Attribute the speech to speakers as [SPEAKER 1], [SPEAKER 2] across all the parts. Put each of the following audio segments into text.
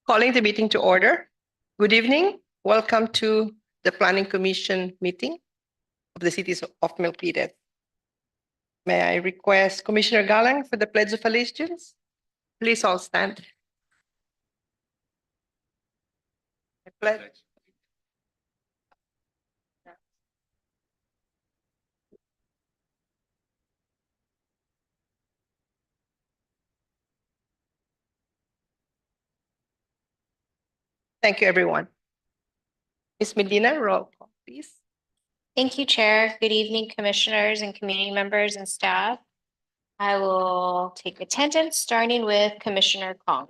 [SPEAKER 1] Calling the meeting to order. Good evening. Welcome to the Planning Commission meeting of the City of Milpitas. May I request Commissioner Galang for the Pledge of Allegiance? Please all stand. I pledge. Thank you, everyone. Ms. Medina, roll call, please.
[SPEAKER 2] Thank you, Chair. Good evening, commissioners and community members and staff. I will take attendance, starting with Commissioner Kong.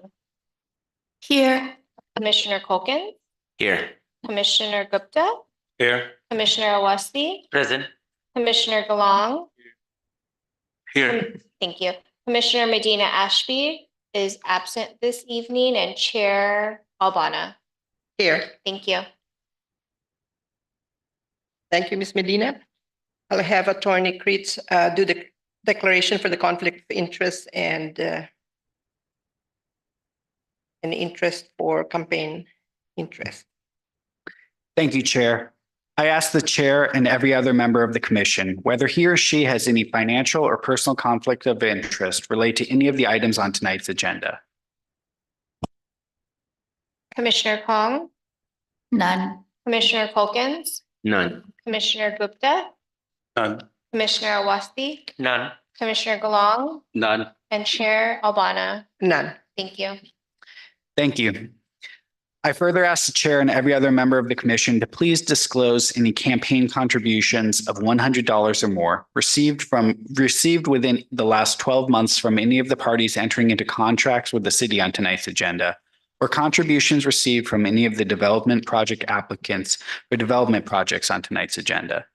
[SPEAKER 3] Here.
[SPEAKER 2] Commissioner Kolkin.
[SPEAKER 4] Here.
[SPEAKER 2] Commissioner Gupta.
[SPEAKER 4] Here.
[SPEAKER 2] Commissioner Awasthi.
[SPEAKER 4] Present.
[SPEAKER 2] Commissioner Galang.
[SPEAKER 4] Here.
[SPEAKER 2] Thank you. Commissioner Medina Ashby is absent this evening, and Chair Albana.
[SPEAKER 1] Here.
[SPEAKER 2] Thank you.
[SPEAKER 1] Thank you, Ms. Medina. I'll have Attorney Creeds do the declaration for the conflict of interest and an interest for campaign interest.
[SPEAKER 5] Thank you, Chair. I ask the Chair and every other member of the Commission whether he or she has any financial or personal conflict of interest related to any of the items on tonight's agenda.
[SPEAKER 2] Commissioner Kong.
[SPEAKER 3] None.
[SPEAKER 2] Commissioner Kolkins.
[SPEAKER 4] None.
[SPEAKER 2] Commissioner Gupta.
[SPEAKER 4] None.
[SPEAKER 2] Commissioner Awasthi.
[SPEAKER 4] None.
[SPEAKER 2] Commissioner Galang.
[SPEAKER 4] None.
[SPEAKER 2] And Chair Albana.
[SPEAKER 1] None.
[SPEAKER 2] Thank you.
[SPEAKER 5] Thank you. I further ask the Chair and every other member of the Commission to please disclose any campaign contributions of $100 or more received within the last 12 months from any of the parties entering into contracts with the city on tonight's agenda, or contributions received from any of the development project applicants for development projects on tonight's agenda.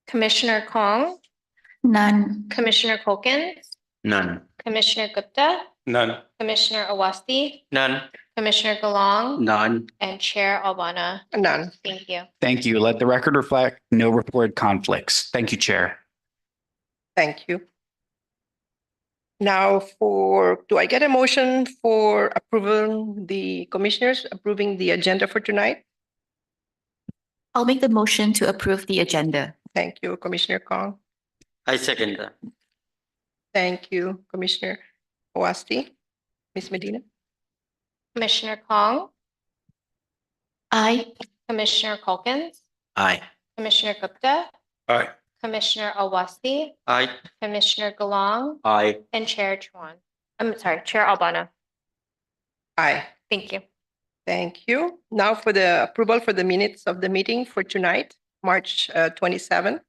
[SPEAKER 2] Commissioner Kong.
[SPEAKER 3] None.
[SPEAKER 2] Commissioner Kolkins.
[SPEAKER 4] None.
[SPEAKER 2] Commissioner Gupta.
[SPEAKER 4] None.
[SPEAKER 2] Commissioner Awasthi.
[SPEAKER 4] None.
[SPEAKER 2] Commissioner Galang.
[SPEAKER 4] None.
[SPEAKER 2] And Chair Albana.
[SPEAKER 1] None.
[SPEAKER 2] Thank you.
[SPEAKER 5] Thank you. Let the record reflect no reported conflicts. Thank you, Chair.
[SPEAKER 1] Thank you. Now do I get a motion for approving the commissioners approving the agenda for tonight?
[SPEAKER 3] I'll make the motion to approve the agenda.
[SPEAKER 1] Thank you, Commissioner Kong.
[SPEAKER 4] I second that.
[SPEAKER 1] Thank you, Commissioner Awasthi. Ms. Medina?
[SPEAKER 2] Commissioner Kong.
[SPEAKER 3] Aye.
[SPEAKER 2] Commissioner Kolkins.
[SPEAKER 4] Aye.
[SPEAKER 2] Commissioner Gupta.
[SPEAKER 4] Aye.
[SPEAKER 2] Commissioner Awasthi.
[SPEAKER 4] Aye.
[SPEAKER 2] Commissioner Galang.
[SPEAKER 4] Aye.
[SPEAKER 2] And Chair Chuan. I'm sorry, Chair Albana.
[SPEAKER 1] Aye.
[SPEAKER 2] Thank you.
[SPEAKER 1] Thank you. Now for the approval for the minutes of the meeting for tonight, March 27.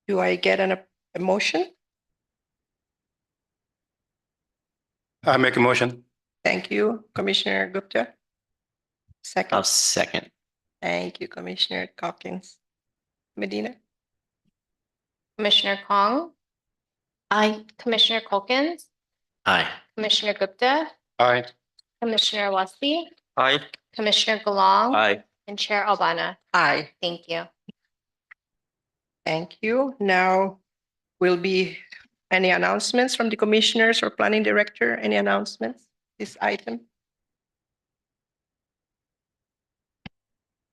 [SPEAKER 1] Do I get a motion?
[SPEAKER 4] I make a motion.
[SPEAKER 1] Thank you, Commissioner Gupta. Second.
[SPEAKER 4] I'll second.
[SPEAKER 1] Thank you, Commissioner Calkins. Medina?
[SPEAKER 2] Commissioner Kong.
[SPEAKER 3] Aye.
[SPEAKER 2] Commissioner Kolkins.
[SPEAKER 4] Aye.
[SPEAKER 2] Commissioner Gupta.
[SPEAKER 4] Aye.
[SPEAKER 2] Commissioner Awasthi.
[SPEAKER 4] Aye.
[SPEAKER 2] Commissioner Galang.
[SPEAKER 4] Aye.
[SPEAKER 2] And Chair Albana.
[SPEAKER 1] Aye.
[SPEAKER 2] Thank you.
[SPEAKER 1] Thank you. Now will be any announcements from the commissioners or planning director? Any announcements this item?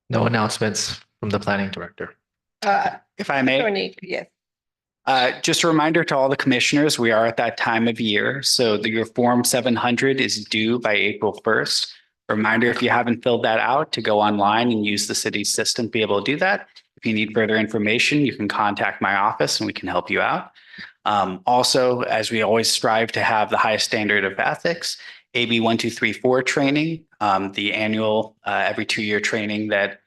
[SPEAKER 6] No announcements from the planning director.
[SPEAKER 5] If I may.
[SPEAKER 1] Attorney, yes.
[SPEAKER 5] Just a reminder to all the commissioners, we are at that time of year. So your Form 700 is due by April 1st. Reminder, if you haven't filled that out, to go online and use the city's system to be able to do that. If you need further information, you can contact my office and we can help you out. Also, as we always strive to have the highest standard of ethics, AB 1234 training, the annual every 2-year training that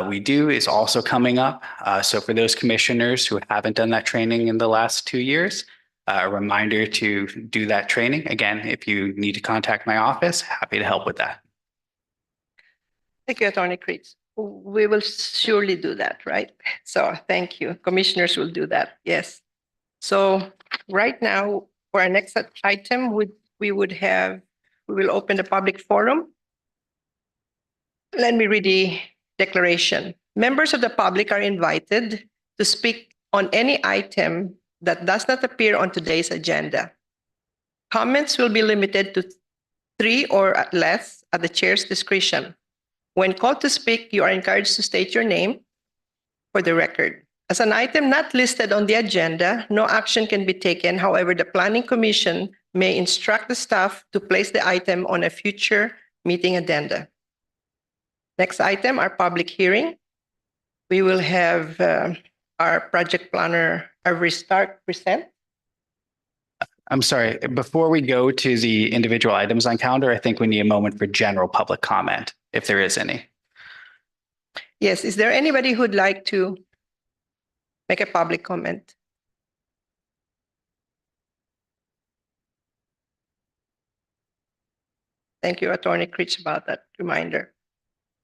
[SPEAKER 5] we do is also coming up. So for those commissioners who haven't done that training in the last 2 years, a reminder to do that training. Again, if you need to contact my office, happy to help with that.
[SPEAKER 1] Thank you, Attorney Creeds. We will surely do that, right? So thank you. Commissioners will do that. Yes. So right now, for our next item, we will open the public forum. Let me read the declaration. Members of the public are invited to speak on any item that does not appear on today's agenda. Comments will be limited to 3 or less at the chair's discretion. When called to speak, you are encouraged to state your name for the record. As an item not listed on the agenda, no action can be taken. However, the Planning Commission may instruct the staff to place the item on a future meeting agenda. Next item, our public hearing. We will have our project planner, Every Start, present.
[SPEAKER 5] I'm sorry, before we go to the individual items on calendar, I think we need a moment for general public comment, if there is any.
[SPEAKER 1] Yes, is there anybody who'd like to make a public comment? Thank you, Attorney Critch, about that reminder.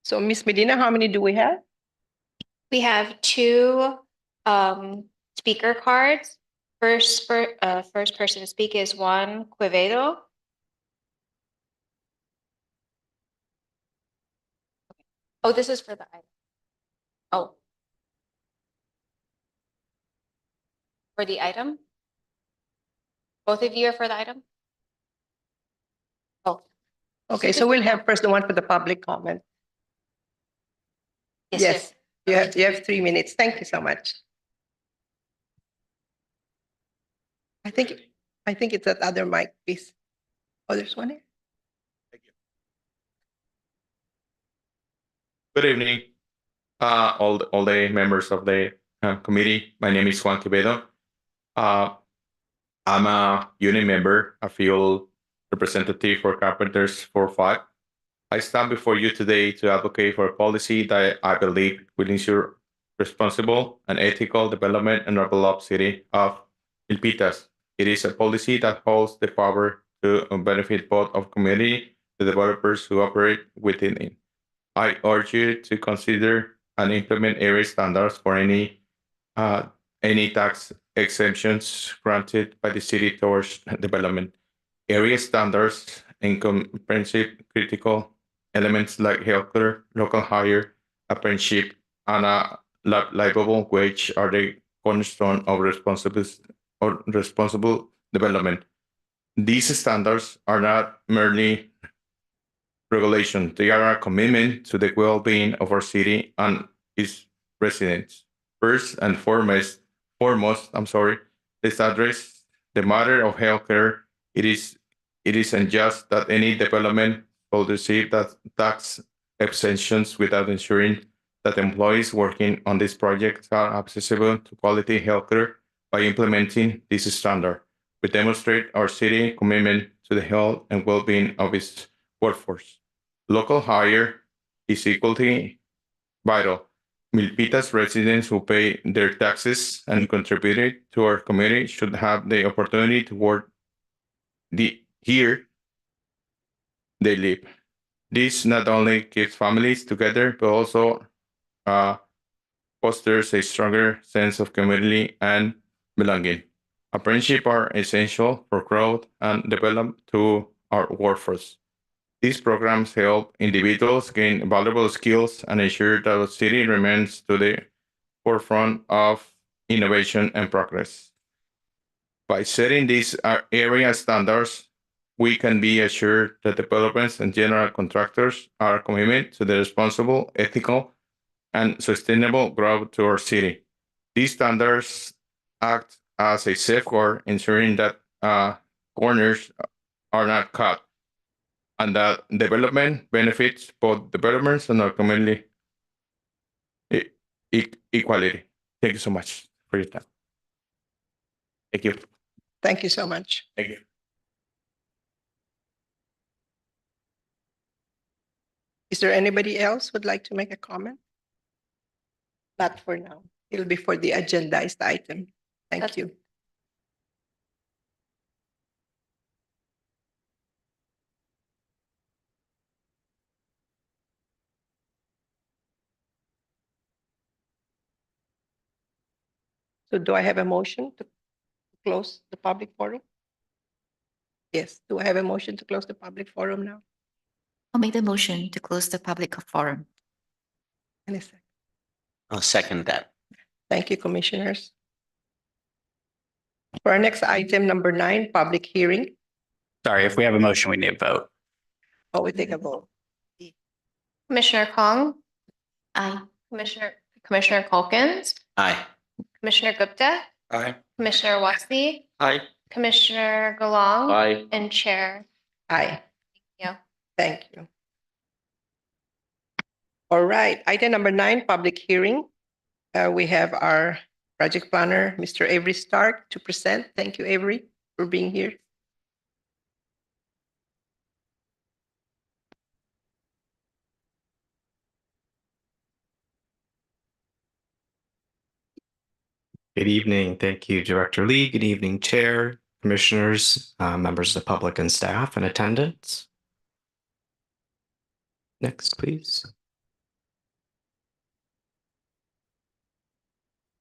[SPEAKER 1] So, Ms. Medina, how many do we have?
[SPEAKER 2] We have two speaker cards. First person to speak is Juan Quevedo. Oh, this is for the item. Oh. For the item? Both of you are for the item? Oh.
[SPEAKER 1] Okay, so we'll have first the one for the public comment.
[SPEAKER 2] Yes.
[SPEAKER 1] You have 3 minutes. Thank you so much. I think it's that other mic, please. Oh, there's one here.
[SPEAKER 7] Good evening, all the members of the committee. My name is Juan Quevedo. I'm a union member, a field representative for Carpenters 4-5. I stand before you today to advocate for a policy that I believe will ensure responsible and ethical development and develop city of Milpitas. It is a policy that holds the power to benefit both of community, the developers who operate within it. I urge you to consider and implement area standards for any tax exemptions granted by the city towards development. Area standards encompass critical elements like healthcare, local hire, apprenticeship, and a livable wage are the cornerstone of responsible development. These standards are not merely regulation. They are a commitment to the well-being of our city and its residents. First and foremost, let's address the matter of healthcare. It isn't just that any development will receive that tax exemptions without ensuring that employees working on this project are accessible to quality healthcare. By implementing this standard, we demonstrate our city commitment to the health and well-being of its workforce. Local hire is equally vital. Milpitas residents who pay their taxes and contribute to our community should have the opportunity to work here they live. This not only keeps families together, but also fosters a stronger sense of community and belonging. Apprenticeships are essential for growth and development to our workforce. These programs help individuals gain valuable skills and ensure that the city remains to the forefront of innovation and progress. By setting these area standards, we can be assured that developers and general contractors are committed to the responsible, ethical, and sustainable growth to our city. These standards act as a safeguard, ensuring that corners are not cut, and that development benefits both developers and our community equality. Thank you so much for your time. Thank you.
[SPEAKER 1] Thank you so much.
[SPEAKER 7] Thank you.
[SPEAKER 1] Is there anybody else who would like to make a comment? Not for now. It'll be for the agendized item. Thank you. So do I have a motion to close the public forum? Yes. Do I have a motion to close the public forum now?
[SPEAKER 3] I'll make the motion to close the public forum.
[SPEAKER 1] Any second.
[SPEAKER 4] I'll second that.
[SPEAKER 1] Thank you, commissioners. For our next item, number 9, public hearing.
[SPEAKER 5] Sorry, if we have a motion, we need a vote.
[SPEAKER 1] Oh, we take a vote.
[SPEAKER 2] Commissioner Kong,
[SPEAKER 3] Aye.
[SPEAKER 2] Commissioner Culkins,
[SPEAKER 4] Aye.
[SPEAKER 2] Commissioner Gupta,
[SPEAKER 6] Aye.
[SPEAKER 2] Commissioner Westley,
[SPEAKER 4] Aye.
[SPEAKER 2] Commissioner Galong,
[SPEAKER 4] Aye.
[SPEAKER 2] and Chair.
[SPEAKER 1] Aye.
[SPEAKER 2] Yeah.
[SPEAKER 1] Thank you. All right, item number 9, public hearing. We have our project planner, Mr. Avery Stark, to present. Thank you, Avery, for being here.
[SPEAKER 8] Good evening. Thank you, Director Lee. Good evening, Chair, Commissioners, members of the public and staff in attendance. Next, please.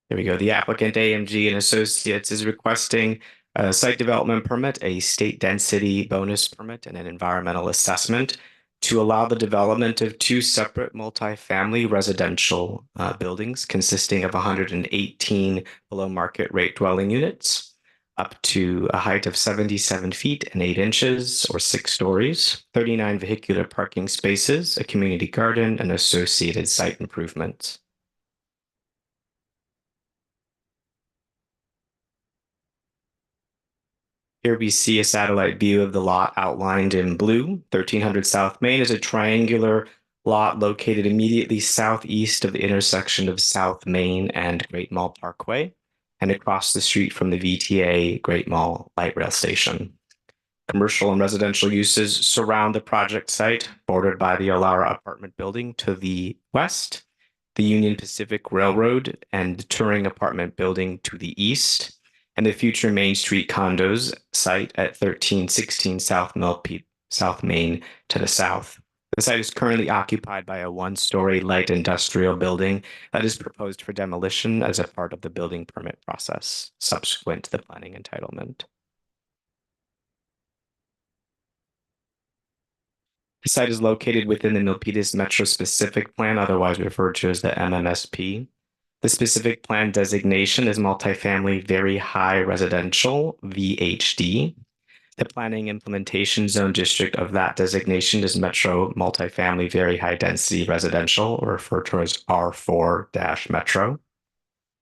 [SPEAKER 8] There we go. The applicant AMG and Associates is requesting a site development permit, a state density bonus permit, and an environmental assessment to allow the development of 2 separate multifamily residential buildings consisting of 118 below market rate dwelling units up to a height of 77 feet and 8 inches or 6 stories, 39 vehicular parking spaces, a community garden, and associated site improvements. Here we see a satellite view of the lot outlined in blue. 1300 South Main is a triangular lot located immediately southeast of the intersection of South Main and Great Mall Parkway, and across the street from the VTA Great Mall Light Rail Station. Commercial and residential uses surround the project site, bordered by the Alara apartment building to the west, the Union Pacific Railroad and the Turing apartment building to the east, and the future Main Street condos site at 1316 South Main to the south. The site is currently occupied by a 1-story light industrial building that is proposed for demolition as a part of the building permit process subsequent to the planning entitlement. The site is located within the Milpitas Metro Specific Plan, otherwise referred to as the MMSP. The specific plan designation is multifamily very high residential, VHD. The planning implementation zone district of that designation is Metro Multifamily Very High Density Residential, or referred to as R4-Metro.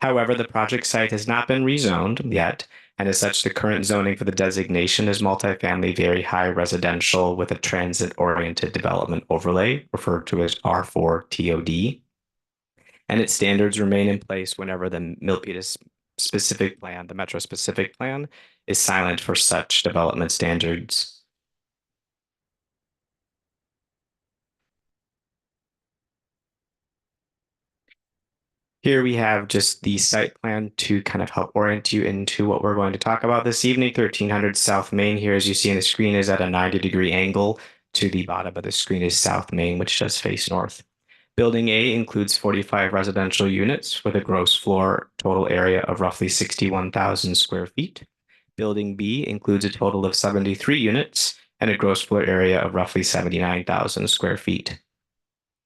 [SPEAKER 8] However, the project site has not been rezoned yet, and as such, the current zoning for the designation is multifamily very high residential with a transit-oriented development overlay, referred to as R4-TOD. And its standards remain in place whenever the Milpitas specific plan, the Metro specific plan, is silent for such development standards. Here we have just the site plan to kind of help orient you into what we're going to talk about this evening. 1300 South Main here, as you see on the screen, is at a 90-degree angle. To the bottom of the screen is South Main, which does face north. Building A includes 45 residential units with a gross floor total area of roughly 61,000 square feet. Building B includes a total of 73 units and a gross floor area of roughly 79,000 square feet.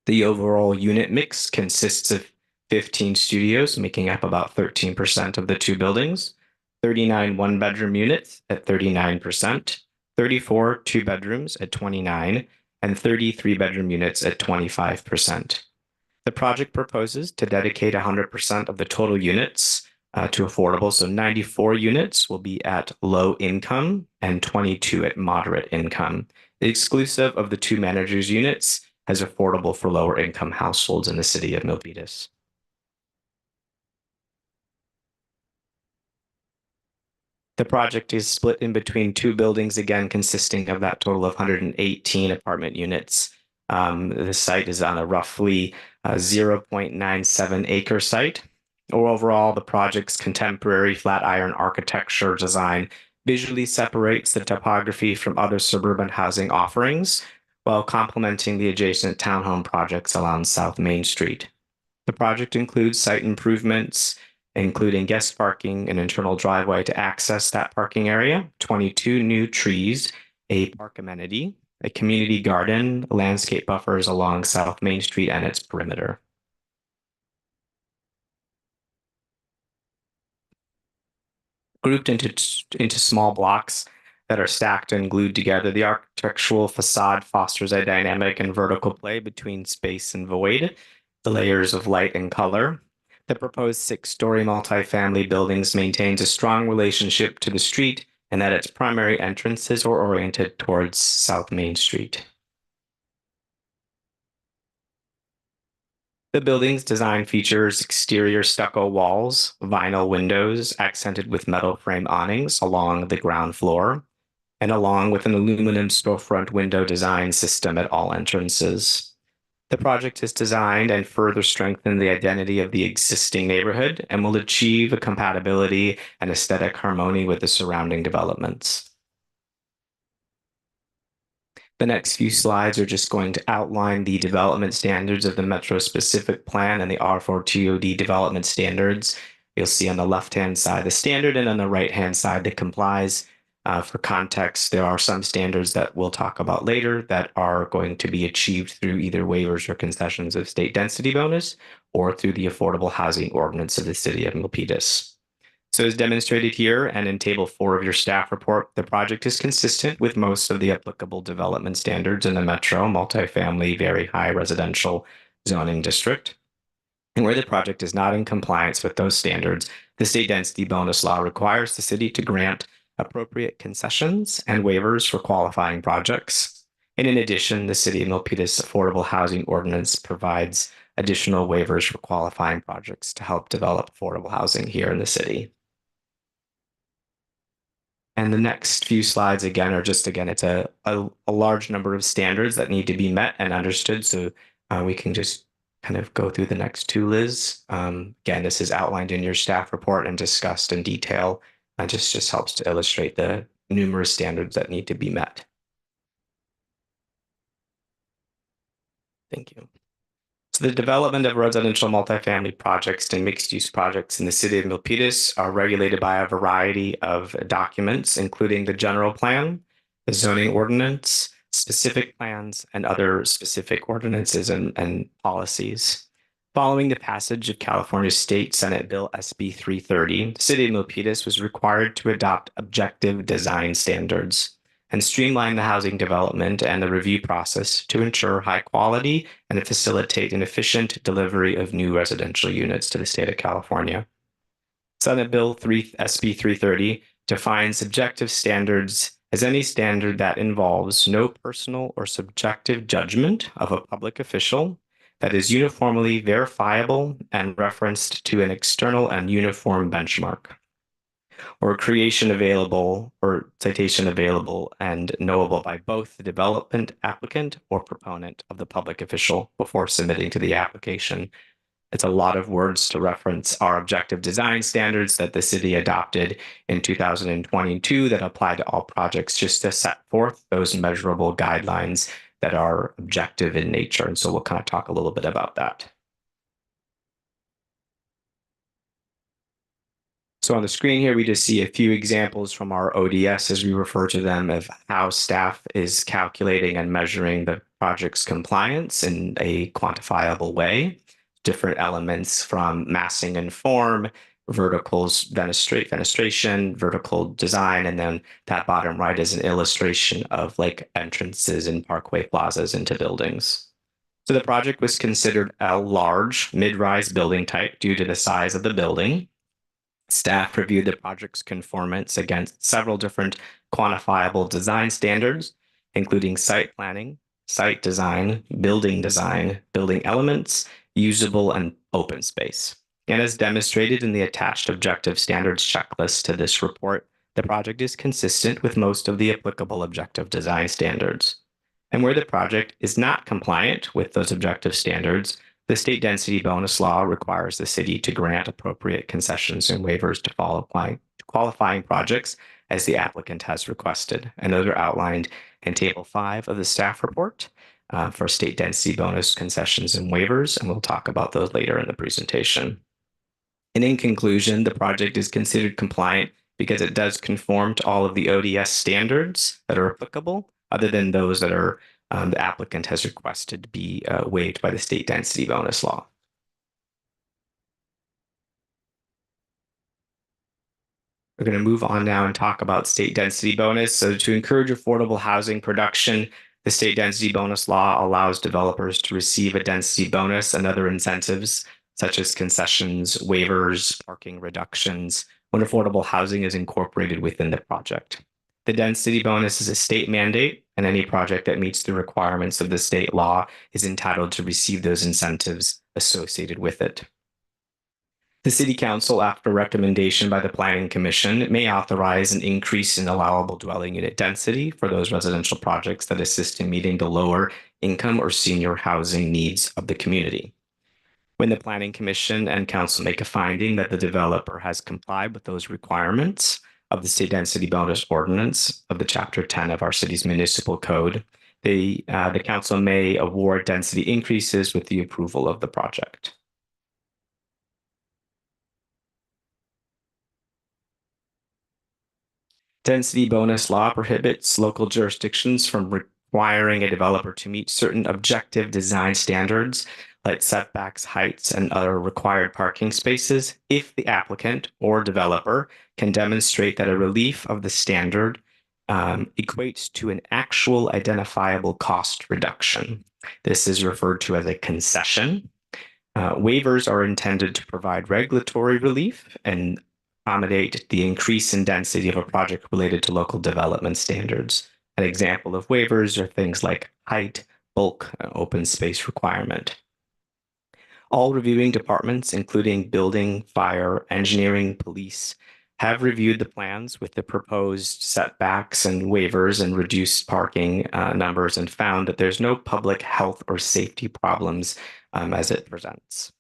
[SPEAKER 8] The overall unit mix consists of 15 studios, making up about 13% of the 2 buildings, 39 one-bedroom units at 39%, 34 two-bedrooms at 29%, and 33 bedroom units at 25%. The project proposes to dedicate 100% of the total units to affordable, so 94 units will be at low income and 22 at moderate income, exclusive of the 2 managers' units as affordable for lower income households in the city of Milpitas. The project is split in between 2 buildings, again, consisting of that total of 118 apartment units. The site is on a roughly 0.97 acre site. Overall, the project's contemporary flat iron architecture design visually separates the topography from other suburban housing offerings while complementing the adjacent townhome projects along South Main Street. The project includes site improvements, including guest parking, an internal driveway to access that parking area, 22 new trees, a park amenity, a community garden, landscape buffers along South Main Street and its perimeter. Grouped into small blocks, that are stacked and glued together. The architectural facade fosters a dynamic and vertical play between space and void, the layers of light and color. The proposed 6-story multifamily buildings maintains a strong relationship to the street and that its primary entrances are oriented towards South Main Street. The building's design features exterior stucco walls, vinyl windows accented with metal frame awnings along the ground floor, and along with an aluminum storefront window design system at all entrances. The project is designed and further strengthen the identity of the existing neighborhood and will achieve a compatibility and aesthetic harmony with the surrounding developments. The next few slides are just going to outline the development standards of the Metro Specific Plan and the R4 TOD development standards. You'll see on the left-hand side the standard and on the right-hand side the complies. For context, there are some standards that we'll talk about later that are going to be achieved through either waivers or concessions of state density bonus or through the Affordable Housing Ordinance of the City of Milpitas. So as demonstrated here and in Table 4 of your staff report, the project is consistent with most of the applicable development standards in the Metro multifamily very high residential zoning district. And where the project is not in compliance with those standards, the state density bonus law requires the city to grant appropriate concessions and waivers for qualifying projects. And in addition, the City of Milpitas Affordable Housing Ordinance provides additional waivers for qualifying projects to help develop affordable housing here in the city. And the next few slides, again, are just, again, it's a large number of standards that need to be met and understood. So we can just kind of go through the next two, Liz. Again, this is outlined in your staff report and discussed in detail. And just helps to illustrate the numerous standards that need to be met. Thank you. So the development of residential multifamily projects and mixed-use projects in the city of Milpitas are regulated by a variety of documents, including the general plan, the zoning ordinance, specific plans, and other specific ordinances and policies. Following the passage of California State Senate Bill SB 330, the city of Milpitas was required to adopt objective design standards and streamline the housing development and the review process to ensure high quality and facilitate an efficient delivery of new residential units to the state of California. Senate Bill SB 330 defines objective standards as any standard that involves no personal or subjective judgment of a public official, that is uniformly verifiable and referenced to an external and uniform benchmark, or creation available or citation available and knowable by both the development applicant or proponent of the public official before submitting to the application. It's a lot of words to reference our objective design standards that the city adopted in 2022 that apply to all projects, just to set forth those measurable guidelines that are objective in nature. And so we'll kind of talk a little bit about that. So on the screen here, we just see a few examples from our ODS, as we refer to them, of how staff is calculating and measuring the project's compliance in a quantifiable way. Different elements from massing and form, verticals, fenestration, vertical design, and then that bottom right is an illustration of like entrances and parkway plazas into buildings. So the project was considered a large mid-rise building type due to the size of the building. Staff reviewed the project's conformance against several different quantifiable design standards, including site planning, site design, building elements, usable and open space. And as demonstrated in the attached objective standards checklist to this report, the project is consistent with most of the applicable objective design standards. And where the project is not compliant with those objective standards, the state density bonus law requires the city to grant appropriate concessions and waivers to qualifying projects as the applicant has requested. And those are outlined in Table 5 of the staff report for state density bonus concessions and waivers, and we'll talk about those later in the presentation. And in conclusion, the project is considered compliant because it does conform to all of the ODS standards that are applicable, other than those that are the applicant has requested to be waived by the state density bonus law. We're going to move on now and talk about state density bonus. So to encourage affordable housing production, the state density bonus law allows developers to receive a density bonus and other incentives such as concessions, waivers, parking reductions when affordable housing is incorporated within the project. The density bonus is a state mandate, and any project that meets the requirements of the state law is entitled to receive those incentives associated with it. The City Council, after recommendation by the Planning Commission, may authorize an increase in allowable dwelling unit density for those residential projects that assist in meeting the lower income or senior housing needs of the community. When the Planning Commission and Council make a finding that the developer has complied with those requirements of the state density bonus ordinance of the Chapter 10 of our city's municipal code, the council may award density increases with the approval of the project. Density bonus law prohibits local jurisdictions from requiring a developer to meet certain objective design standards like setbacks, heights, and other required parking spaces if the applicant or developer can demonstrate that a relief of the standard equates to an actual identifiable cost reduction. This is referred to as a concession. Waivers are intended to provide regulatory relief and accommodate the increase in density of a project related to local development standards. An example of waivers are things like height, bulk, and open space requirement. All reviewing departments, including building, fire, engineering, police, have reviewed the plans with the proposed setbacks and waivers and reduced parking numbers and found that there's no public health or safety problems as it presents.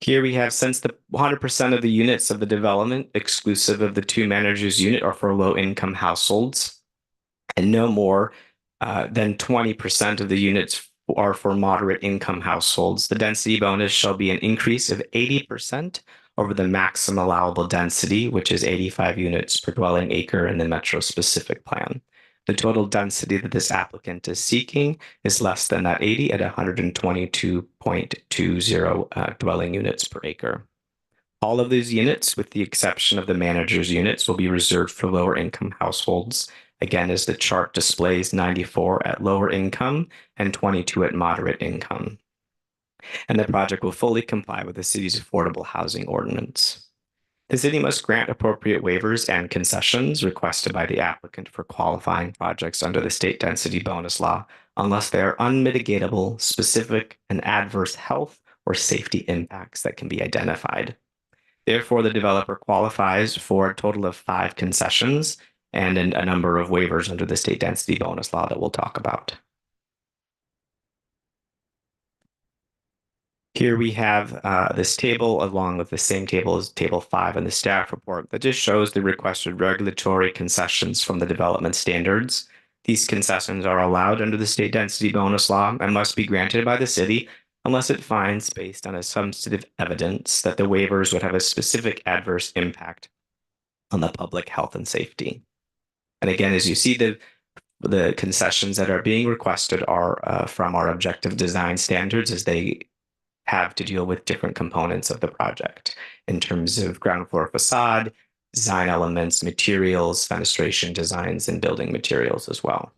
[SPEAKER 8] Here we have, since the 100% of the units of the development, exclusive of the two managers unit, are for low-income households, and no more than 20% of the units are for moderate income households, the density bonus shall be an increase of 80% over the maximum allowable density, which is 85 units per dwelling acre in the Metro specific plan. The total density that this applicant is seeking is less than that 80 at 122.20 dwelling units per acre. All of these units, with the exception of the manager's units, will be reserved for lower income households. Again, as the chart displays, 94 at lower income and 22 at moderate income. And the project will fully comply with the city's affordable housing ordinance. The city must grant appropriate waivers and concessions requested by the applicant for qualifying projects under the state density bonus law, unless they are unmitigatable, specific, and adverse health or safety impacts that can be identified. Therefore, the developer qualifies for a total of 5 concessions and a number of waivers under the state density bonus law that we'll talk about. Here we have this table along with the same table as table 5 in the staff report that just shows the requested regulatory concessions from the development standards. These concessions are allowed under the state density bonus law and must be granted by the city unless it finds, based on a substantive evidence, that the waivers would have a specific adverse impact on the public health and safety. And again, as you see, the concessions that are being requested are from our objective design standards, as they have to deal with different components of the project in terms of ground floor facade, design elements, materials, fenestration designs, and building materials as well.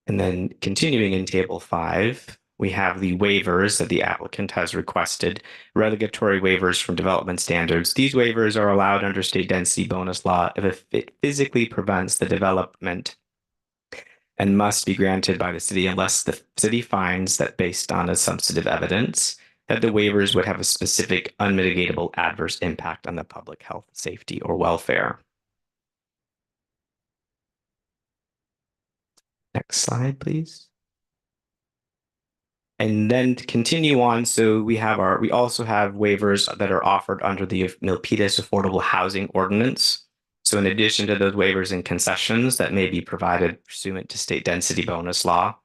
[SPEAKER 8] And then continuing in table 5, we have the waivers that the applicant has requested, regulatory waivers from development standards. These waivers are allowed under state density bonus law if it physically prevents the development and must be granted by the city unless the city finds that, based on a substantive evidence, that the waivers would have a specific unmitigatable adverse impact on the public health, safety, or welfare. Next slide, please. And then to continue on, so we also have waivers that are offered under the Milpitas Affordable Housing Ordinance. So in addition to those waivers and concessions that may be provided pursuant to state density bonus law,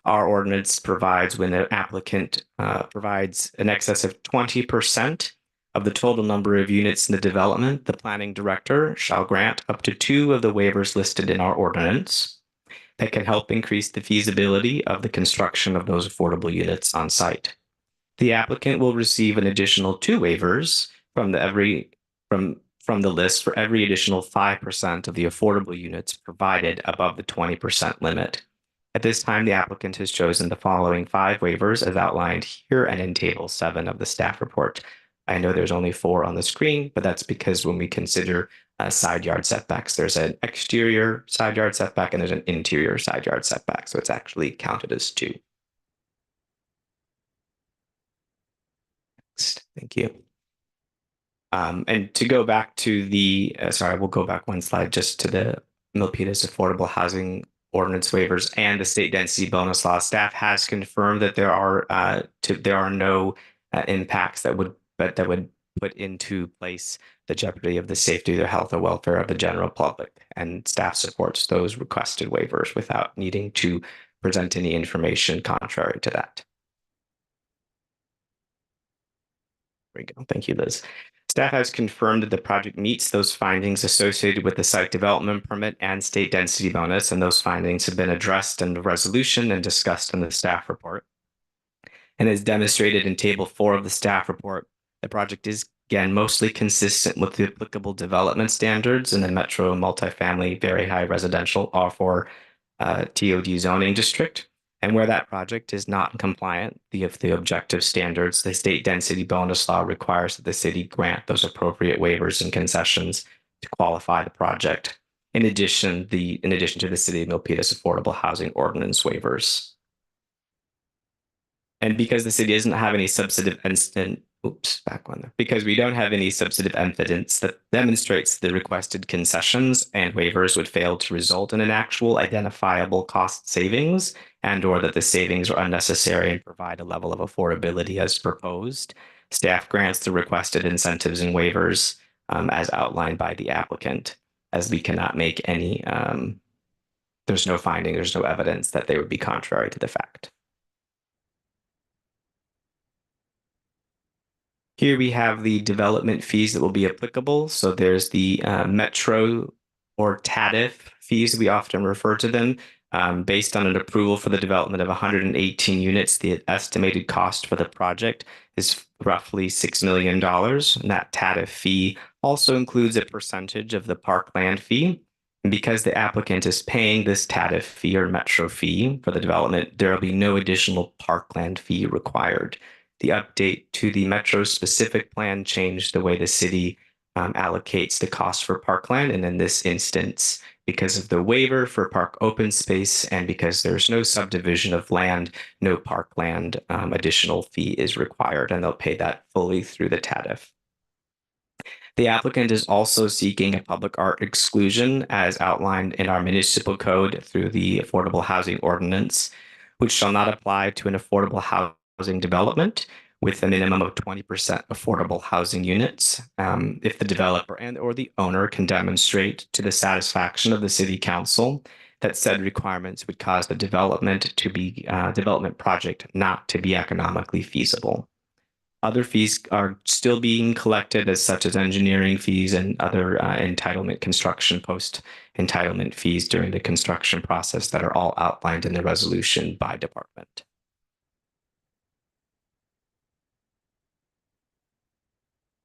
[SPEAKER 8] our ordinance provides when the applicant provides an excess of 20% of the total number of units in the development, the planning director shall grant up to 2 of the waivers listed in our ordinance. that can help increase the feasibility of the construction of those affordable units on site. The applicant will receive an additional 2 waivers from the list for every additional 5% of the affordable units provided above the 20% limit. At this time, the applicant has chosen the following 5 waivers as outlined here and in Table 7 of the staff report. I know there's only 4 on the screen, but that's because when we consider side yard setbacks, there's an exterior side yard setback and there's an interior side yard setback. So it's actually counted as 2. Thank you. And to go back to the, sorry, we'll go back one slide just to the Milpitas Affordable Housing Ordinance waivers and the state density bonus law. Staff has confirmed that there are no impacts that would put into place the jeopardy of the safety or health or welfare of the general public, and staff supports those requested waivers without needing to present any information contrary to that. There we go. Thank you, Liz. Staff has confirmed that the project meets those findings associated with the site development permit and state density bonus, and those findings have been addressed in the resolution and discussed in the staff report. And as demonstrated in Table 4 of the staff report, the project is, again, mostly consistent with the applicable development standards in the metro multifamily very high residential R4 TOD zoning district. And where that project is not compliant with the objective standards, the state density bonus law requires that the city grant those appropriate waivers and concessions to qualify the project. In addition to the City of Milpitas Affordable Housing Ordinance waivers. And because the city doesn't have any substantive because we don't have any substantive evidence that demonstrates the requested concessions and waivers would fail to result in an actual identifiable cost savings and/or that the savings are unnecessary and provide a level of affordability as proposed, staff grants the requested incentives and waivers as outlined by the applicant, as we cannot make any, there's no finding, there's no evidence that they would be contrary to the fact. Here we have the development fees that will be applicable. So there's the Metro or TADF fees, we often refer to them. Based on an approval for the development of 118 units, the estimated cost for the project is roughly $6 million. And that TADF fee also includes a percentage of the parkland fee. And because the applicant is paying this TADF fee or Metro fee for the development, there will be no additional parkland fee required. The update to the Metro specific plan changed the way the city allocates the cost for parkland. And in this instance, because of the waiver for park open space and because there's no subdivision of land, no parkland additional fee is required, and they'll pay that fully through the TADF. The applicant is also seeking a public art exclusion as outlined in our municipal code through the Affordable Housing Ordinance, which shall not apply to an affordable housing development with a minimum of 20% affordable housing units if the developer and or the owner can demonstrate to the satisfaction of the city council that said requirements would cause the development project not to be economically feasible. Other fees are still being collected, as such as engineering fees and other entitlement construction post entitlement fees during the construction process that are all outlined in the resolution by department.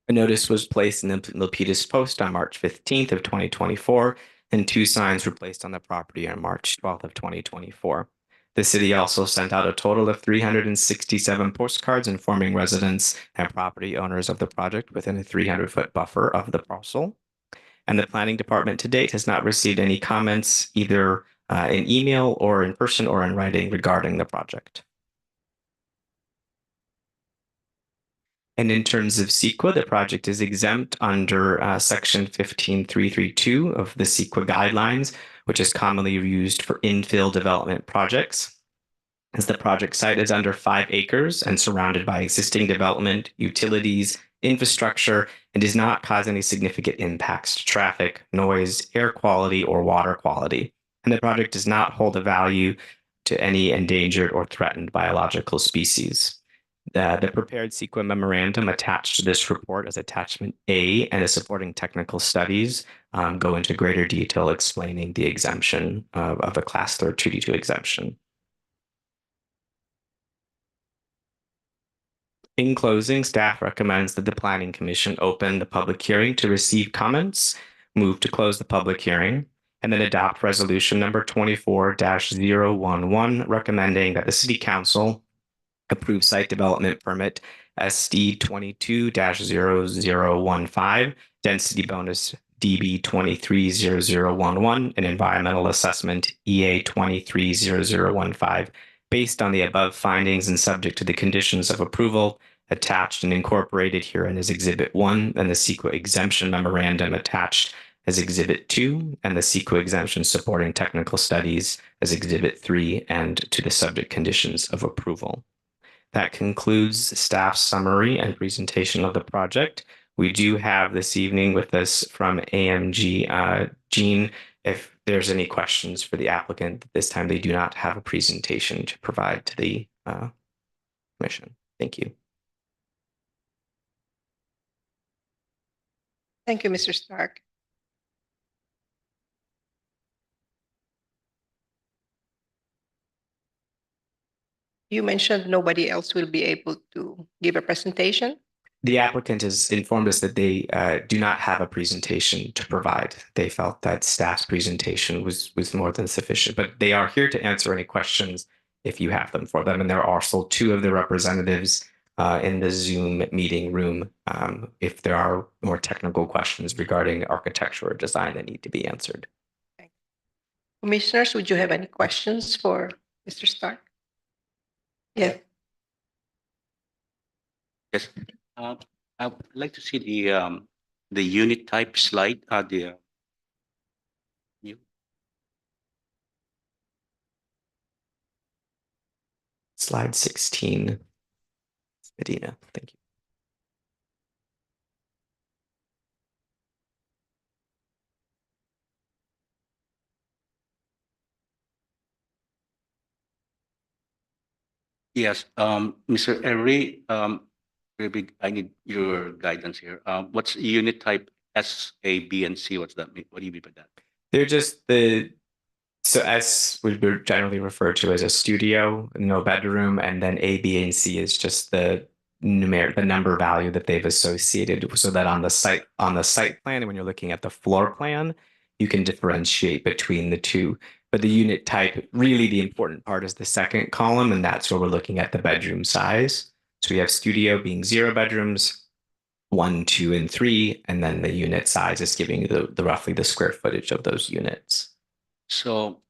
[SPEAKER 8] A notice was placed in the Milpitas Post on March 15th of 2024, and 2 signs were placed on the property on March 12th of 2024. The city also sent out a total of 367 postcards informing residents and property owners of the project within a 300-foot buffer of the parcel. And the planning department to date has not received any comments either in email or in person or in writing regarding the project. And in terms of CEQA, the project is exempt under Section 15332 of the CEQA guidelines, which is commonly used for infill development projects. As the project site is under 5 acres and surrounded by existing development, utilities, infrastructure, and does not cause any significant impacts to traffic, noise, air quality, or water quality. And the project does not hold a value to any endangered or threatened biological species. The prepared CEQA memorandum attached to this report as attachment A and the supporting technical studies go into greater detail explaining the exemption of a class 2D2 exemption. In closing, staff recommends that the Planning Commission open the public hearing to receive comments, move to close the public hearing, and then adopt resolution number 24-011, recommending that the City Council approve site development permit SD 22-0015, density bonus DB 230011, and environmental assessment EA 230015, based on the above findings and subject to the conditions of approval attached and incorporated herein as Exhibit 1 and the CEQA exemption memorandum attached as Exhibit 2 and the CEQA exemption supporting technical studies as Exhibit 3 and to the subject conditions of approval. That concludes staff's summary and presentation of the project. We do have this evening with us from AMG, Jean, if there's any questions for the applicant. This time they do not have a presentation to provide to the commission. Thank you.
[SPEAKER 1] Thank you, Mr. Stark. You mentioned nobody else will be able to give a presentation.
[SPEAKER 8] The applicant has informed us that they do not have a presentation to provide. They felt that staff's presentation was more than sufficient, but they are here to answer any questions if you have them for them. And there are also two of the representatives in the Zoom meeting room if there are more technical questions regarding architecture or design that need to be answered.
[SPEAKER 1] Commissioners, would you have any questions for Mr. Stark? Yeah.
[SPEAKER 4] Yes. I would like to see the unit type slide.
[SPEAKER 8] Slide 16. Medina, thank you.
[SPEAKER 4] Yes, Mr. Emery, maybe I need your guidance here. What's unit type S, A, B, and C? What's that mean? What do you mean by that?
[SPEAKER 8] They're just so S would be generally referred to as a studio, no bedroom, and then A, B, and C is just the number value that they've associated, so that on the site plan, when you're looking at the floor plan, you can differentiate between the two. But the unit type, really the important part is the second column, and that's where we're looking at the bedroom size. So we have studio being 0 bedrooms, 1, 2, and 3, and then the unit size is giving you the roughly the square footage of those units.
[SPEAKER 4] So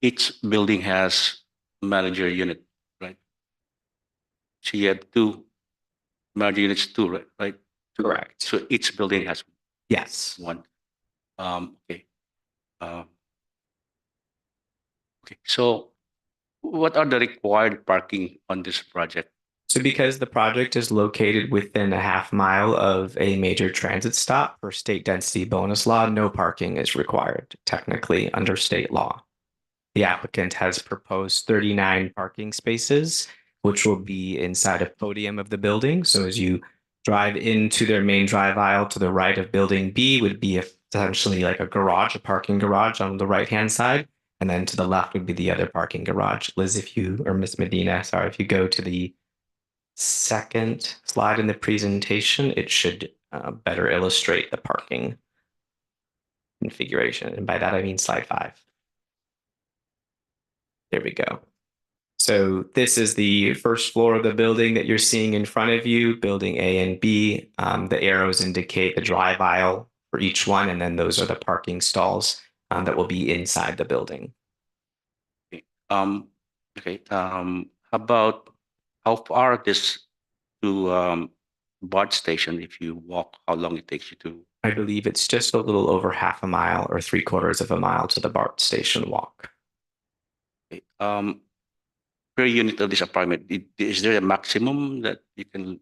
[SPEAKER 4] each building has manager unit, right? So you have 2 manager units, 2, right?
[SPEAKER 8] Correct.
[SPEAKER 4] So each building has
[SPEAKER 8] Yes.
[SPEAKER 4] 1. Okay. Okay. So what are the required parking on this project?
[SPEAKER 8] So because the project is located within a half-mile of a major transit stop for state density bonus law, no parking is required technically under state law. The applicant has proposed 39 parking spaces, which will be inside a podium of the building. So as you drive into their main drive aisle, to the right of building B would be essentially like a garage, a parking garage on the right-hand side. And then to the left would be the other parking garage. Liz, or Miss Medina, sorry, if you go to the second slide in the presentation, it should better illustrate the parking configuration. And by that, I mean slide 5. There we go. So this is the first floor of the building that you're seeing in front of you, building A and B. The arrows indicate the drive aisle for each one, and then those are the parking stalls that will be inside the building.
[SPEAKER 4] Okay. About how far this to BART station? If you walk, how long it takes you to?
[SPEAKER 8] I believe it's just a little over half a mile or 3/4 of a mile to the BART station walk.
[SPEAKER 4] Okay. Per unit of this apartment, is there a maximum that you can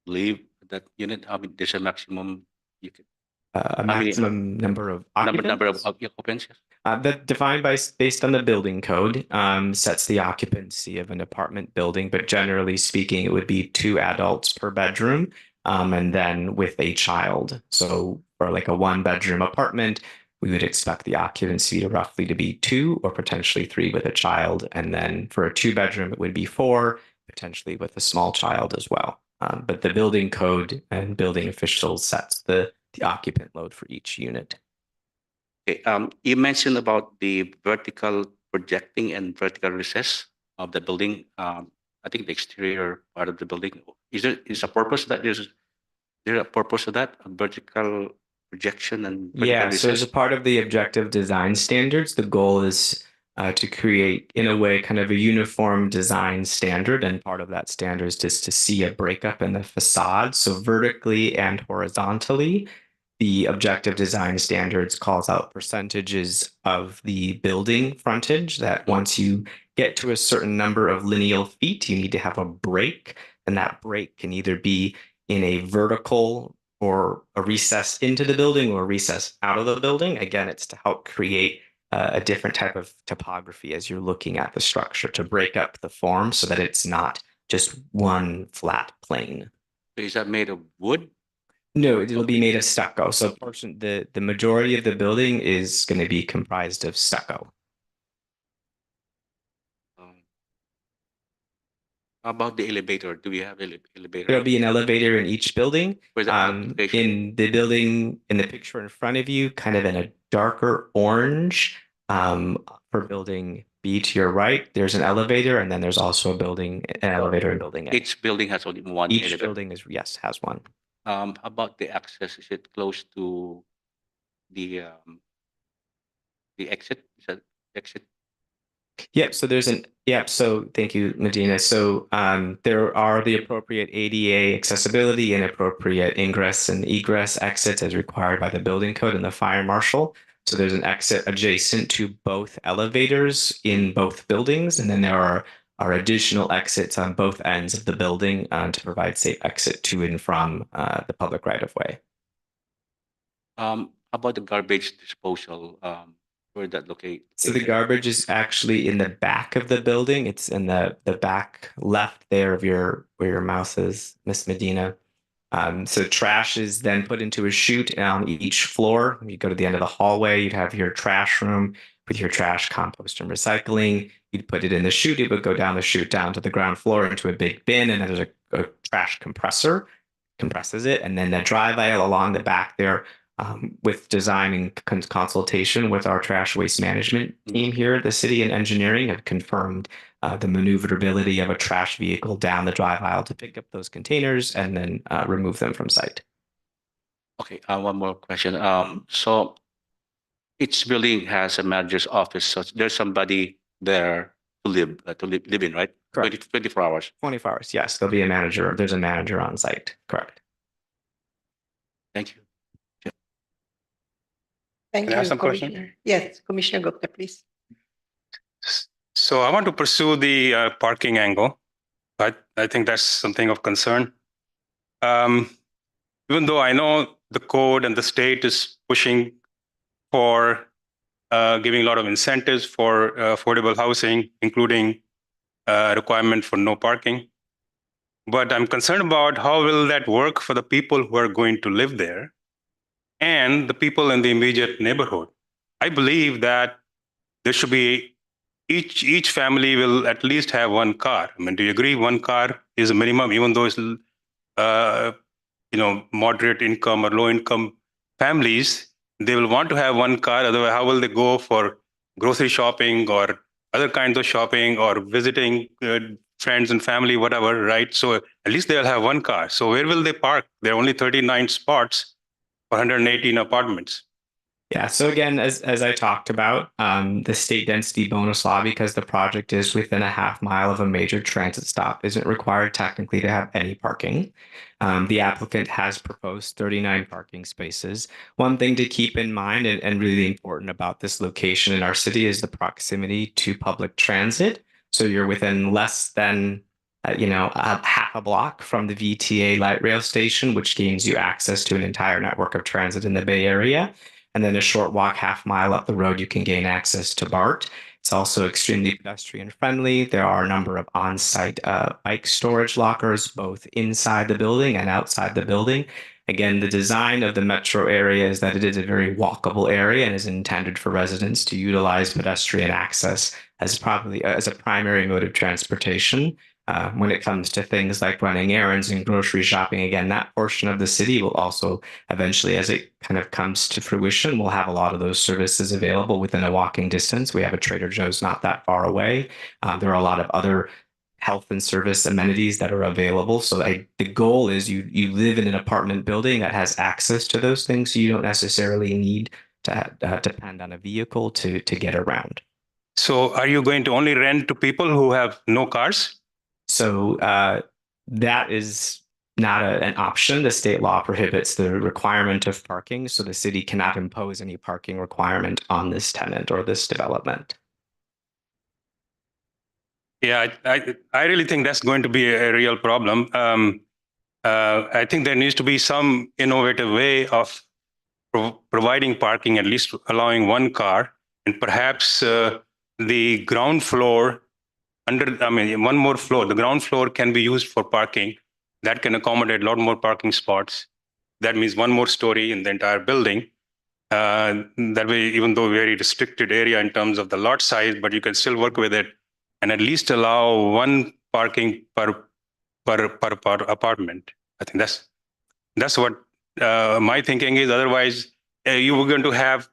[SPEAKER 4] live at that unit? I mean, there's a maximum you can.
[SPEAKER 8] A maximum number of occupants?
[SPEAKER 4] Number of occupants, yes.
[SPEAKER 8] That defined based on the building code sets the occupancy of an apartment building, but generally speaking, it would be 2 adults per bedroom and then with a child. So for like a 1-bedroom apartment, we would expect the occupancy to roughly to be 2 or potentially 3 with a child. And then for a 2-bedroom, it would be 4, potentially with a small child as well. But the building code and building officials sets the occupant load for each unit.
[SPEAKER 4] Okay, you mentioned about the vertical projecting and vertical recess of the building. I think the exterior part of the building. Is a purpose that there a purpose of that? A vertical projection and vertical
[SPEAKER 8] Yeah, so as a
[SPEAKER 4] recess?
[SPEAKER 8] part of the objective design standards, the goal is to create, in a way, kind of a uniform design standard. And part of that standard is just to see a breakup in the facade. So vertically and horizontally, the objective design standards calls out percentages of the building frontage that once you get to a certain number of lineal feet, you need to have a break. And that break can either be in a vertical or a recess into the building or a recess out of the building. Again, it's to help create a different type of topography as you're looking at the structure to break up the form so that it's not just one flat plane.
[SPEAKER 4] Is that made of wood?
[SPEAKER 8] No, it'll be made of stucco. So the majority of the building is going to be comprised of stucco.
[SPEAKER 4] How about the elevator? Do we have elevator?
[SPEAKER 8] There'll be an elevator in each building.
[SPEAKER 4] Where's that location?
[SPEAKER 8] In the building, in the picture in front of you, kind of in a darker orange. For building B to your right, there's an elevator, and then there's also an elevator in building A.
[SPEAKER 4] Each building has only one
[SPEAKER 8] Each
[SPEAKER 4] elevator.
[SPEAKER 8] building has one.
[SPEAKER 4] How about the access? Is it close to the exit? Is that exit?
[SPEAKER 8] Yep. So thank you, Medina. So there are the appropriate ADA accessibility and appropriate ingress and egress exits as required by the building code and the fire marshal. So there's an exit adjacent to both elevators in both buildings. And then there are additional exits on both ends of the building to provide safe exit to and from the public right of way.
[SPEAKER 4] How about the garbage disposal? Where that locate?
[SPEAKER 8] So the garbage is actually in the back of the building. It's in the back left there of where your mouse is, Miss Medina. So trash is then put into a chute on each floor. You go to the end of the hallway, you'd have your trash room with your trash, compost, and recycling. You'd put it in the chute. It would go down the chute down to the ground floor into a big bin, and then there's a trash compressor, compresses it, and then the drive aisle along the back there. With design and consultation with our trash waste management team here at the city and engineering have confirmed the maneuverability of a trash vehicle down the drive aisle to pick up those containers and then remove them from site.
[SPEAKER 4] Okay, one more question. So each building has a manager's office, so there's somebody there to live in, right?
[SPEAKER 8] Correct.
[SPEAKER 4] 24 hours.
[SPEAKER 8] 24 hours, yes. There'll be a manager. There's a manager on site. Correct.
[SPEAKER 4] Thank you.
[SPEAKER 1] Thank
[SPEAKER 9] Can I
[SPEAKER 1] you,
[SPEAKER 9] ask some question?
[SPEAKER 1] Commissioner. Yes, Commissioner Gupta, please.
[SPEAKER 9] So I want to pursue the parking angle. I think that's something of concern. Even though I know the code and the state is pushing for giving a lot of incentives for affordable housing, including requirement for no parking. But I'm concerned about how will that work for the people who are going to live there and the people in the immediate neighborhood. I believe that there should be each family will at least have one car. I mean, do you agree? One car is a minimum, even though it's moderate income or low income families, they will want to have one car. Otherwise, how will they go for grocery shopping or other kinds of shopping or visiting friends and family, whatever, right? So at least they'll have one car. So where will they park? There are only 39 spots for 118 apartments.
[SPEAKER 8] Yeah. So again, as I talked about, the state density bonus law, because the project is within a half mile of a major transit stop, isn't required technically to have any parking. The applicant has proposed 39 parking spaces. One thing to keep in mind and really important about this location in our city is the proximity to public transit. So you're within less than half a block from the VTA light rail station, which gains you access to an entire network of transit in the Bay Area. And then a short walk, half mile up the road, you can gain access to BART. It's also extremely pedestrian friendly. There are a number of on-site bike storage lockers, both inside the building and outside the building. Again, the design of the metro area is that it is a very walkable area and is intended for residents to utilize pedestrian access as probably as a primary mode of transportation. When it comes to things like running errands and grocery shopping, again, that portion of the city will also eventually, as it kind of comes to fruition, we'll have a lot of those services available within a walking distance. We have a Trader Joe's not that far away. There are a lot of other health and service amenities that are available. So the goal is you live in an apartment building that has access to those things. So you don't necessarily need to depend on a vehicle to get around.
[SPEAKER 9] So are you going to only rent to people who have no cars?
[SPEAKER 8] So that is not an option. The state law prohibits the requirement of parking, so the city cannot impose any parking requirement on this tenant or this development.
[SPEAKER 9] Yeah, I really think that's going to be a real problem. I think there needs to be some innovative way of providing parking, at least allowing one car, and perhaps the ground floor one more floor. The ground floor can be used for parking. That can accommodate a lot more parking spots. That means one more story in the entire building. That way, even though very restricted area in terms of the lot size, but you can still work with it and at least allow one parking per apartment. I think that's what my thinking is. Otherwise, you were going to have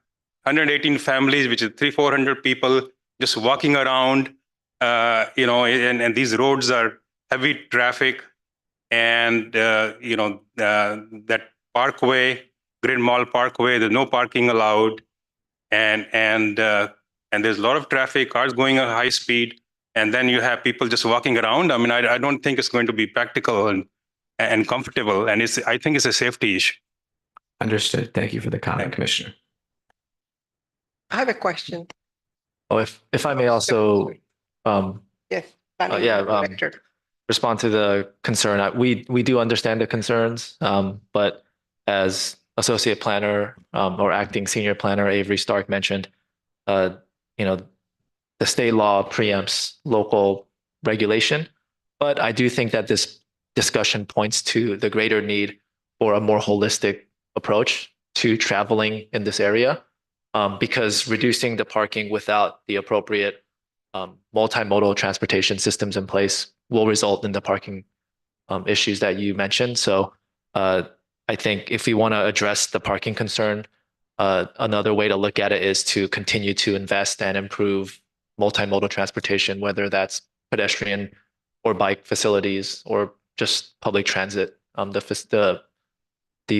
[SPEAKER 9] 118 families, which is 300-400 people just walking around. And these roads are heavy traffic, and that parkway, Grid Mall Parkway, there's no parking allowed, and there's a lot of traffic, cars going at high speed, and then you have people just walking around. I mean, I don't think it's going to be practical and comfortable, and I think it's a safety issue.
[SPEAKER 8] Understood. Thank you for the comment, Commissioner.
[SPEAKER 1] I have a question.
[SPEAKER 6] Oh, if I may also
[SPEAKER 1] Yes. Planning
[SPEAKER 6] yeah,
[SPEAKER 1] Director.
[SPEAKER 6] respond to the concern. We do understand the concerns, but as Associate Planner or Acting Senior Planner Avery Stark mentioned, the state law preempts local regulation. But I do think that this discussion points to the greater need for a more holistic approach to traveling in this area, because reducing the parking without the appropriate multimodal transportation systems in place will result in the parking issues that you mentioned. So I think if we want to address the parking concern, another way to look at it is to continue to invest and improve multimodal transportation, whether that's pedestrian or bike facilities or just public transit, the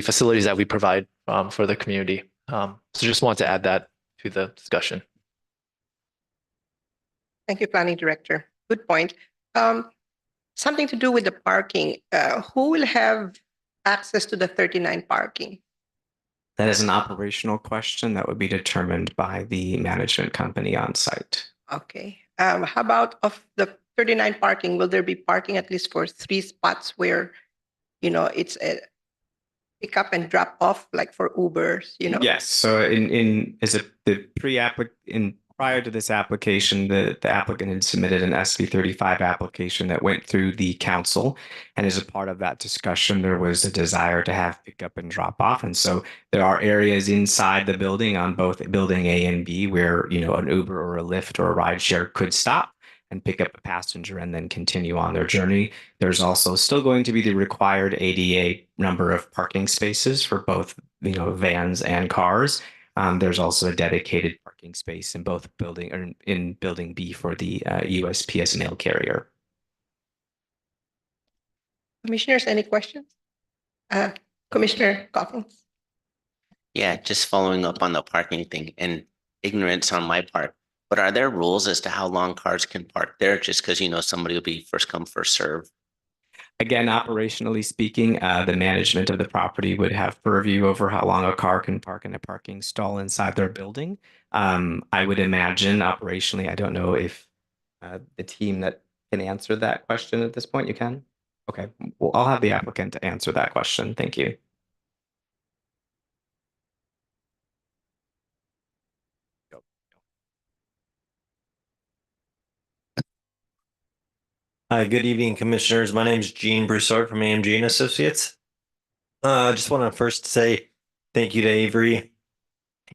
[SPEAKER 6] facilities that we provide for the community. So just want to add that to the discussion.
[SPEAKER 1] Thank you, Planning Director. Good point. Something to do with the parking. Who will have access to the 39 parking?
[SPEAKER 8] That is an operational question that would be determined by the management company on site.
[SPEAKER 1] Okay. How about of the 39 parking, will there be parking at least for 3 spots where, it's a pick up and drop off, like for Ubers,
[SPEAKER 8] Yes. So prior to this application, the applicant had submitted an SB 35 application that went through the council. And as a part of that discussion, there was a desire to have pickup and drop off. And so there are areas inside the building on both building A and B where, an Uber or a Lyft or a rideshare could stop and pick up a passenger and then continue on their journey. There's also still going to be the required ADA number of parking spaces for both, vans and cars. There's also a dedicated parking space in both building or in building B for the USPS mail carrier.
[SPEAKER 1] Commissioners, any questions? Commissioner Coffins?
[SPEAKER 10] Yeah, just following up on the parking thing and ignorance on my part. But are there rules as to how long cars can park there just because, somebody will be first come, first serve?
[SPEAKER 8] Again, operationally speaking, the management of the property would have purview over how long a car can park in a parking stall inside their building. I would imagine operationally, I don't know if the team that can answer that question at this point, you can? Okay, well, I'll have the applicant to answer that question. Thank you.
[SPEAKER 11] Hi, good evening, commissioners. My name is Gene Broussard from AMG and Associates. I just want to first say thank you to Avery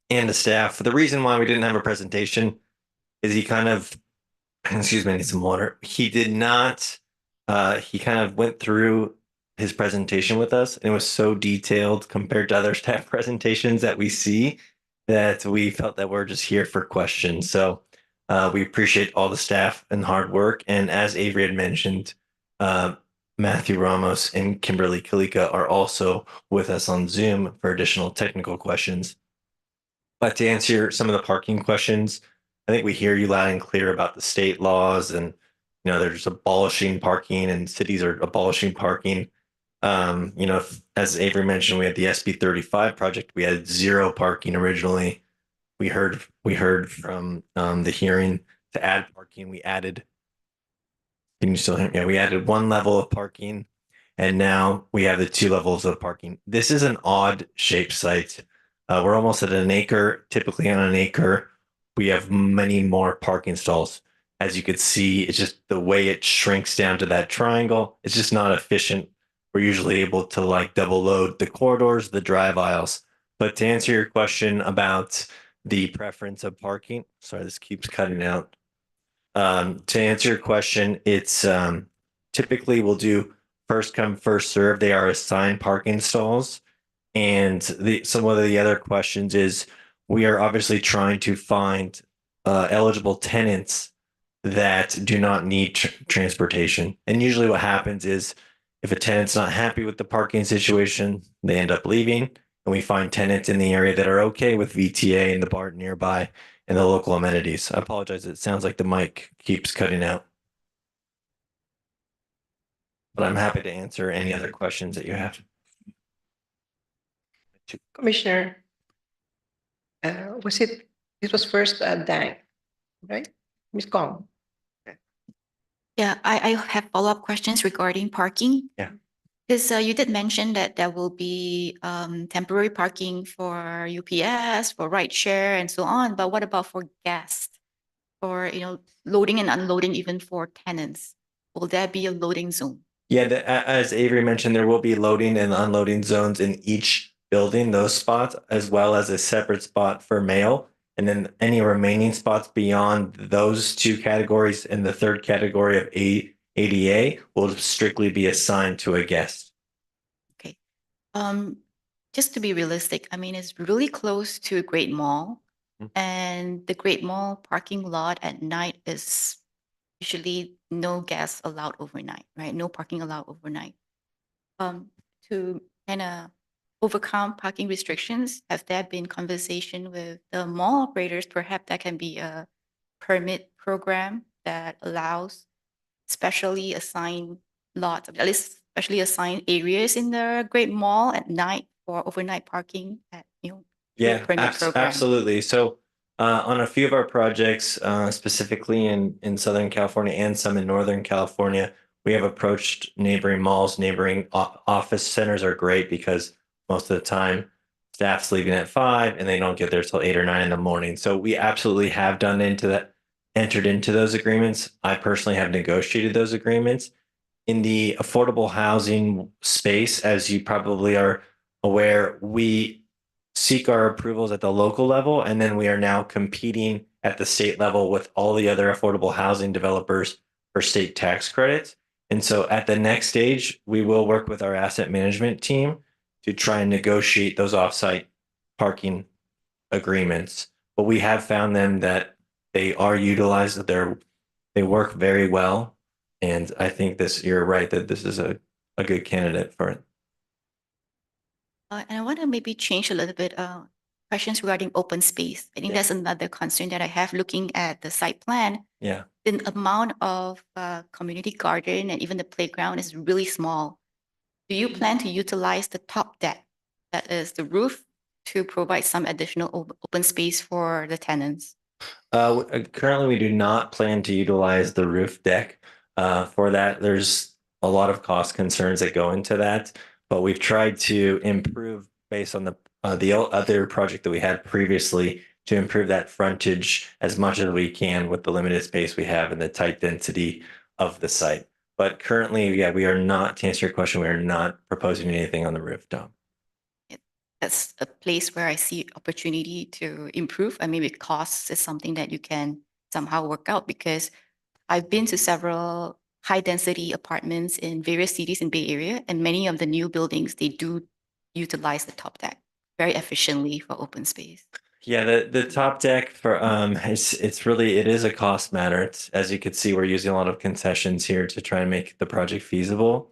[SPEAKER 11] and the staff. The reason why we didn't have a presentation is he kind of, excuse me, I need some water. He did not, he kind of went through his presentation with us and it was so detailed compared to other staff presentations that we see that we felt that we're just here for questions. So we appreciate all the staff and hard work. And as Avery had mentioned, Matthew Ramos and Kimberly Kalika are also with us on Zoom for additional technical questions. But to answer some of the parking questions, I think we hear you loud and clear about the state laws and, you know, they're just abolishing parking and cities are abolishing parking. You know, as Avery mentioned, we had the SB 35 project. We had 0 parking originally. We heard from the hearing to add parking. We added. Can you still hear me? Yeah, we added 1 level of parking, and now we have the 2 levels of parking. This is an odd shaped site. We're almost at an acre. Typically on an acre, we have many more parking stalls. As you could see, it's just the way it shrinks down to that triangle. It's just not efficient. We're usually able to like double load the corridors, the drive aisles. But to answer your question about the preference of parking, sorry, this keeps cutting out. To answer your question, it's typically we'll do first come, first serve. They are assigned parking stalls. And some of the other questions is we are obviously trying to find eligible tenants that do not need transportation. And usually what happens is if a tenant's not happy with the parking situation, they end up leaving. And we find tenants in the area that are okay with VTA and the BART nearby and the local amenities. I apologize. It sounds like the mic keeps cutting out. But I'm happy to answer any other questions that you have.
[SPEAKER 1] Commissioner, it was first Dang, right? Ms. Kong.
[SPEAKER 3] Yeah, I have follow-up questions regarding parking.
[SPEAKER 11] Yeah.
[SPEAKER 3] Because you did mention that there will be temporary parking for UPS, for rideshare and so on. But what about for guests? Or, you know, loading and unloading even for tenants? Will there be a loading zone?
[SPEAKER 11] Yeah, as Avery mentioned, there will be loading and unloading zones in each building, those spots, as well as a separate spot for mail. And then any remaining spots beyond those 2 categories and the third category of ADA will strictly be assigned to a guest.
[SPEAKER 3] Okay. Just to be realistic, I mean, it's really close to a Great Mall. And the Great Mall parking lot at night is usually no guests allowed overnight, right? No parking allowed overnight. To kind of overcome parking restrictions, have there been conversation with the mall operators? Perhaps that can be a permit program that allows specially assigned lots, at least specially assigned areas in the Great Mall at night for overnight parking at, you know,
[SPEAKER 11] Yeah,
[SPEAKER 3] permit program.
[SPEAKER 11] absolutely. So on a few of our projects, specifically in Southern California and some in Northern California, we have approached neighboring malls. Neighboring office centers are great because most of the time staff's leaving at 5 and they don't get there till 8 or 9 in the morning. So we absolutely have entered into those agreements. I personally have negotiated those agreements. In the affordable housing space, as you probably are aware, we seek our approvals at the local level, and then we are now competing at the state level with all the other affordable housing developers for state tax credits. And so at the next stage, we will work with our asset management team to try and negotiate those offsite parking agreements. But we have found them that they are utilized, that they work very well. And I think you're right that this is a good candidate for it.
[SPEAKER 3] And I want to maybe change a little bit questions regarding open space. I think that's another concern that I have looking at the site plan.
[SPEAKER 11] Yeah.
[SPEAKER 3] The amount of community garden and even the playground is really small. Do you plan to utilize the top deck, that is the roof, to provide some additional open space for the tenants?
[SPEAKER 11] Currently, we do not plan to utilize the roof deck. For that, there's a lot of cost concerns that go into that, but we've tried to improve based on the other project that we had previously to improve that frontage as much as we can with the limited space we have and the tight density of the site. But currently, yeah, we are not, to answer your question, we are not proposing anything on the rooftop.
[SPEAKER 3] That's a place where I see opportunity to improve. I mean, with costs is something that you can somehow work out because I've been to several high density apartments in various cities in Bay Area, and many of the new buildings, they do utilize the top deck very efficiently for open space.
[SPEAKER 11] Yeah, the top deck for it's really, it is a cost matter. It's, as you can see, we're using a lot of concessions here to try and make the project feasible.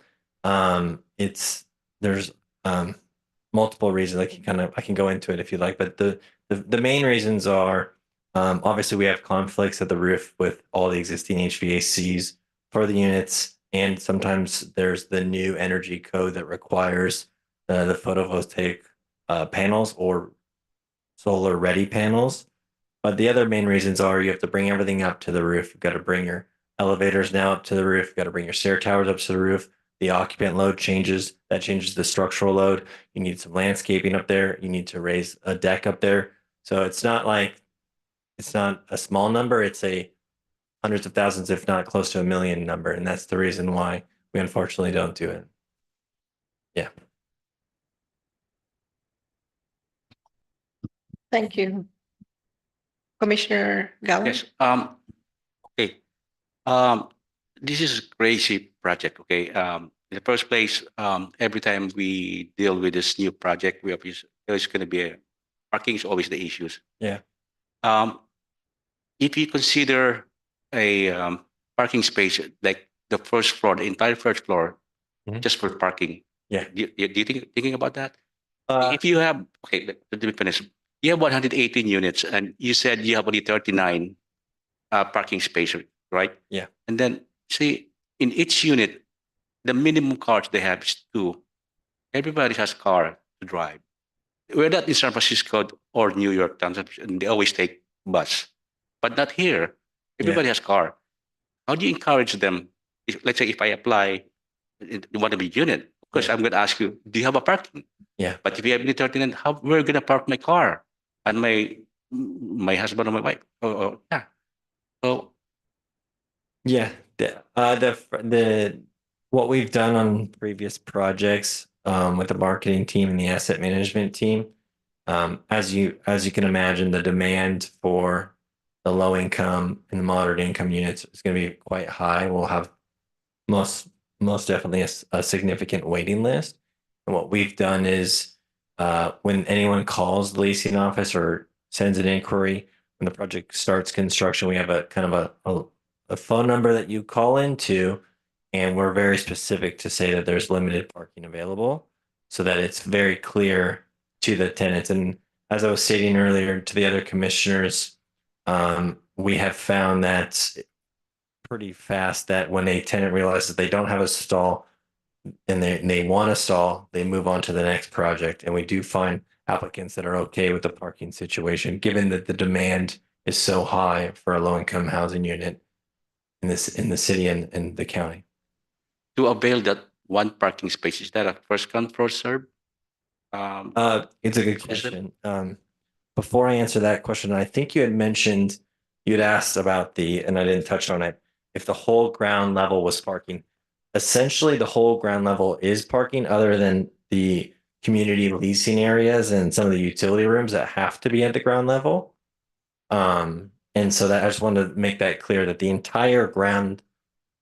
[SPEAKER 11] It's there's multiple reasons. I can go into it if you like, but the main reasons are obviously we have conflicts at the roof with all the existing HVACs for the units, and sometimes there's the new energy code that requires the photovoltaic panels or solar ready panels. But the other main reasons are you have to bring everything up to the roof. You've got to bring your elevators now up to the roof. You've got to bring your stair towers up to the roof. The occupant load changes. That changes the structural load. You need some landscaping up there. You need to raise a deck up there. So it's not a small number. It's a hundreds of thousands, if not close to $1 million number. And that's the reason why we unfortunately don't do it. Yeah.
[SPEAKER 1] Thank you. Commissioner Gowan?
[SPEAKER 4] Yes. Okay. This is a crazy project. Okay. In the first place, every time we deal with this new project, there's going to be parking is always the issues.
[SPEAKER 11] Yeah.
[SPEAKER 4] If you consider a parking space like the first floor, the entire first floor,
[SPEAKER 11] Mhm.
[SPEAKER 4] just for parking.
[SPEAKER 11] Yeah.
[SPEAKER 4] Do you thinking about that?
[SPEAKER 11] Uh,
[SPEAKER 4] If you have, okay, let me finish. You have 118 units, and you said you have only 39 parking spaces, right?
[SPEAKER 11] Yeah.
[SPEAKER 4] And then see, in each unit, the minimum cars they have is 2. Everybody has car to drive. We're not in San Francisco or New York, and they always take bus, but not here. Everybody has car. How do you encourage them? Let's say if I apply in one of the unit, of course
[SPEAKER 11] Yeah.
[SPEAKER 4] I'm going to ask you, do you have a parking?
[SPEAKER 11] Yeah.
[SPEAKER 4] But if you have only 39, how we're going to park my car and my husband or my wife? Yeah. So
[SPEAKER 11] Yeah, the what we've done on previous projects with the marketing team and the asset management team, as you can imagine, the demand for the low income and the moderate income units is going to be quite high. We'll have most definitely a significant waiting list. And what we've done is when anyone calls the leasing office or sends an inquiry, when the project starts construction, we have a kind of a phone number that you call into, and we're very specific to say that there's limited parking available so that it's very clear to the tenants. And as I was stating earlier to the other commissioners, we have found that pretty fast that when a tenant realizes they don't have a stall and they want a stall, they move on to the next project. And we do find applicants that are okay with the parking situation, given that the demand is so high for a low income housing unit in the city and the county.
[SPEAKER 4] to avail that one parking space, is that a first come, first serve?
[SPEAKER 11] It's a good question. Before I answer that question, I think you had mentioned, you'd asked about and I didn't touch on it, if the whole ground level was parking. Essentially, the whole ground level is parking other than the community leasing areas and some of the utility rooms that have to be at the ground level. And so that I just wanted to make that clear that the entire ground,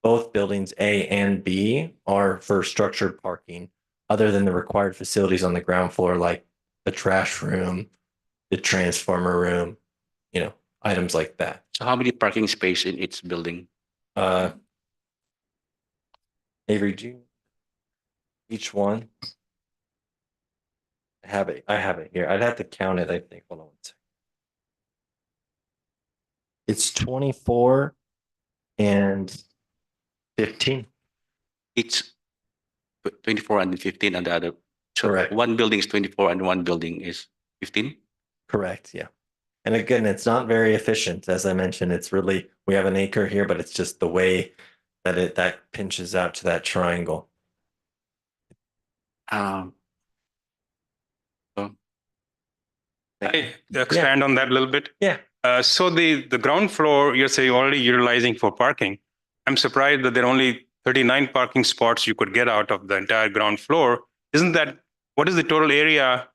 [SPEAKER 11] both buildings A and B, are for structured parking other than the required facilities on the ground floor, like the trash room, the transformer room, items like that.
[SPEAKER 4] So how many parking space in each building?
[SPEAKER 11] Avery, each one. I have it here. I'd have to count it, I think. Hold on one second. It's 24 and 15.
[SPEAKER 4] It's 24 and 15 and the other. So
[SPEAKER 11] Correct.
[SPEAKER 4] one building is 24 and one building is 15?
[SPEAKER 11] Correct. Yeah. And again, it's not very efficient. As I mentioned, it's really, we have an acre here, but it's just the way that that pinches out to that triangle.
[SPEAKER 4] So,
[SPEAKER 9] I expand on that a little bit.
[SPEAKER 11] Yeah.
[SPEAKER 9] So the ground floor, you're saying already utilizing for parking. I'm surprised that there are only 39 parking spots you could get out of the entire ground floor. Isn't that, what is the total area,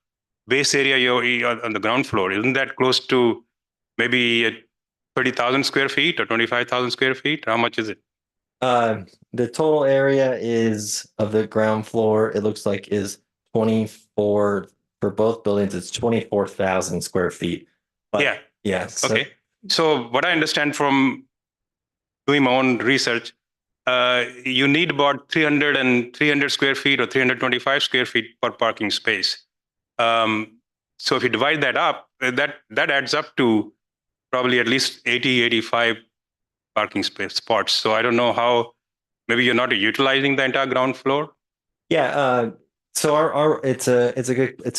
[SPEAKER 9] base area you're on the ground floor? Isn't that close to maybe 30,000 square feet or 25,000 square feet? How much is it?
[SPEAKER 11] The total area is of the ground floor, it looks like is 24 for both buildings, it's 24,000 square feet. But
[SPEAKER 9] Yeah.
[SPEAKER 11] yeah. So,
[SPEAKER 9] Okay. So what I understand from doing my own research, you need about 300 square feet or 325 square feet per parking space. So if you divide that up, that adds up to probably at least 80, 85 parking space spots. So I don't know how, maybe you're not utilizing the entire ground floor.
[SPEAKER 11] yeah, so our it's a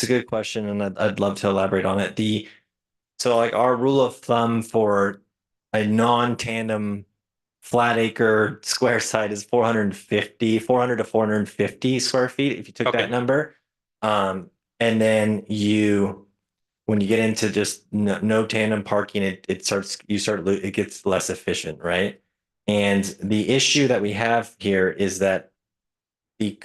[SPEAKER 11] good question, and I'd love to elaborate on it. So like our rule of thumb for a non-tandem flat acre square site is 400 to 450 square feet if you took
[SPEAKER 9] Okay.
[SPEAKER 11] that number. And then when you get into just no tandem parking, it gets less efficient, right? And the issue that we have here is that the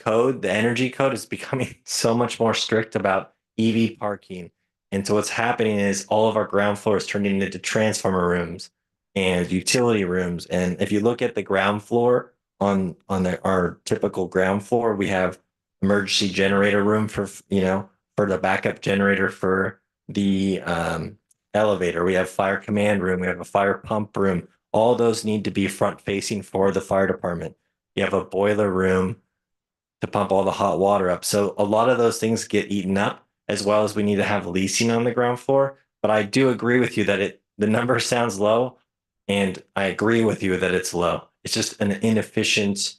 [SPEAKER 11] energy code is becoming so much more strict about EV parking. And so what's happening is all of our ground floor is turning into transformer rooms and utility rooms. And if you look at the ground floor on our typical ground floor, we have emergency generator room for the backup generator for the elevator. We have fire command room. We have a fire pump room. All those need to be front facing for the fire department. You have a boiler room to pump all the hot water up. So a lot of those things get eaten up, as well as we need to have leasing on the ground floor. But I do agree with you that the number sounds low, and I agree with you that it's low. It's just an inefficient,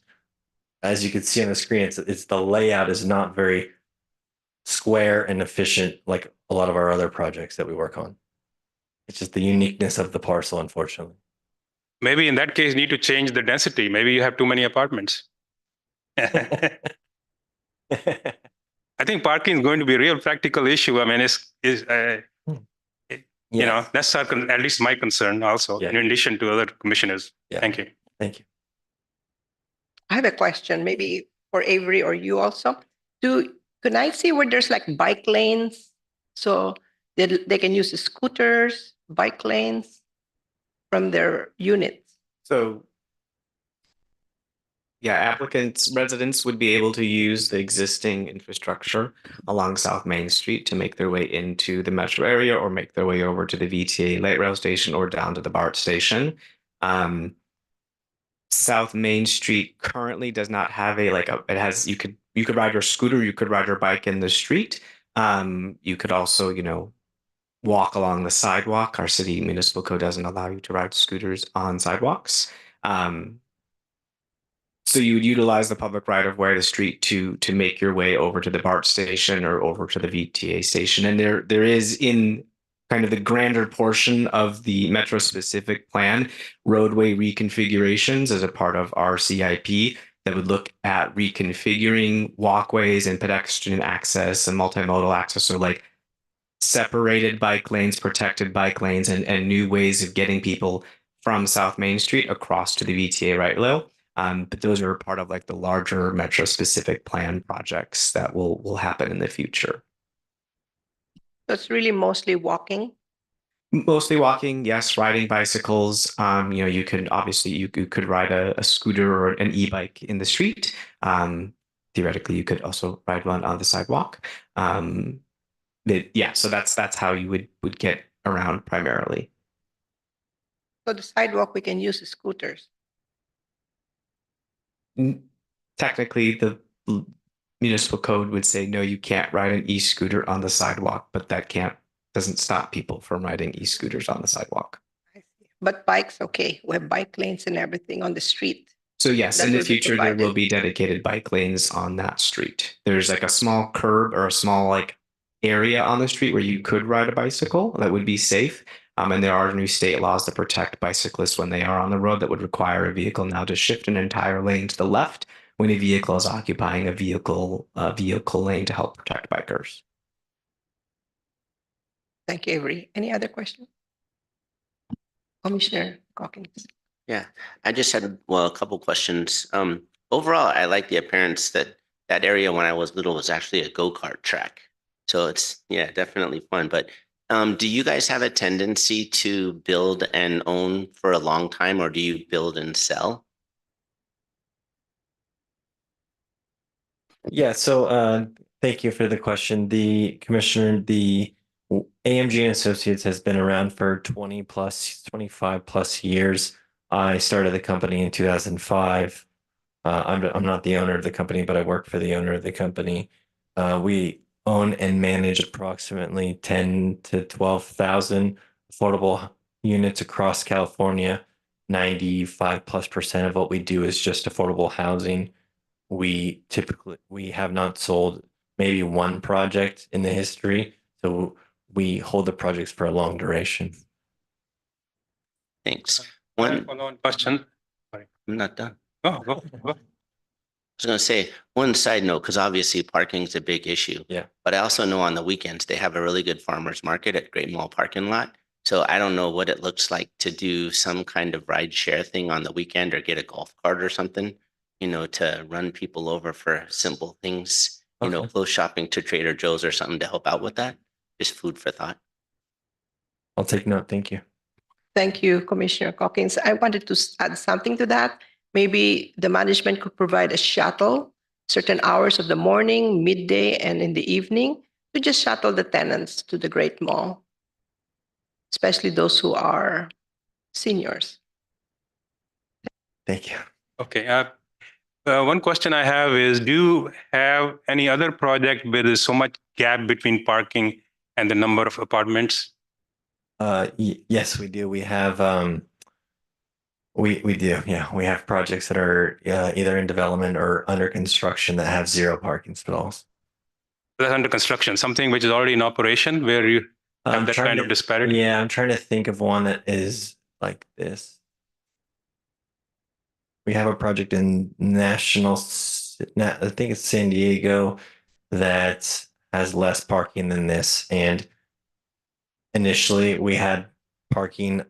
[SPEAKER 11] as you can see on the screen, it's the layout is not very square and efficient like a lot of our other projects that we work on. It's just the uniqueness of the parcel, unfortunately.
[SPEAKER 9] Maybe in that case, you need to change the density. Maybe you have too many apartments. I think parking is going to be a real practical issue. I mean, you know, that's at least my concern also,
[SPEAKER 11] Yeah.
[SPEAKER 9] in addition to other commissioners.
[SPEAKER 11] Yeah.
[SPEAKER 9] Thank you.
[SPEAKER 11] Thank you.
[SPEAKER 1] I have a question, maybe for Avery or you also. Can I see where there's like bike lanes? So they can use the scooters, bike lanes from their units.
[SPEAKER 8] So yeah, residents would be able to use the existing infrastructure along South Main Street to make their way into the metro area or make their way over to the VTA light rail station or down to the BART station. South Main Street currently does not have you could ride your scooter, you could ride your bike in the street. You could also, walk along the sidewalk. Our city municipal code doesn't allow you to ride scooters on sidewalks. So you would utilize the public right of way of the street to make your way over to the BART station or over to the VTA station. And there is, in kind of the grander portion of the metro specific plan, roadway reconfigurations as a part of our CIP that would look at reconfiguring walkways and pedestrian access and multimodal access, so like separated bike lanes, protected bike lanes, and new ways of getting people from South Main Street across to the VTA right rail. But those are part of like the larger metro specific plan projects that will happen in the future.
[SPEAKER 1] So it's really mostly walking.
[SPEAKER 8] Mostly walking, yes, riding bicycles. You could obviously you could ride a scooter or an e-bike in the street. Theoretically, you could also ride one on the sidewalk. So that's how you would get around primarily.
[SPEAKER 1] So the sidewalk, we can use the scooters.
[SPEAKER 8] Technically, the municipal code would say no, you can't ride an e-scooter on the sidewalk, but that doesn't stop people from riding e-scooters on the sidewalk.
[SPEAKER 1] I see. But bikes, okay, we have bike lanes and everything on the street.
[SPEAKER 8] So yes,
[SPEAKER 1] That
[SPEAKER 8] in the
[SPEAKER 1] will be
[SPEAKER 8] future, there will
[SPEAKER 1] provided.
[SPEAKER 8] be dedicated bike lanes on that street. There's like a small curb or a small like area on the street where you could ride a bicycle that would be safe. And there are new state laws that protect bicyclists when they are on the road that would require a vehicle now to shift an entire lane to the left when a vehicle is occupying a vehicle lane to help protect bikers.
[SPEAKER 1] Thank you, Avery. Any other questions? Commissioner Calkins.
[SPEAKER 10] Yeah, I just had, a couple questions. overall, I like the appearance that that area when I was little was actually a go-kart track. So it's, yeah, definitely fun. But do you guys have a tendency to build and own for a long time, or do you build and sell?
[SPEAKER 11] Yeah, so thank you for the question. The commissioner, the AMG and Associates has been around for 20 plus, 25 plus years. I started the company in 2005. I'm not the owner of the company, but I work for the owner of the company. We own and manage approximately 10 to 12,000 affordable units across California. 95+% of what we do is just affordable housing. We have not sold maybe one project in the history, so we hold the projects for a long duration.
[SPEAKER 10] Thanks.
[SPEAKER 9] One follow-on question.
[SPEAKER 10] I'm not done.
[SPEAKER 9] Oh, go.
[SPEAKER 10] I was going to say one side note, because obviously parking is a big issue.
[SPEAKER 11] Yeah.
[SPEAKER 10] But I also know on the weekends they have a really good farmers market at Great Mall parking lot. So I don't know what it looks like to do some kind of ride share thing on the weekend or get a golf cart or something, to run people over for simple things,
[SPEAKER 11] Okay.
[SPEAKER 10] close shopping to Trader Joe's or something to help out with that. Just food for thought.
[SPEAKER 11] I'll take note. Thank you.
[SPEAKER 1] Thank you, Commissioner Cockins. I wanted to add something to that. Maybe the management could provide a shuttle, certain hours of the morning, midday, and in the evening to just shuttle the tenants to the Great Mall, especially those who are seniors.
[SPEAKER 11] Thank you.
[SPEAKER 9] Okay. One question I have is, do you have any other project where there's so much gap between parking and the number of apartments?
[SPEAKER 11] Yes, we do. We have we do. Yeah, we have projects that are either in development or under construction that have 0 parking stalls.
[SPEAKER 9] That's under construction, something which is already in operation where you have that kind of disparity?
[SPEAKER 11] Yeah, I'm trying to think of one that is like this. We have a project in I think it's San Diego, that has less parking than this. And initially we had parking,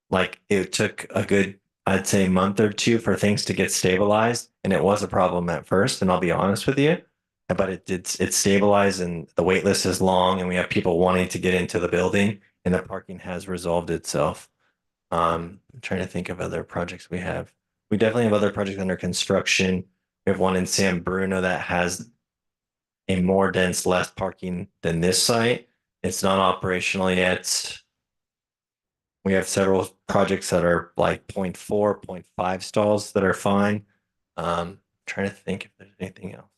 [SPEAKER 11] like it took a good, I'd say, month or two for things to get stabilized. And it was a problem at first, and I'll be honest with you. But it stabilized, and the wait list is long, and we have people wanting to get into the building, and the parking has resolved itself. I'm trying to think of other projects we have. We definitely have other projects under construction. We have one in San Bruno that has a more dense, less parking than this site. It's not operational yet. We have several projects that are like 0.4, 0.5 stalls that are fine. Trying to think if there's anything else.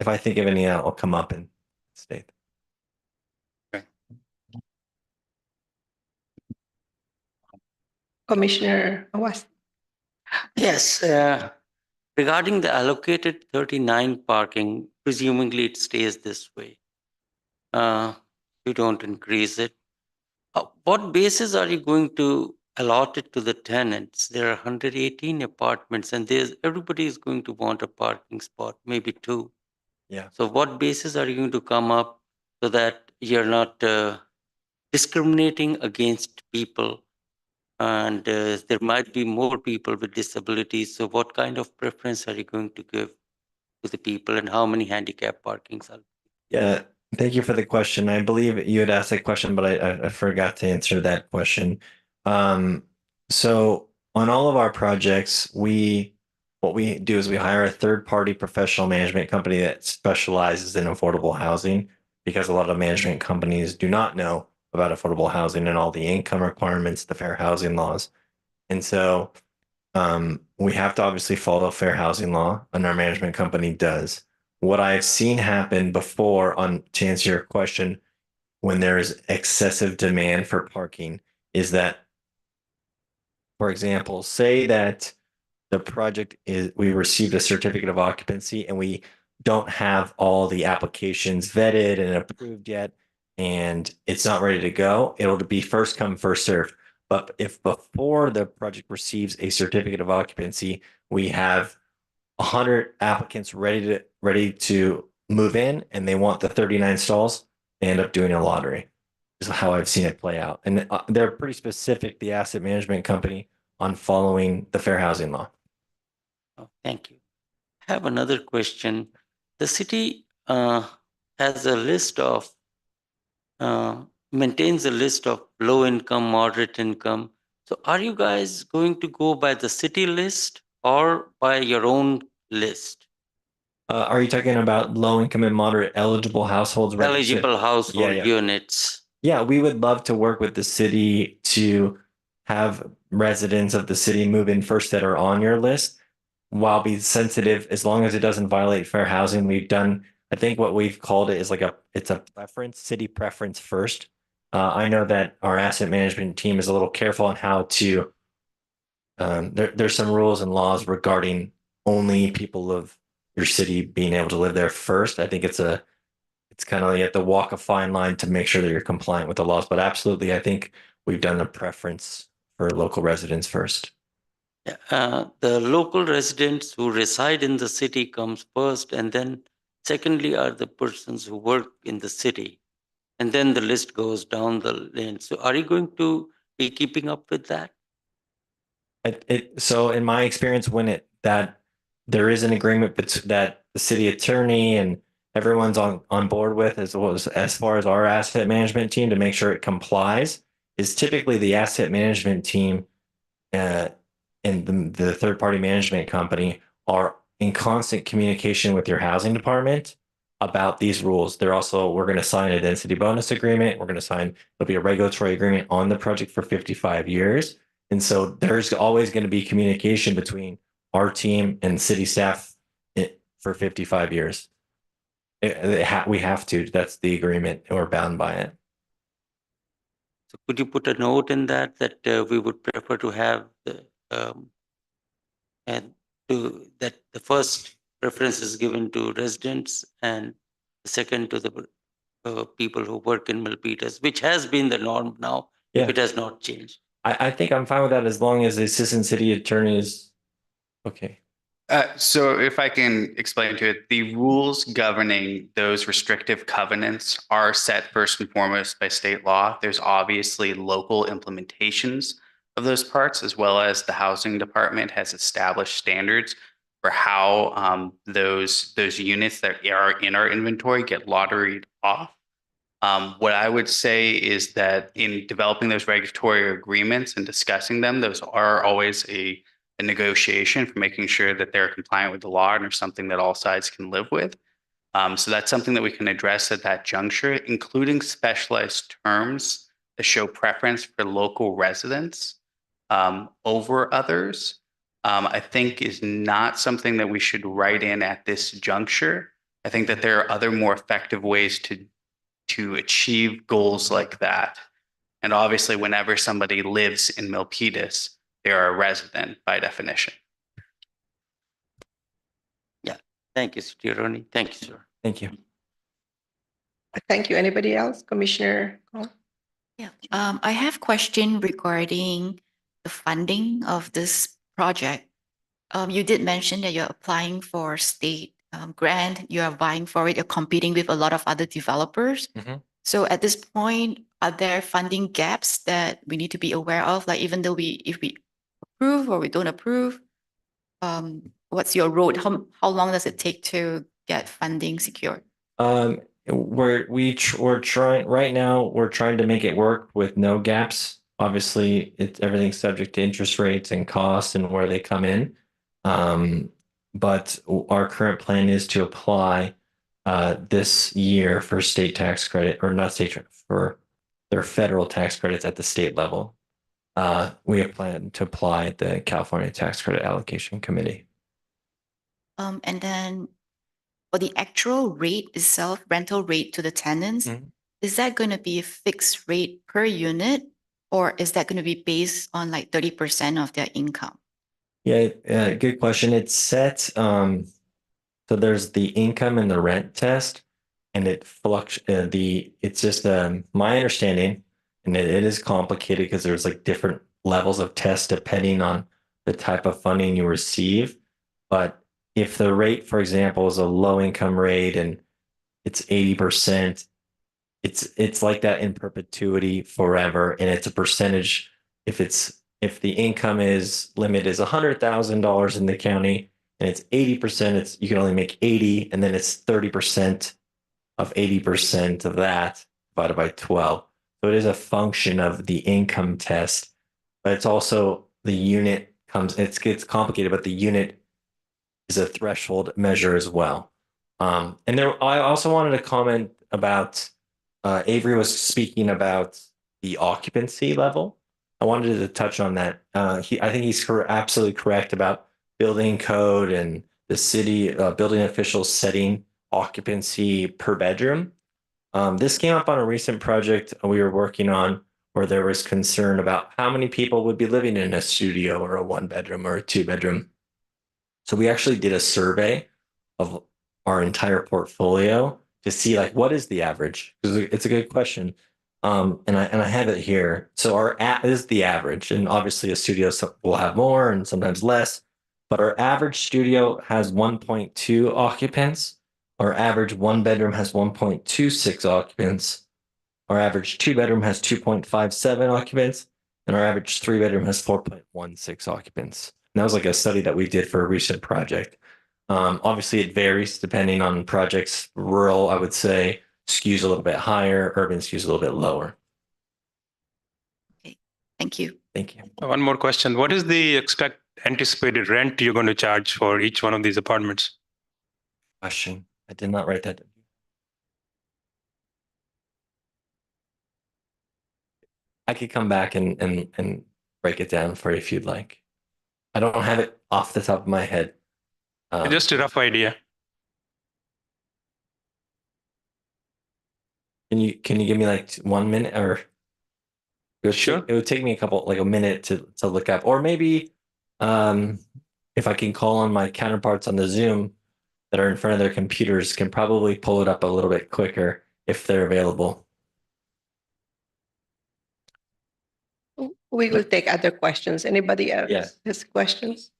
[SPEAKER 11] If I think of any, I'll come up and state.
[SPEAKER 1] Commissioner Awas.
[SPEAKER 12] Yes, regarding the allocated 39 parking, presumably it stays this way. You don't increase it. What basis are you going to allot it to the tenants? There are 118 apartments, and everybody is going to want a parking spot, maybe 2.
[SPEAKER 11] Yeah.
[SPEAKER 12] So what basis are you going to come up so that you're not discriminating against people? And there might be more people with disabilities. So what kind of preference are you going to give to the people, and how many handicap parkings are?
[SPEAKER 11] Yeah, thank you for the question. I believe you had asked that question, but I forgot to answer that question. So on all of our projects, what we do is we hire a third-party professional management company that specializes in affordable housing, because a lot of management companies do not know about affordable housing and all the income requirements, the fair housing laws. And so we have to obviously follow fair housing law, and our management company does. What I've seen happen before, to answer your question, when there is excessive demand for parking, is that, for example, say that the project we received a certificate of occupancy and we don't have all the applications vetted and approved yet, and it's not ready to go, it'll be first come, first serve. But if before the project receives a certificate of occupancy, we have 100 applicants ready to move in, and they want the 39 stalls, they end up doing a lottery. Is how I've seen it play out. And they're pretty specific, the asset management company, on following the fair housing law.
[SPEAKER 12] Oh, thank you. have another question. The city has a list of, maintains a list of low income, moderate income. So are you guys going to go by the city list or by your own list?
[SPEAKER 11] Are you talking about low income and moderate eligible households? registered-
[SPEAKER 12] Eligible household
[SPEAKER 11] yeah.
[SPEAKER 12] units.
[SPEAKER 11] Yeah, we would love to work with the city to have residents of the city move in first that are on your list while be sensitive as long as it doesn't violate fair housing. We've done, I think what we've called it is like it's a preference, city preference first. I know that our asset management team is a little careful on how to, there's some rules and laws regarding only people of your city being able to live there first. I think it's kind of you have to walk a fine line to make sure that you're compliant with the laws. But absolutely, I think we've done a preference for local residents first.
[SPEAKER 12] The local residents who reside in the city comes first, and then secondly are the persons who work in the city. And then the list goes down the lane. So are you going to be keeping up with that?
[SPEAKER 11] So in my experience, that there is an agreement that the city attorney and everyone's on board with, as well as far as our asset management team to make sure it complies, is typically the asset management team and the third party management company are in constant communication with your housing department about these rules. We're going to sign a density bonus agreement. We're going to sign, there'll be a regulatory agreement on the project for 55 years. And so there's always going to be communication between our team and city staff for 55 years. We have to, that's the agreement, we're bound by it.
[SPEAKER 12] So could you put a note in that we would prefer to have that the first preference is given to residents and the second to the people who work in Milpitas, which has been the norm now, if it has not changed.
[SPEAKER 11] I think I'm fine with that as long as the assistant city attorney is okay.
[SPEAKER 5] So if I can explain to it, the rules governing those restrictive covenants are set first and foremost by state law. There's obviously local implementations of those parts, as well as the housing department has established standards for how those units that are in our inventory get lotteried off. What I would say is that in developing those regulatory agreements and discussing them, those are always a negotiation for making sure that they're compliant with the law and are something that all sides can live with. So that's something that we can address at that juncture, including specialized terms that show preference for local residents over others. I think is not something that we should write in at this juncture. I think that there are other more effective ways to achieve goals like that. And obviously, whenever somebody lives in Milpitas, they are a resident by definition.
[SPEAKER 12] Yeah. Thank you, City Attorney. Thank you, sir.
[SPEAKER 11] Thank you.
[SPEAKER 1] Thank you. Anybody else? Commissioner Cole?
[SPEAKER 3] Yeah, I have a question regarding the funding of this project. You did mention that you're applying for state grant, you are vying for it, you're competing with a lot of other developers. So at this point, are there funding gaps that we need to be aware of? Like even though if we approve or we don't approve, what's your road? How long does it take to get funding secured?
[SPEAKER 11] We're trying right now. We're trying to make it work with no gaps. Obviously, everything's subject to interest rates and costs and where they come in. But our current plan is to apply this year for state tax credit, or not state for their federal tax credits at the state level. We have planned to apply at the California Tax Credit Allocation Committee.
[SPEAKER 3] And then for the actual rate itself, rental rate to the tenants, is that going to be a fixed rate per unit, or is that going to be based on like 30% of their income?
[SPEAKER 11] Yeah, good question. It's set. So there's the income and the rent test, and it it's just my understanding, and it is complicated because there's like different levels of tests depending on the type of funding you receive. But if the rate, for example, is a low income rate and it's 80%, it's like that in perpetuity forever, and it's a percentage. If the income limit is $100,000 in the county and it's 80%, it's you can only make 80, and then it's 30% of 80% of that divided by 12. So it is a function of the income test, but it's also the unit comes, it gets complicated, but the unit is a threshold measure as well. And there, I also wanted to comment about Avery was speaking about the occupancy level. I wanted to touch on that. I think he's absolutely correct about building code and the city building officials setting occupancy per bedroom. This came up on a recent project we were working on where there was concern about how many people would be living in a studio or a 1-bedroom or a 2-bedroom. So we actually did a survey of our entire portfolio to see like what is the average, because it's a good question. And I have it here. So our is the average, and obviously a studio will have more and sometimes less, but our average studio has 1.2 occupants. Our average 1-bedroom has 1.26 occupants. Our average 2-bedroom has 2.57 occupants, and our average 3-bedroom has 4.16 occupants. And that was like a study that we did for a recent project. Obviously, it varies depending on projects. Rural, I would say, skews a little bit higher. Urban skews a little bit lower.
[SPEAKER 3] Thank you.
[SPEAKER 11] Thank you.
[SPEAKER 9] One more question. What is the anticipated rent you're going to charge for each one of these apartments?
[SPEAKER 11] Question. I did not write that down. I could come back and break it down for you if you'd like. I don't have it off the top of my head.
[SPEAKER 9] Just a rough idea.
[SPEAKER 11] Can you give me like 1 minute or?
[SPEAKER 9] Sure.
[SPEAKER 11] It would take me a minute to look up, or maybe if I can call on my counterparts on the Zoom that are in front of their computers, can probably pull it up a little bit quicker if they're available.
[SPEAKER 1] We will take other questions. Anybody else
[SPEAKER 11] Yeah.
[SPEAKER 1] has questions?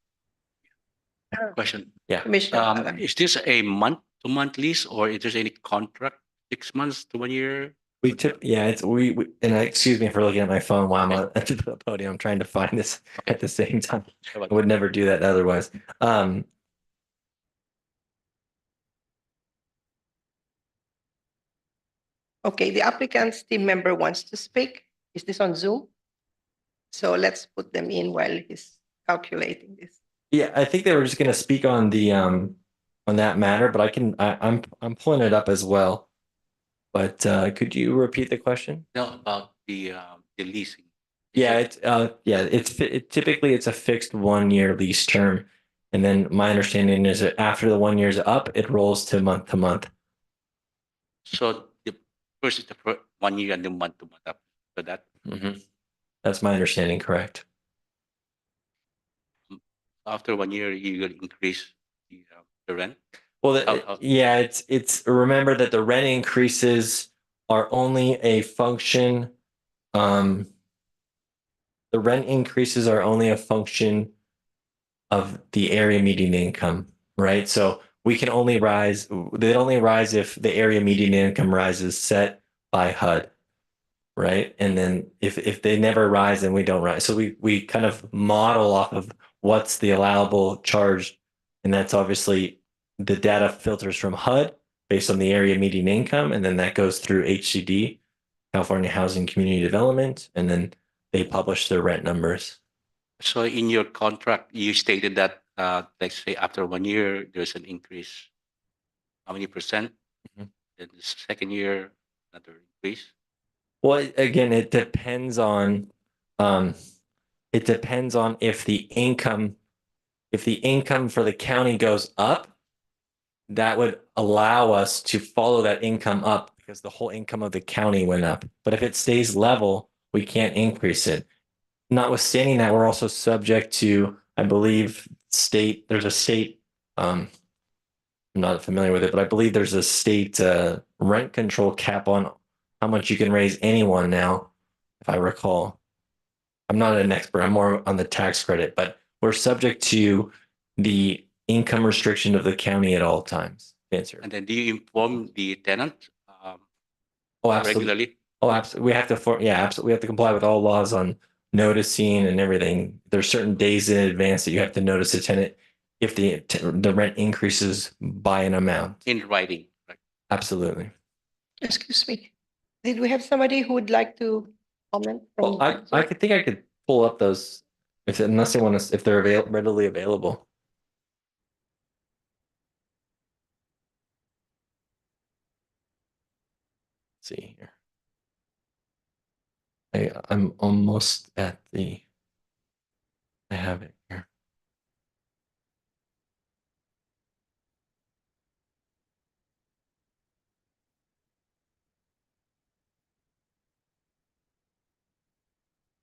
[SPEAKER 4] Question.
[SPEAKER 11] Yeah.
[SPEAKER 1] Commissioner Sala.
[SPEAKER 4] Is this a month-to-month lease, or is there any contract 6 months to 1 year?
[SPEAKER 11] It's excuse me for looking at my phone while I'm at the podium. I'm trying to find this at the same time. I would never do that otherwise.
[SPEAKER 1] Okay, the applicant's team member wants to speak. Is this on Zoom? So let's put them in while he's calculating this.
[SPEAKER 11] Yeah, I think they were just going to speak on the on that matter, but I'm pulling it up as well. But could you repeat the question?
[SPEAKER 4] No, about the leasing.
[SPEAKER 11] Yeah, typically it's a fixed 1-year lease term, and then my understanding is that after the 1 year's up, it rolls to month to month.
[SPEAKER 4] So the first is the 1 year and then month-to-month after that.
[SPEAKER 11] That's my understanding, correct?
[SPEAKER 4] After 1 year, you will increase the rent.
[SPEAKER 11] Well, yeah, it's remember that the rent increases are only a function. The rent increases are only a function of the area median income, right? So we can only rise. They only rise if the area median income rises set by HUD, right? And then if they never rise, then we don't rise. So we kind of model off of what's the allowable charge, and that's obviously the data filters from HUD based on the area median income, and then that goes through HCD, California Housing Community Development, and then they publish their rent numbers.
[SPEAKER 4] So in your contract, you stated that, let's say after 1 year, there's an increase. How many percent? Then the second year, another increase.
[SPEAKER 11] Well, again, it depends on if the income for the county goes up, that would allow us to follow that income up because the whole income of the county went up. But if it stays level, we can't increase it. Notwithstanding that, we're also subject to, I believe, there's a state, I'm not familiar with it, but I believe there's a state rent control cap on how much you can raise anyone now, if I recall. I'm not an expert, I'm more on the tax credit, but we're subject to the income restriction of the county at all times. Answer.
[SPEAKER 4] And then do you inform the tenant
[SPEAKER 11] Absolutely.
[SPEAKER 4] regularly?
[SPEAKER 11] Absolutely. We have to, absolutely. We have to comply with all laws on noticing and everything. There's certain days in advance that you have to notice a tenant. if the rent increases by an amount.
[SPEAKER 4] In writing, right?
[SPEAKER 11] Absolutely.
[SPEAKER 1] Excuse me. Did we have somebody who would like to comment?
[SPEAKER 11] Well,
[SPEAKER 1] from-
[SPEAKER 11] I could think I could pull up those unless they want to, if they're readily available. Let's see here. I'm almost at the. I have it here.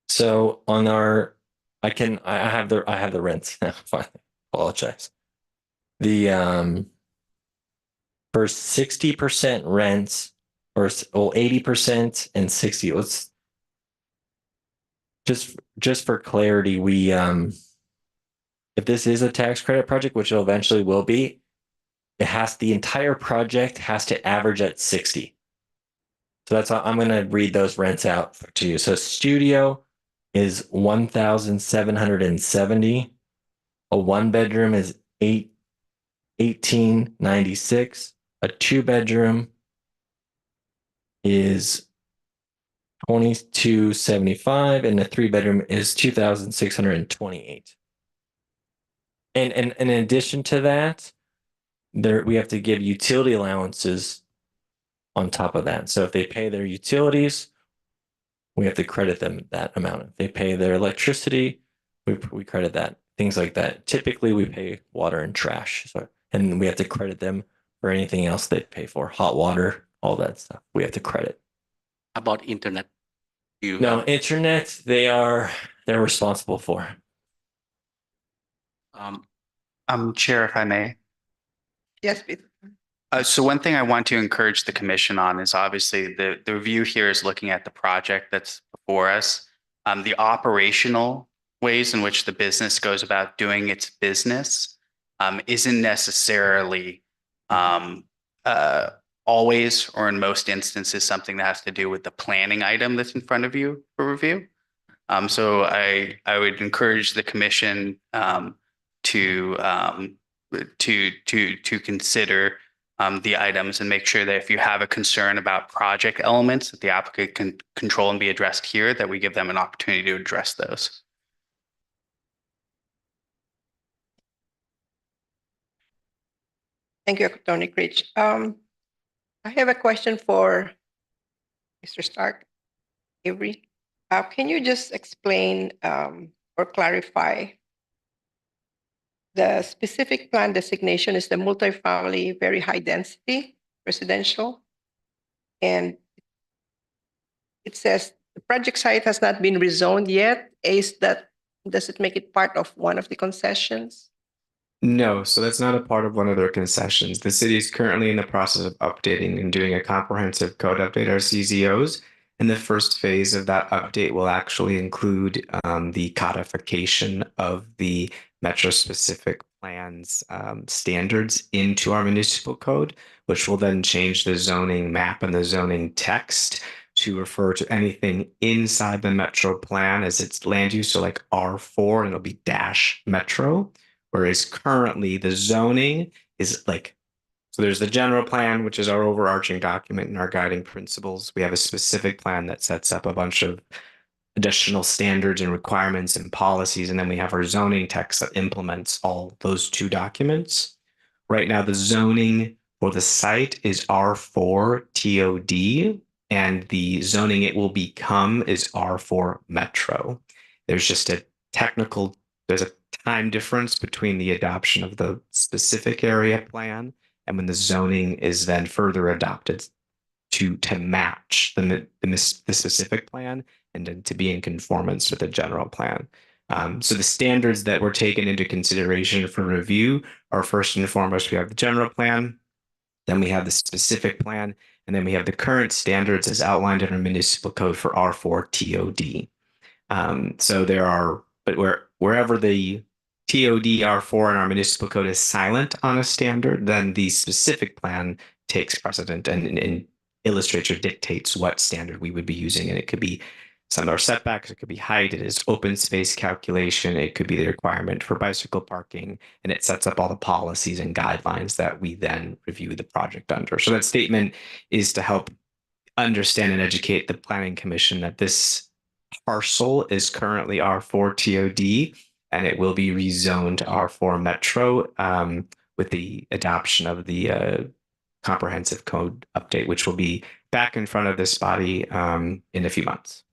[SPEAKER 11] So on our, I have the rents now. Finally, apologize. The for 60% rents, or 80% and 60. Let's just for clarity, we if this is a tax credit project, which it eventually will be, the entire project has to average at 60. So that's how I'm going to read those rents out to you. So studio is 1,770. A one bedroom is 1896. A two bedroom is 2275, and a three bedroom is 2,628. And in addition to that, we have to give utility allowances on top of that. So if they pay their utilities, we have to credit them that amount. If they pay their electricity, we credit that. Things like that. Typically, we pay water and trash. So, and we have to credit them for anything else they pay for, hot water, all that stuff. We have to credit.
[SPEAKER 4] About internet.
[SPEAKER 11] No, internet, they're responsible for.
[SPEAKER 5] Chair, if I may.
[SPEAKER 1] Yes, please.
[SPEAKER 5] So one thing I want to encourage the commission on is obviously the review here is looking at the project that's before us. The operational ways in which the business goes about doing its business isn't necessarily always or in most instances something that has to do with the planning item that's in front of you for review. So I would encourage the commission to consider the items and make sure that if you have a concern about project elements that the applicant can control and be addressed here, that we give them an opportunity to address those.
[SPEAKER 1] Thank you, Attorney Creech. I have a question for Mr. Stark, Avery. Can you just explain or clarify the specific plan designation is the multifamily, very high density residential? And it says the project site has not been rezoned yet. Does it make it part of one of the concessions?
[SPEAKER 8] No, so that's not a part of one of their concessions. The city is currently in the process of updating and doing a comprehensive code update, our CZOs. And the first phase of that update will actually include the codification of the metro-specific plans standards into our municipal code, which will then change the zoning map and the zoning text to refer to anything inside the metro plan as its land use, so like R4, and it'll be dash metro. Whereas currently the zoning is like, so there's the general plan, which is our overarching document and our guiding principles. We have a specific plan that sets up a bunch of additional standards and requirements and policies. And then we have our zoning text that implements all those two documents. Right now, the zoning for the site is R4 TOD, and the zoning it will become is R4 Metro. There's just there's a time difference between the adoption of the specific area plan and when the zoning is then further adopted to match the specific plan and then to be in conformance with the general plan. So the standards that were taken into consideration for review are first and foremost, we have the general plan, then we have the specific plan, and then we have the current standards as outlined in our municipal code for R4 TOD. So there are, but wherever the TOD R4 in our municipal code is silent on a standard, then the specific plan takes precedent and illustrates or dictates what standard we would be using. And it could be some are setbacks, it could be height, it is open space calculation, it could be the requirement for bicycle parking, and it sets up all the policies and guidelines that we then review the project under. So that statement is to help understand and educate the Planning Commission that this parcel is currently R4 TOD and it will be rezoned to R4 Metro with the adoption of the comprehensive code update, which will be back in front of this body in a few months.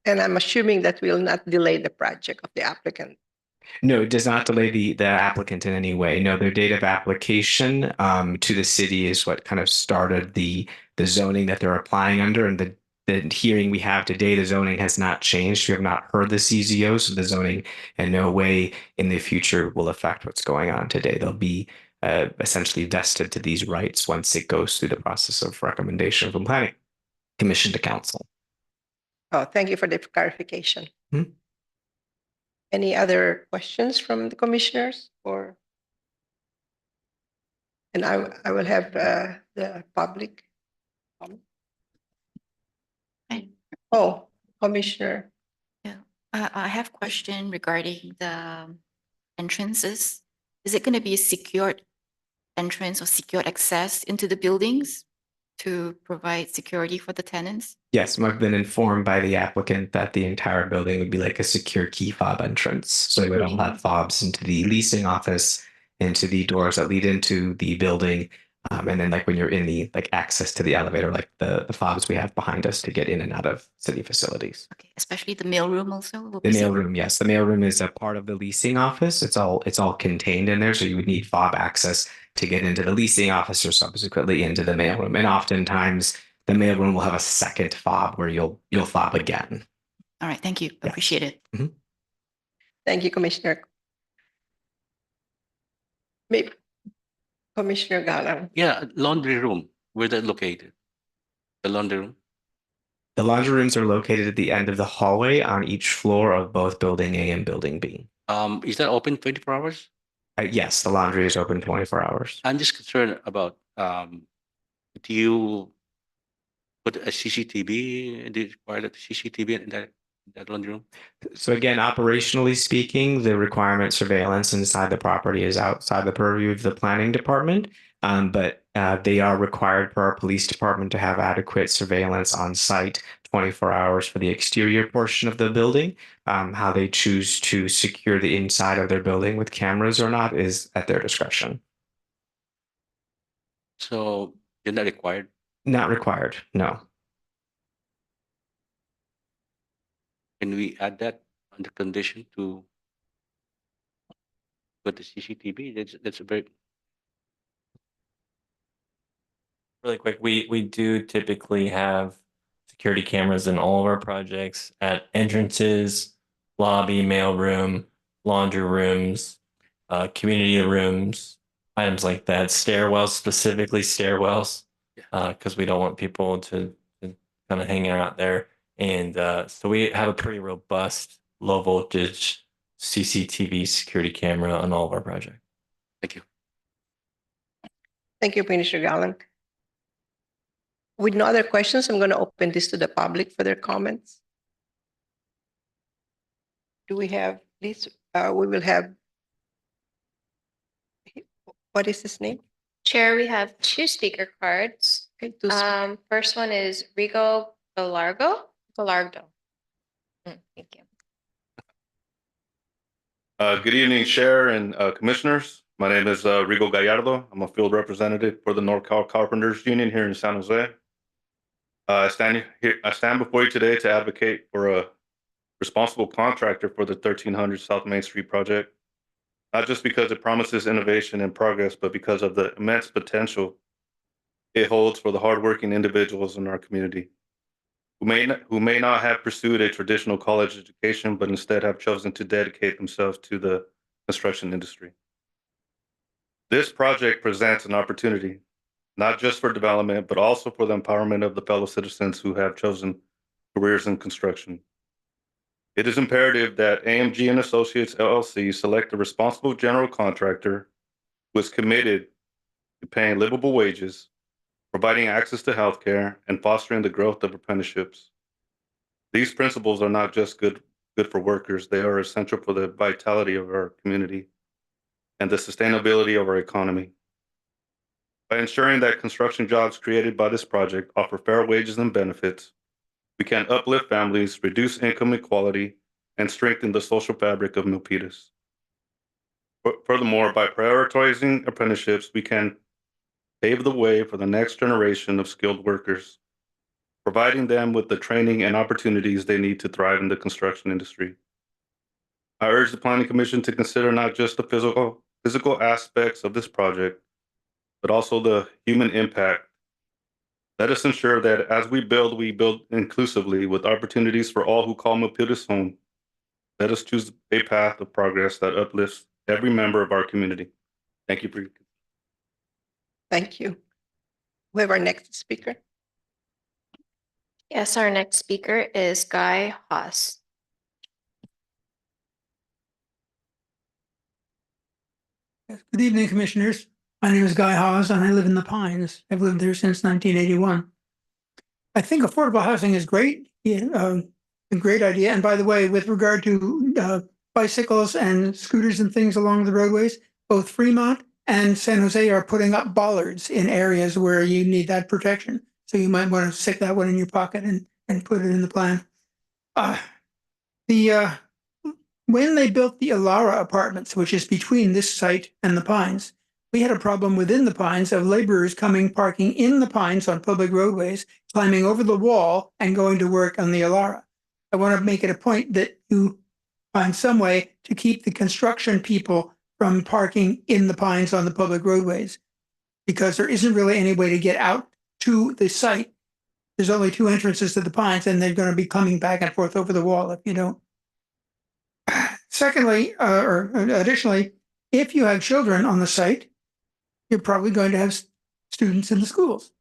[SPEAKER 1] And I'm assuming that will not delay the project of the applicant.
[SPEAKER 8] No, it does not delay the applicant in any way. No, their date of application to the city is what kind of started the zoning that they're applying under, and the hearing we have today, the zoning has not changed. We have not heard the CZO, so the zoning in no way in the future will affect what's going on today. They'll be essentially vested to these rights once it goes through the process of recommendation from Planning Commission to Council.
[SPEAKER 1] Oh, thank you for the clarification.
[SPEAKER 8] Hmm.
[SPEAKER 1] Any other questions from the commissioners or? And I will have the public. Oh, Commissioner.
[SPEAKER 3] Yeah, I have a question regarding the entrances. Is it going to be a secured entrance or secured access into the buildings to provide security for the tenants?
[SPEAKER 8] Yes, I've been informed by the applicant that the entire building would be like a secure key fob entrance. So we would all have fobs into the leasing office, into the doors that lead into the building. And then like when you're in the like access to the elevator, like the fobs we have behind us to get in and out of city facilities.
[SPEAKER 3] Okay, especially the mailroom also? Will
[SPEAKER 8] The
[SPEAKER 3] be
[SPEAKER 8] mailroom, yes. The mailroom is a part of the leasing office. It's all contained in there. So you would need fob access to get into the leasing office or subsequently into the mailroom. And oftentimes the mailroom will have a second fob where you'll fob again.
[SPEAKER 3] All right, thank you.
[SPEAKER 8] Yeah.
[SPEAKER 3] Appreciate it.
[SPEAKER 1] Thank you, Commissioner. Maybe Commissioner Galang.
[SPEAKER 4] Yeah, laundry room, where that located? The laundry room?
[SPEAKER 8] The laundry rooms are located at the end of the hallway on each floor of both Building A and Building B.
[SPEAKER 4] Is that open 24 hours?
[SPEAKER 8] Yes, the laundry is open 24 hours.
[SPEAKER 4] I'm just concerned about, do you put a CCTV, do you require the CCTV in that laundry room?
[SPEAKER 8] So again, operationally speaking, the requirement surveillance inside the property is outside the purview of the planning department. But they are required per our police department to have adequate surveillance on site 24 hours for the exterior portion of the building. How they choose to secure the inside of their building with cameras or not is at their discretion.
[SPEAKER 4] So you're not required?
[SPEAKER 8] Not required, no.
[SPEAKER 4] Can we add that under condition to put the CCTV? That's a very,
[SPEAKER 11] Really quick, we do typically have security cameras in all of our projects at entrances, lobby, mail room, laundry rooms, community rooms, items like that, stairwells, specifically stairwells, because we don't want people to kind of hang out there. And so we have a pretty robust low voltage CCTV security camera on all of our projects.
[SPEAKER 4] thank you.
[SPEAKER 1] Thank you, Commissioner Galang. With no other questions, I'm going to open this to the public for their comments. Do we have this? We will have, what is his name?
[SPEAKER 2] Chair, we have two speaker cards.
[SPEAKER 1] Okay,
[SPEAKER 2] First one is Rigo Gallardo. Thank you.
[SPEAKER 7] Good evening, Chair and Commissioners. My name is Rigo Gallardo. I'm a field representative for the NorCal Carpenters Union here in San Jose. I stand before you today to advocate for a responsible contractor for the 1300 South Main Street project, not just because it promises innovation and progress, but because of the immense potential it holds for the hardworking individuals in our community who may not have pursued a traditional college education, but instead have chosen to dedicate themselves to the construction industry. This project presents an opportunity, not just for development, but also for the empowerment of the fellow citizens who have chosen careers in construction. It is imperative that AMG and Associates LLC select a responsible general contractor who is committed to paying livable wages, providing access to healthcare, and fostering the growth of apprenticeships.
[SPEAKER 13] These principles are not just good for workers, they are essential for the vitality of our community and the sustainability of our economy. By ensuring that construction jobs created by this project offer fair wages and benefits, we can uplift families, reduce income inequality, and strengthen the social fabric of Milpitas. Furthermore, by prioritizing apprenticeships, we can pave the way for the next generation of skilled workers, providing them with the training and opportunities they need to thrive in the construction industry. I urge the Planning Commission to consider not just the physical aspects of this project, but also the human impact. Let us ensure that as we build inclusively with opportunities for all who call Milpitas home. Let us choose a path of progress that uplifts every member of our community. Thank you for your.
[SPEAKER 1] Thank you. We have our next speaker.
[SPEAKER 2] Yes, our next speaker is Guy Haas.
[SPEAKER 14] Good evening, Commissioners. My name is Guy Hawes, and I live in the Pines. I've lived there since 1981. I think affordable housing is great, a great idea. And by the way, with regard to bicycles and scooters and things along the roadways, both Fremont and San Jose are putting up bollards in areas where you need that protection. So you might want to stick that one in your pocket and put it in the plan. When they built the Elara apartments, which is between this site and the Pines, we had a problem within the Pines of laborers parking in the Pines on public roadways, climbing over the wall and going to work on the Elara. I want to make it a point that you find some way to keep the construction people from parking in the Pines on the public roadways, because there isn't really any way to get out to the site. There's only 2 entrances to the Pines, and they're going to be coming back and forth over the wall if you don't. Secondly, or additionally, if you have children on the site, you're probably going to have students in the schools.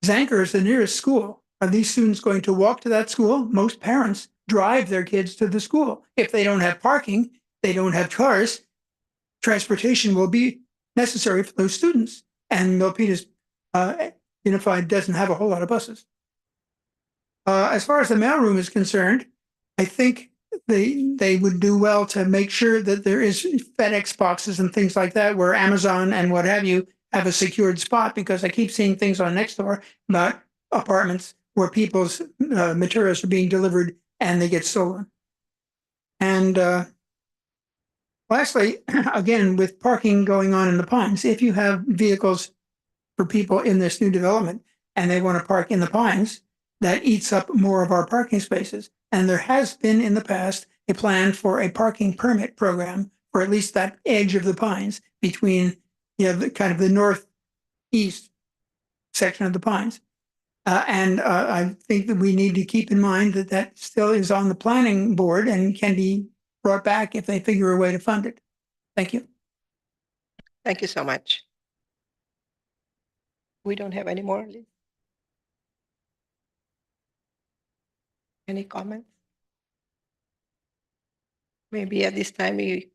[SPEAKER 14] Zanker is the nearest school. Are these students going to walk to that school? Most parents drive their kids to the school. If they don't have parking, they don't have cars, transportation will be necessary for those students. And Milpitas Unified doesn't have a whole lot of buses. As far as the mailroom is concerned, I think they would do well to make sure that there is FedEx boxes and things like that where Amazon and what have you have a secured spot, because I keep seeing things on Nextdoor about apartments where people's materials are being delivered and they get stolen. And lastly, again, with parking going on in the Pines, if you have vehicles for people in this new development and they want to park in the Pines, that eats up more of our parking spaces. And there has been in the past a plan for a parking permit program for at least that edge of the Pines between, the kind of the northeast section of the Pines. I think that we need to keep in mind that that still is on the planning board and can be brought back if they figure a way to fund it. Thank you.
[SPEAKER 1] Thank you so much. We don't have any more, Liz? Any comments? Maybe at this time we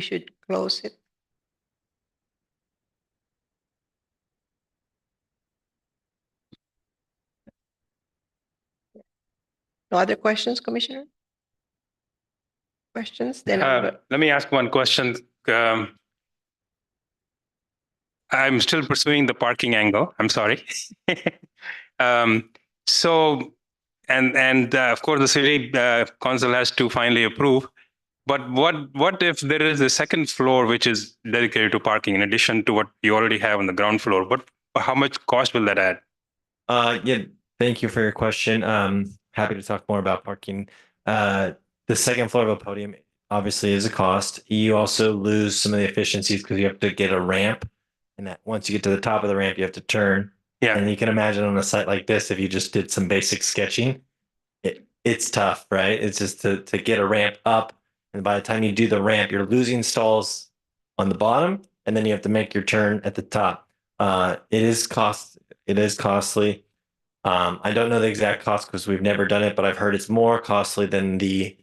[SPEAKER 1] should close it. No other questions, Commissioner? Questions? Then
[SPEAKER 9] let me ask one question. I'm still pursuing the parking angle. I'm sorry. Of course, the city council has to finally approve. But what if there is a second floor which is dedicated to parking in addition to what you already have on the ground floor? How much cost will that add?
[SPEAKER 11] Yeah, thank you for your question. Happy to talk more about parking. The second floor of a podium obviously is a cost. You also lose some of the efficiencies because you have to get a ramp, and that once you get to the top of the ramp, you have to turn.
[SPEAKER 9] Yeah.
[SPEAKER 11] And you can imagine on a site like this, if you just did some basic sketching, it's tough, right? It's just to get a ramp up. And by the time you do the ramp, you're losing stalls on the bottom, and then you have to make your turn at the top. It is costly. I don't know the exact cost because we've never done it, but I've heard it's more costly than the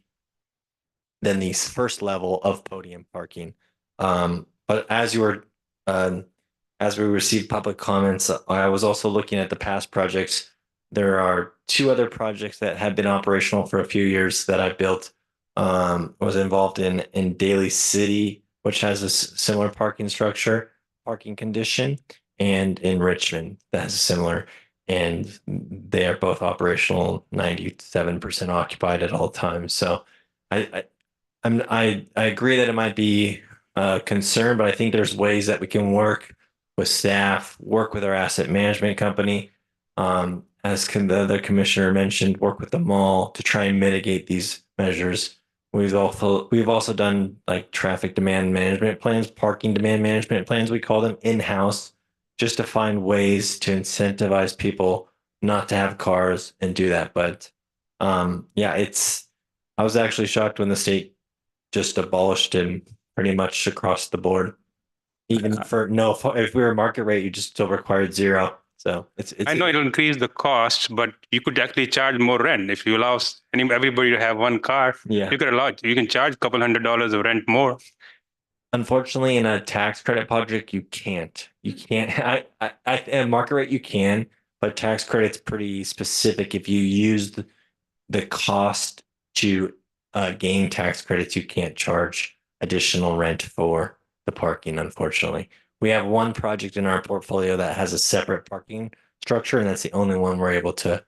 [SPEAKER 11] first level of podium parking. But as we received public comments, I was also looking at the past projects There are two other projects that have been operational for a few years that I built. Was involved in Daly City, which has a similar parking structure, parking condition, and in Richmond that has a similar. And they are both operational, 97% occupied at all times. So I agree that it might be a concern, but I think there's ways that we can work with staff, work with our asset management company. The other commissioner mentioned, work with the mall to try and mitigate these measures. We've also done like traffic demand management plans, parking demand management plans, we call them in-house, just to find ways to incentivize people not to have cars and do that. But yeah, I was actually shocked when the state just abolished him pretty much across the board. Even for no, if we were market rate, you just still required zero. So it's
[SPEAKER 9] I know it'll increase the cost, but you could actually charge more rent if you allow everybody to have one car.
[SPEAKER 11] Yeah.
[SPEAKER 9] You can charge a couple $100 of rent more.
[SPEAKER 11] Unfortunately, in a tax credit project, you can't. You can't. At market rate, you can, but tax credit's pretty specific. If you use the cost to gain tax credits, you can't charge additional rent for the parking, unfortunately. We have one project in our portfolio that has a separate parking structure, and that's the only one we're able to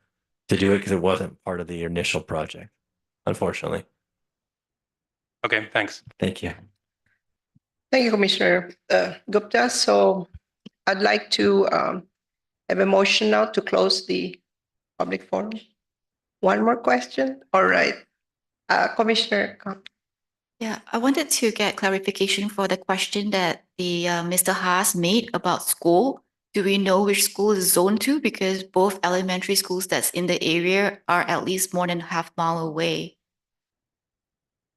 [SPEAKER 11] do it because it wasn't part of the initial project, unfortunately.
[SPEAKER 9] Okay, thanks.
[SPEAKER 11] Thank you.
[SPEAKER 1] Thank you, Commissioner Gupta. So I'd like to have a motion now to close the public forum. One more question? All right. Commissioner.
[SPEAKER 3] Yeah, I wanted to get clarification for the question that the Mr. Haas made about school. Do we know which school is zoned to? Because both elementary schools that's in the area are at least more than half mile away.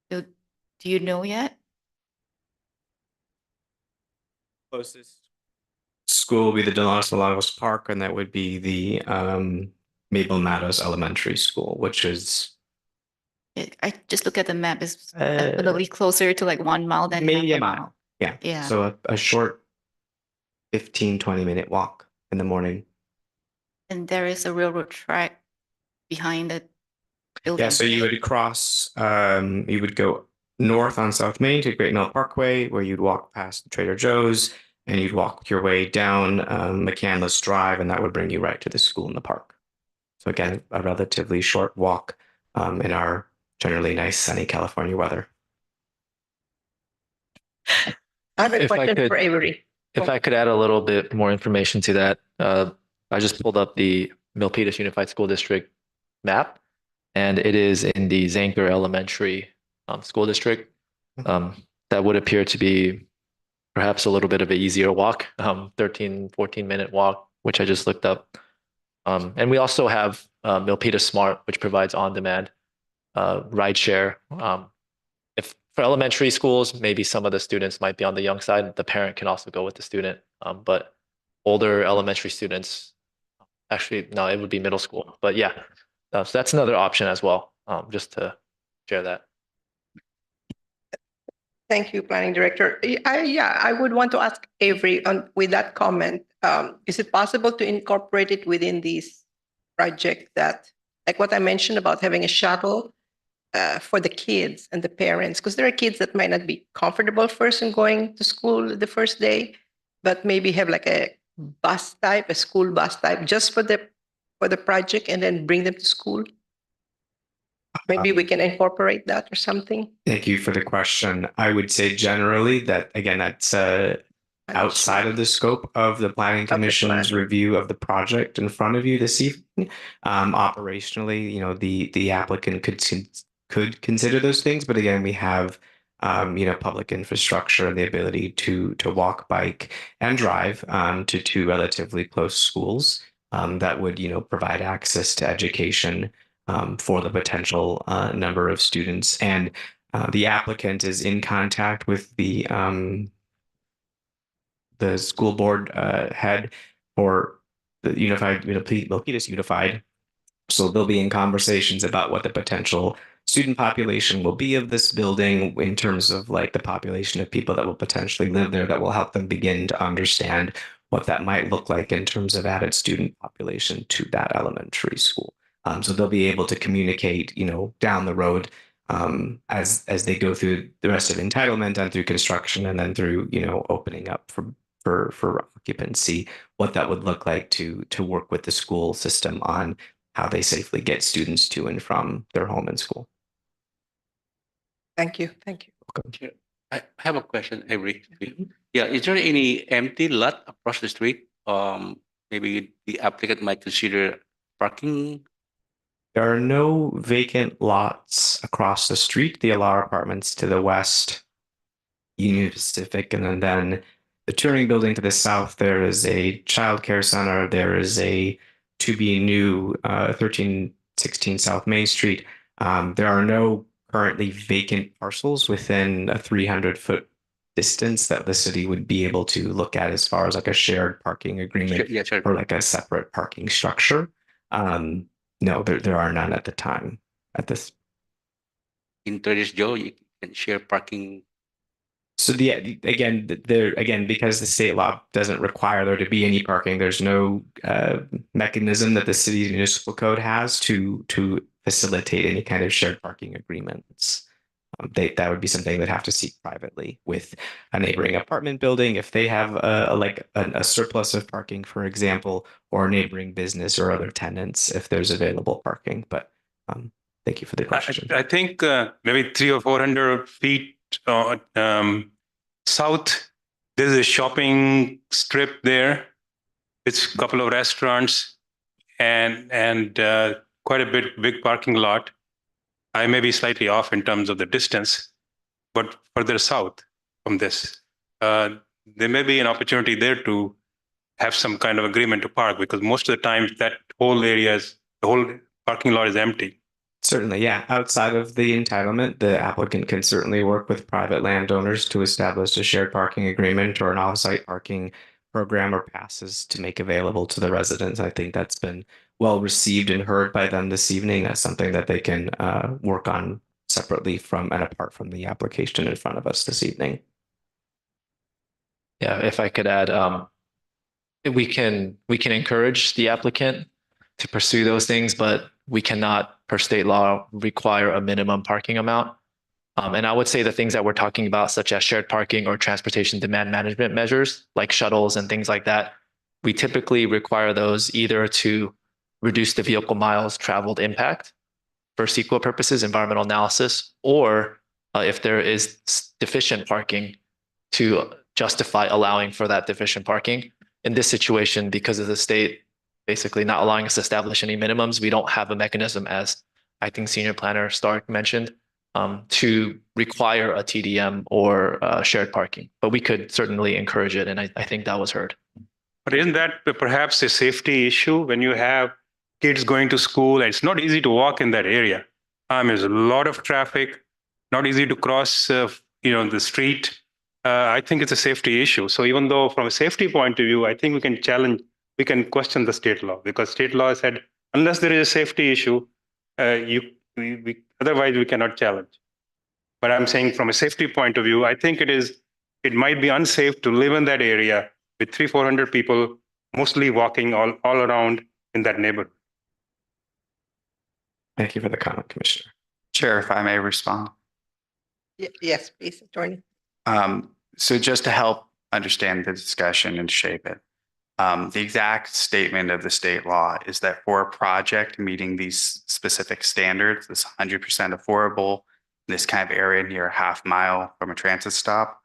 [SPEAKER 3] So, do you know yet?
[SPEAKER 8] Closest school would be the De Los Lagos Park, and that would be the Maple Meadows Elementary School, which is
[SPEAKER 3] I just look at the map, it's definitely closer to like 1 mile than
[SPEAKER 8] maybe
[SPEAKER 3] half
[SPEAKER 8] a mile. Yeah.
[SPEAKER 3] Yeah.
[SPEAKER 8] So a short 15-20 minute walk in the morning.
[SPEAKER 3] And there is a railroad track behind the building.
[SPEAKER 8] Yeah, so you would cross, you would go north on South Main to Great Mill Parkway, where you'd walk past Trader Joe's, and you'd walk your way down McCandless Drive, and that would bring you right to the school in the park. So again, a relatively short walk in our generally nice sunny California weather.
[SPEAKER 1] I have a
[SPEAKER 6] If I
[SPEAKER 1] question
[SPEAKER 6] could-
[SPEAKER 1] for Avery.
[SPEAKER 6] If I could add a little bit more information to that, I just pulled up the Milpitas Unified School District map, and it is in the Zanker Elementary School District. That would appear to be perhaps a little bit of an easier walk, 13, 14-minute walk, which I just looked up. And we also have Milpitas Smart, which provides on-demand rideshare. If for elementary schools, maybe some of the students might be on the young side. The parent can also go with the student. But older elementary students, actually, no, it would be middle school. But yeah, so that's another option as well, just to share that.
[SPEAKER 1] Thank you, Planning Director. I would want to ask Avery with that comment. Is it possible to incorporate it within these projects that, like what I mentioned about having a shuttle for the kids and the parents? Because there are kids that might not be comfortable first in going to school the first day, but maybe have like a bus type, a school bus type, just for the project, and then bring them to school. Maybe we can incorporate that or something.
[SPEAKER 8] Thank you for the question. I would say generally that, again, that's outside of the scope of the Planning Commission's review of the project in front of you this evening. Operationally, the applicant could consider those things, but again, we have public infrastructure and the ability to walk, bike, and drive to two relatively close schools that would provide access to education for the potential number of students. And the applicant is in contact with the school board head for the Milpitas Unified. So they'll be in conversations about what the potential student population will be of this building in terms of like the population of people that will potentially live there, that will help them begin to understand what that might look like in terms of added student population to that elementary school. So they'll be able to communicate, down the road as they go through the rest of entitlement and through construction and then through, opening up for occupancy, what that would look like to work with the school system on how they safely get students to and from their home and school.
[SPEAKER 1] Thank you. Thank you.
[SPEAKER 4] Chair, I have a question, Avery. Yeah, is there any empty lot across the street? Maybe the applicant might consider parking.
[SPEAKER 8] There are no vacant lots across the street. The Alara Apartments to the west, Union Pacific, and then the Turing Building to the south. There is a child care center. There is a to be new 1316 South Main Street. There are no currently vacant parcels within a 300-foot distance that the city would be able to look at as far as like a shared parking agreement
[SPEAKER 4] Yeah, sure.
[SPEAKER 8] or like a separate parking structure. No, there are none at the time at this.
[SPEAKER 4] In Trader Joe, you can share parking.
[SPEAKER 8] So again, because the state law doesn't require there to be any parking, there's no mechanism that the city's municipal code has to facilitate any kind of shared parking agreements. That would be something they'd have to seek privately with a neighboring apartment building if they have a surplus of parking, for example, or a neighboring business or other tenants if there's available parking. But thank you for the question.
[SPEAKER 9] I think maybe 300 or 400 feet south, there's a shopping strip there. It's a couple of restaurants and quite a big parking lot. I may be slightly off in terms of the distance, but further south from this, there may be an opportunity there to have some kind of agreement to park because most of the time that the whole parking lot is empty.
[SPEAKER 8] Certainly, yeah. Outside of the entitlement, the applicant can certainly work with private landowners to establish a shared parking agreement or an off-site parking program or passes to make available to the residents. I think that's been well received and heard by them this evening. That's something that they can work on separately from and apart from the application in front of us this evening.
[SPEAKER 6] Yeah, if I could add, we can encourage the applicant to pursue those things, but we cannot, per state law, require a minimum parking amount. And I would say the things that we're talking about, such as shared parking or transportation demand management measures, like shuttles and things like that, we typically require those either to reduce the vehicle miles traveled impact for CEQA purposes, environmental analysis, or if there is deficient parking to justify allowing for that deficient parking. In this situation, because of the state basically not allowing us to establish any minimums, we don't have a mechanism, as Acting Senior Planner Stark mentioned, to require a TDM or shared parking. But we could certainly encourage it, and I think that was heard.
[SPEAKER 9] But isn't that perhaps a safety issue when you have kids going to school? And it's not easy to walk in that area. There's a lot of traffic, not easy to cross, the street. I think it's a safety issue. So even though from a safety point of view, I think we can question the state law because state law said, unless there is a safety issue, otherwise we cannot challenge. But I'm saying from a safety point of view, I think it might be unsafe to live in that area with 300-400 people, mostly walking all around in that neighborhood.
[SPEAKER 8] Thank you for the comment, Commissioner.
[SPEAKER 5] Chair, if I may respond.
[SPEAKER 1] Yes, please, Attorney.
[SPEAKER 5] So just to help understand the discussion and shape it, the exact statement of the state law is that for a project meeting these specific standards, this 100% affordable, this kind of area near a half mile from a transit stop,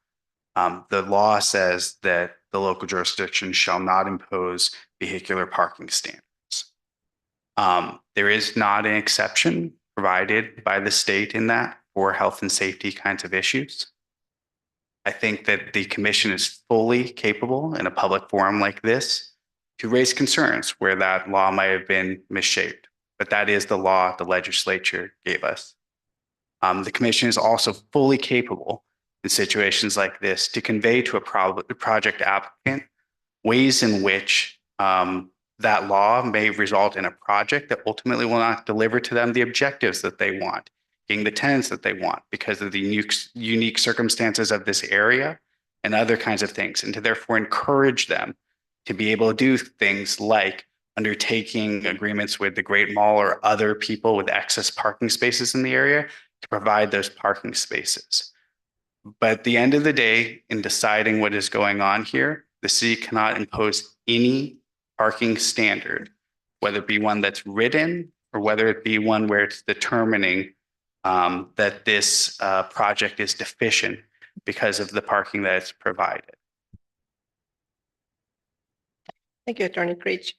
[SPEAKER 5] the law says that the local jurisdiction shall not impose vehicular parking standards. There is not an exception provided by the state in that for health and safety kinds of issues. I think that the commission is fully capable in a public forum like this to raise concerns where that law might have been misshaped, but that is the law the legislature gave us. The commission is also fully capable in situations like this to convey to a project applicant ways in which that law may result in a project that ultimately will not deliver to them the objectives that they want, getting the tenants that they want because of the unique circumstances of this area and other kinds of things, and to therefore encourage them to be able to do things like undertaking agreements with the Great Mall or other people with excess parking spaces in the area to provide those parking spaces. But at the end of the day, in deciding what is going on here, the city cannot impose any parking standard, whether it be one that's written or whether it be one where it's determining that this project is deficient because of the parking that it's provided.
[SPEAKER 1] Thank you, Attorney Creech.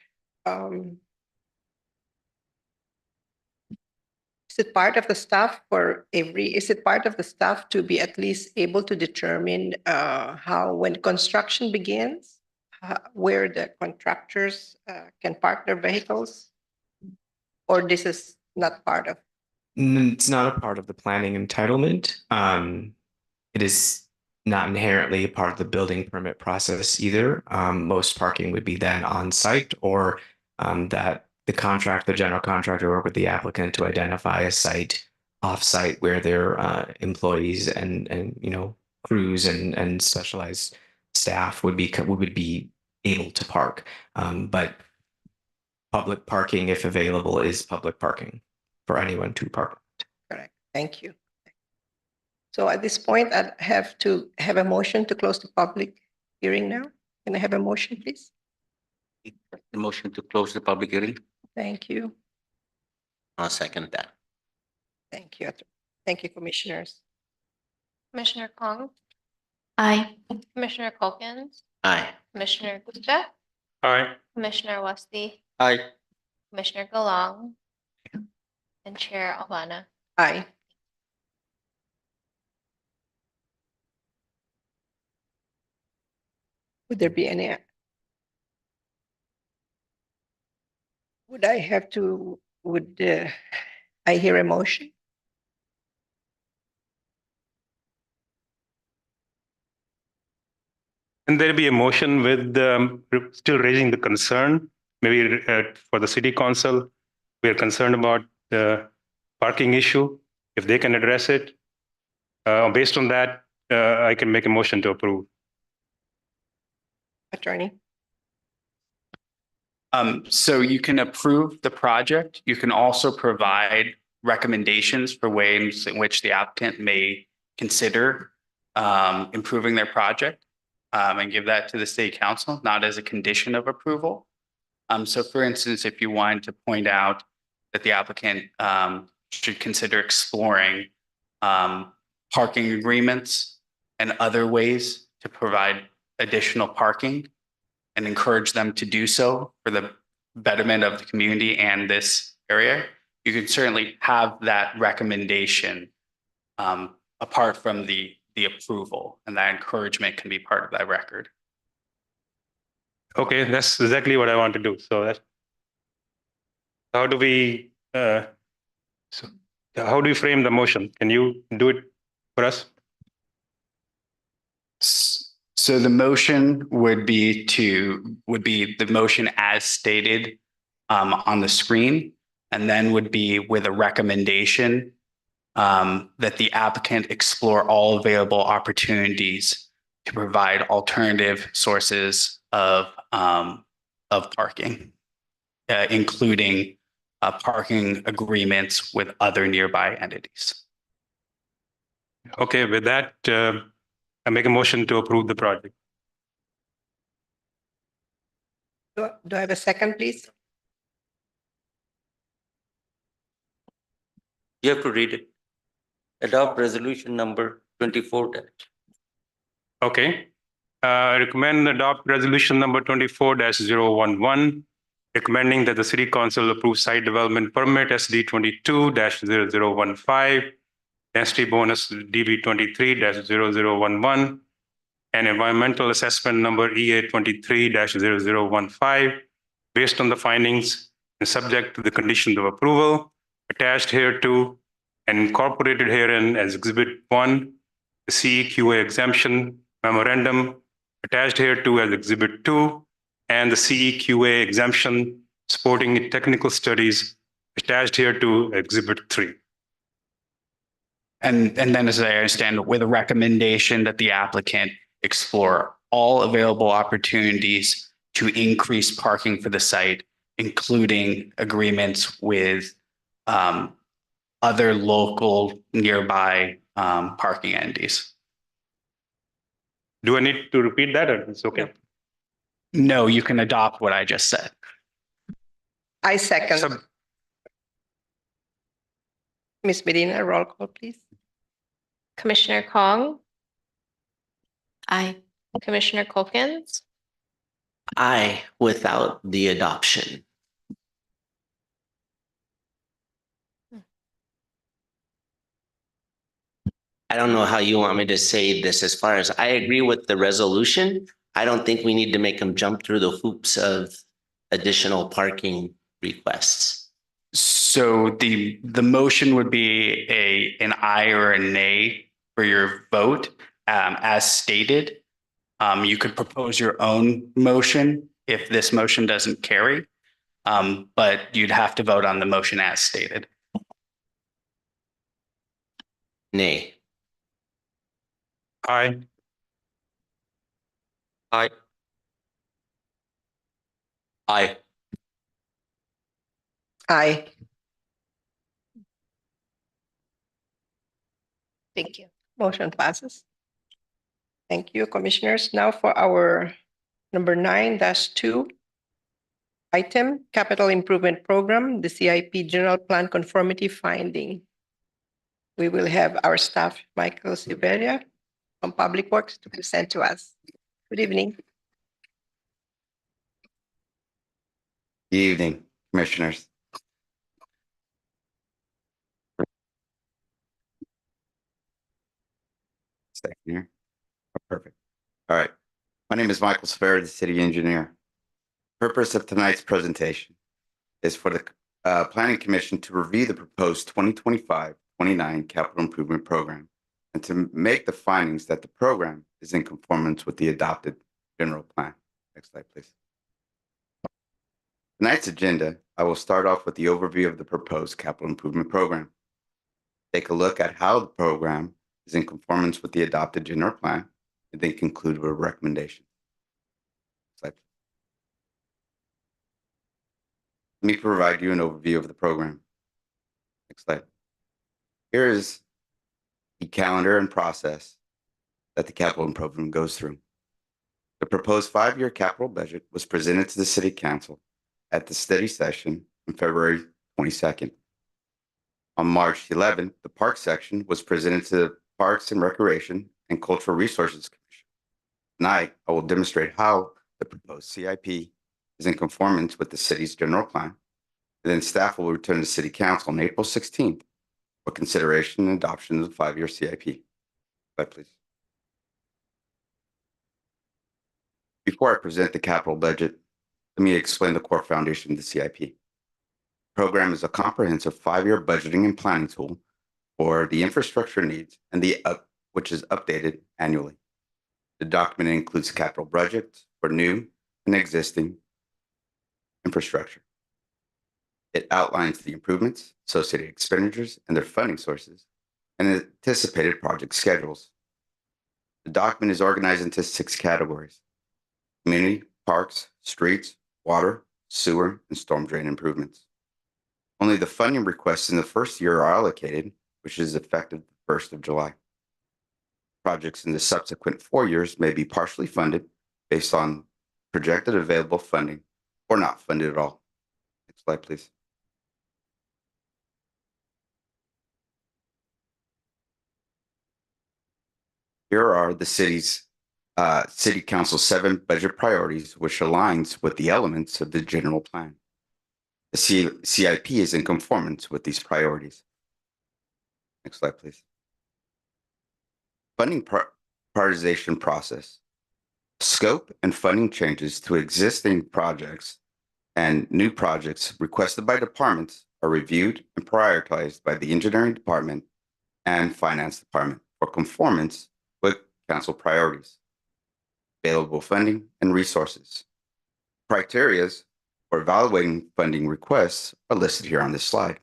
[SPEAKER 1] Is it part of the staff is it part of the staff to be at least able to determine how, when construction begins, where the contractors can park their vehicles? Or this is not part of?
[SPEAKER 8] It's not a part of the planning entitlement. It is not inherently a part of the building permit process either. Most parking would be then on site or that the general contractor work with the applicant to identify a site off-site where their employees and crews and specialized staff would be able to park. But public parking, if available, is public parking for anyone to park.
[SPEAKER 1] Correct. Thank you. So at this point, I'd have to have a motion to close the public hearing now. Can I have a motion, please?
[SPEAKER 12] The motion to close the public hearing.
[SPEAKER 1] Thank you.
[SPEAKER 10] I'll second that.
[SPEAKER 1] Thank you. Thank you, commissioners.
[SPEAKER 2] Commissioner Kong,
[SPEAKER 3] Aye.
[SPEAKER 2] Commissioner Culkins,
[SPEAKER 10] Aye.
[SPEAKER 2] Commissioner Gupta,
[SPEAKER 9] Aye.
[SPEAKER 2] Commissioner Westy,
[SPEAKER 12] Aye.
[SPEAKER 2] Commissioner Galang, and Chair Alvana.
[SPEAKER 1] Aye. Would there be any? Would I have to, I hear a motion?
[SPEAKER 9] And there'll be a motion with still raising the concern, maybe for the city council. We are concerned about the parking issue. If they can address it, based on that, I can make a motion to approve.
[SPEAKER 1] Attorney?
[SPEAKER 5] So you can approve the project. You can also provide recommendations for ways in which the applicant may consider improving their project and give that to the city council, not as a condition of approval. So for instance, if you wanted to point out that the applicant should consider exploring parking agreements and other ways to provide additional parking and encourage them to do so for the betterment of the community and this area, you can certainly have that recommendation apart from the approval, and that encouragement can be part of that record.
[SPEAKER 9] Okay, that's exactly what I want to do. So that's how do we how do you frame the motion? Can you do it for us?
[SPEAKER 5] So the motion would be the motion as stated on the screen, and then would be with a recommendation that the applicant explore all available opportunities to provide alternative sources of parking, including parking agreements with other nearby entities.
[SPEAKER 9] Okay, with that, I make a motion to approve the project.
[SPEAKER 1] Do I have a second, please?
[SPEAKER 12] You have to read it. Adopt resolution number 24.
[SPEAKER 9] Okay. Recommend adopt resolution number 24-011, recommending that the city council approve site development permit SD 22-0015, density bonus DB 23-0011, and environmental assessment number EA 23-0015, based on the findings and subject to the conditions of approval attached hereto and incorporated herein as Exhibit 1, the CEQA exemption memorandum attached hereto as Exhibit 2, and the CEQA exemption supporting technical studies attached hereto Exhibit 3.
[SPEAKER 5] And then, as I understand, with a recommendation that the applicant explore all available opportunities to increase parking for the site, including agreements with other local nearby parking entities.
[SPEAKER 9] Do I need to repeat that or it's okay?
[SPEAKER 5] No, you can adopt what I just said.
[SPEAKER 1] I second.
[SPEAKER 9] Sub-
[SPEAKER 1] Ms. Medina, roll call, please.
[SPEAKER 2] Commissioner Kong,
[SPEAKER 3] I,
[SPEAKER 2] Commissioner Colkins,
[SPEAKER 10] I without the adoption. I don't know how you want me to say this as far as I agree with the resolution. I don't think we need to make them jump through the hoops of additional parking requests.
[SPEAKER 5] So the motion would be an aye or a nay for your vote, as stated. You could propose your own motion if this motion doesn't carry, but you'd have to vote on the motion as stated.
[SPEAKER 10] Nay.
[SPEAKER 9] Aye.
[SPEAKER 12] Aye.
[SPEAKER 4] Aye.
[SPEAKER 1] Aye.
[SPEAKER 2] thank you.
[SPEAKER 1] Motion passes. Thank you, commissioners. Now for our number 9-2 item, Capital Improvement Program, the CIP General Plan Conformity Finding. We will have our staff, Michael Siberia from Public Works, to present to us. Good evening.
[SPEAKER 15] Good evening, commissioners. Stay here. Oh, perfect. All right. My name is Michael Sfer, the city engineer. Purpose of tonight's presentation is for the Planning Commission to review the proposed 2025-29 capital improvement program and to make the findings that the program is in conformance with the adopted general plan. Next slide, please. Tonight's agenda, I will start off with the overview of the proposed capital improvement program. Take a look at how the program is in conformance with the adopted general plan, and then conclude with a recommendation. Slide. Let me provide you an overview of the program. Next slide. Here is the calendar and process that the capital improvement goes through. The proposed 5-year capital budget was presented to the City Council at the study session on February 22nd. On March 11th, the Park section was presented to the Parks and Recreation and Cultural Resources Commission. Tonight, I will demonstrate how the proposed CIP is in conformance with the city's general plan, and then staff will return to City Council on April 16th for consideration and adoption of the 5-year CIP. Slide, please. Before I present the capital budget, let me explain the core foundation of the CIP. The program is a comprehensive 5-year budgeting and planning tool for the infrastructure needs and which is updated annually. The document includes capital budgets for new and existing infrastructure. It outlines the improvements, associated expenditures, and their funding sources, and anticipated project schedules. The document is organized into 6 categories: community, parks, streets, water, sewer, and storm drain improvements. Only the funding requests in the first year are allocated, which is effective the 1st of July. Projects in the subsequent 4 years may be partially funded based on projected available funding or not funded at all. Next slide, please. Here are the City Council's 7 budget priorities, which aligns with the elements of the general plan. The CIP is in conformance with these priorities. Next slide, please. Funding prioritization process. Scope and funding changes to existing projects and new projects requested by departments are reviewed and prioritized by the engineering department and finance department for conformance with council priorities, available funding and resources. Criteria for evaluating funding requests are listed here on this slide.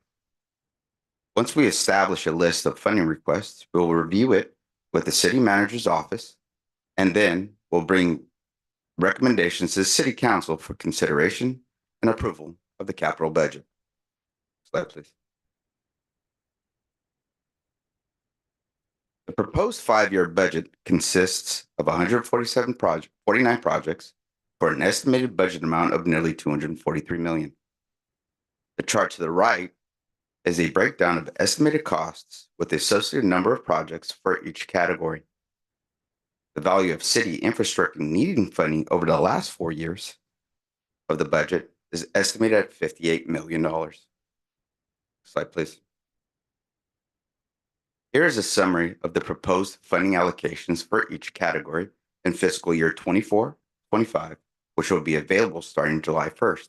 [SPEAKER 15] Once we establish a list of funding requests, we'll review it with the city manager's office, and then we'll bring recommendations to the City Council for consideration and approval of the capital budget. Slide, please. The proposed 5-year budget consists of 49 projects for an estimated budget amount of nearly $243 million. The chart to the right is a breakdown of estimated costs with the associated number of projects for each category. The value of city infrastructure needing funding over the last 4 years of the budget is estimated at $58 million. Slide, please. Here is a summary of the proposed funding allocations for each category in fiscal year 24-25, which will be available starting July 1st.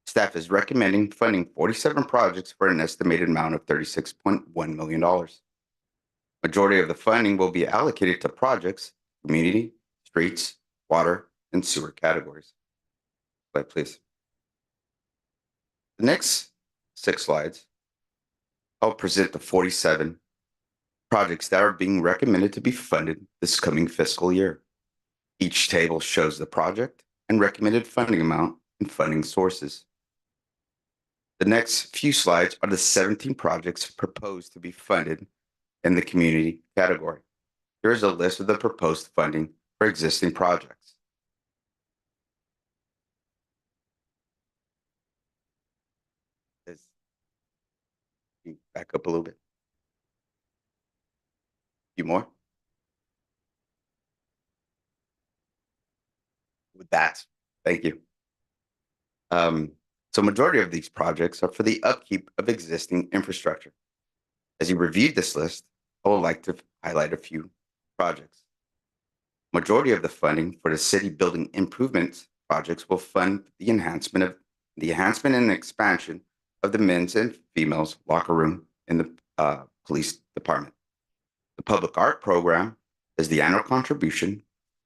[SPEAKER 15] Staff is recommending funding 47 projects for an estimated amount of $36.1 million. Majority of the funding will be allocated to projects, community, streets, water, and sewer categories. Slide, please. The next 6 slides, I'll present the 47 projects that are being recommended to be funded this coming fiscal year. Each table shows the project and recommended funding amount and funding sources. The next few slides are the 17 projects proposed to be funded in the community category. Here is a list of the proposed funding for existing projects. Back up a little bit. A few more. With that, thank you. So majority of these projects are for the upkeep of existing infrastructure. As you reviewed this list, I would like to highlight a few projects. Majority of the funding for the city building improvements projects will fund the enhancement and expansion of the men's and females locker room in the police department. The public art program is the annual contribution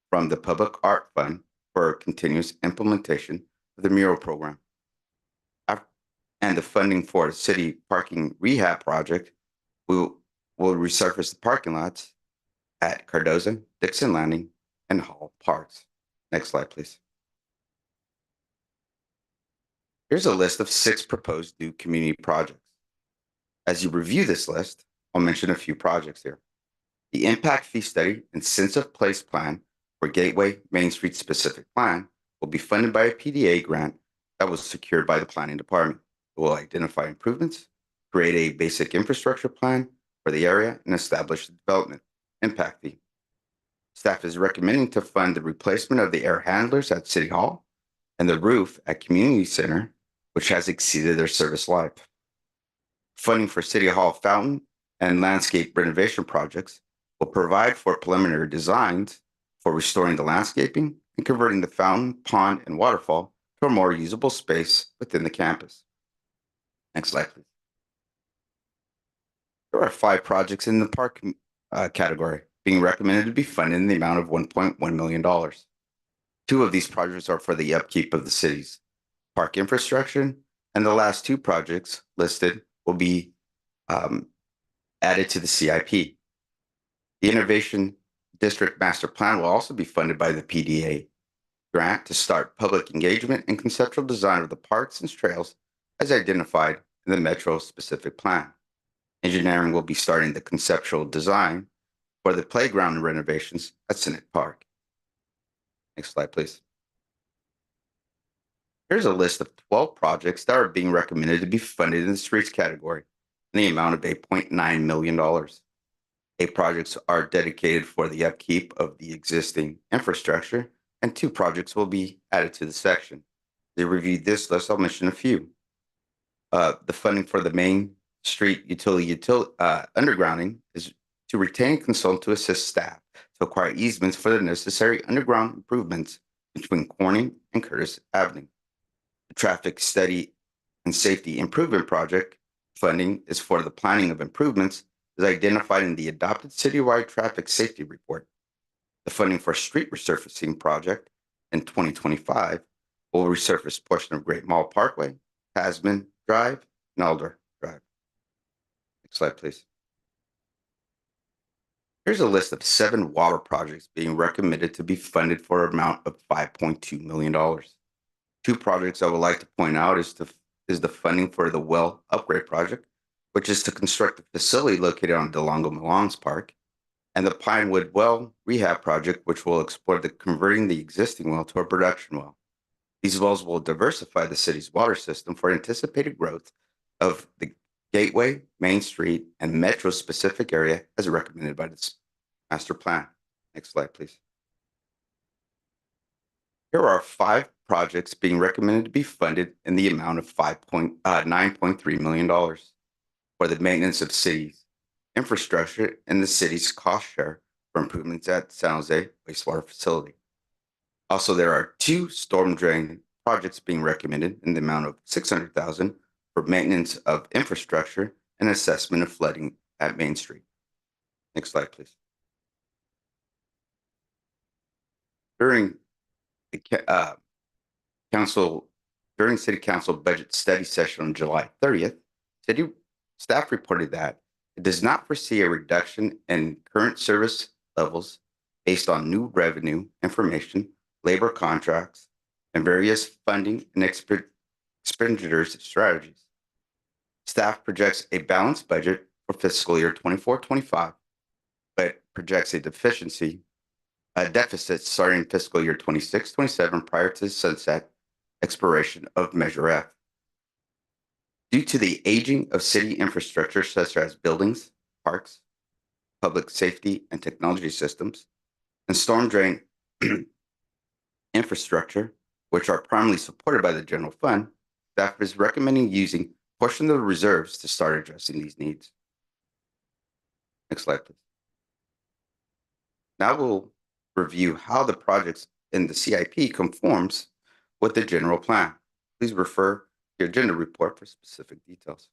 [SPEAKER 15] from the Public Art Fund for continuous implementation of the mural program. And the funding for the city parking rehab project will resurface the parking lots at Cardoza, Dixon Landing, and Hall Parks. Next slide, please. Here's a list of 6 proposed new community projects. As you review this list, I'll mention a few projects here. The impact fee study and sense of place plan for Gateway Main Street specific plan will be funded by a PDA grant that was secured by the planning department. It will identify improvements, create a basic infrastructure plan for the area, and establish the development impact fee. Staff is recommending to fund the replacement of the air handlers at City Hall and the roof at Community Center, which has exceeded their service life. Funding for City Hall fountain and landscape renovation projects will provide for preliminary designs for restoring the landscaping and converting the fountain, pond, and waterfall to a more usable space within the campus. Next slide, please. There are 5 projects in the park category being recommended to be funded in the amount of $1.1 million. 2 of these projects are for the upkeep of the city's park infrastructure, and the last 2 projects listed will be added to the CIP. The Innovation District Master Plan will also be funded by the PDA grant to start public engagement and conceptual design of the parks and trails as identified in the Metro specific plan. Engineering will be starting the conceptual design for the playground renovations at Senate Park. Next slide, please. Here's a list of 12 projects that are being recommended to be funded in the streets category in the amount of $8.9 million. 8 projects are dedicated for the upkeep of the existing infrastructure, and 2 projects will be added to the section. They reviewed this list, I'll mention a few. The funding for the Main Street utility undergrounding is to retain a consultant to assist staff to acquire easements for the necessary underground improvements between Corning and Curtis Avenue. The traffic study and safety improvement project funding is for the planning of improvements as identified in the adopted citywide traffic safety report. The funding for street resurfacing project in 2025 will resurface portion of Great Mall Parkway, Tasman Drive, and Alder Drive. Next slide, please. Here's a list of 7 water projects being recommended to be funded for an amount of $5.2 million. 2 projects I would like to point out is the funding for the well upgrade project, which is to construct a facility located on Delongo Milans Park, and the Pinewood Well Rehab Project, which will explore converting the existing well to a production well. These wells will diversify the city's water system for anticipated growth of the Gateway, Main Street, and metro-specific area as recommended by the master plan. Next slide, please. Here are 5 projects being recommended to be funded in the amount of $9.3 million for the maintenance of cities infrastructure and the city's cost share for improvements at San Jose wastewater facility. Also, there are 2 storm drain projects being recommended in the amount of $600,000 for maintenance of infrastructure and assessment of flooding at Main Street. Next slide, please. During the City Council budget study session on July 30th, city staff reported that it does not foresee a reduction in current service levels based on new revenue information, labor contracts, and various funding and expenditures strategies. Staff projects a balanced budget for fiscal year 24-25, but projects a deficit starting fiscal year 26-27 prior to the sunset expiration of Measure F. Due to the aging of city infrastructure such as buildings, parks, public safety and technology systems, and storm drain infrastructure, which are primarily supported by the general fund, staff is recommending using a portion of the reserves to start addressing these needs. Next slide, please. Now we'll review how the projects in the CIP conforms with the general plan. Please refer to your agenda report for specific details.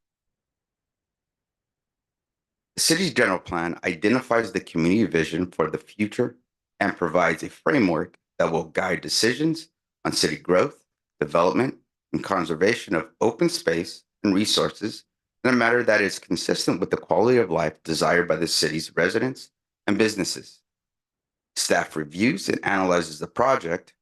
[SPEAKER 15] The city's general plan identifies the community vision for the future and provides a framework that will guide decisions on city growth, development, and conservation of open space and resources in a manner that is consistent with the quality of life desired by the city's residents and businesses. Staff reviews and analyzes the project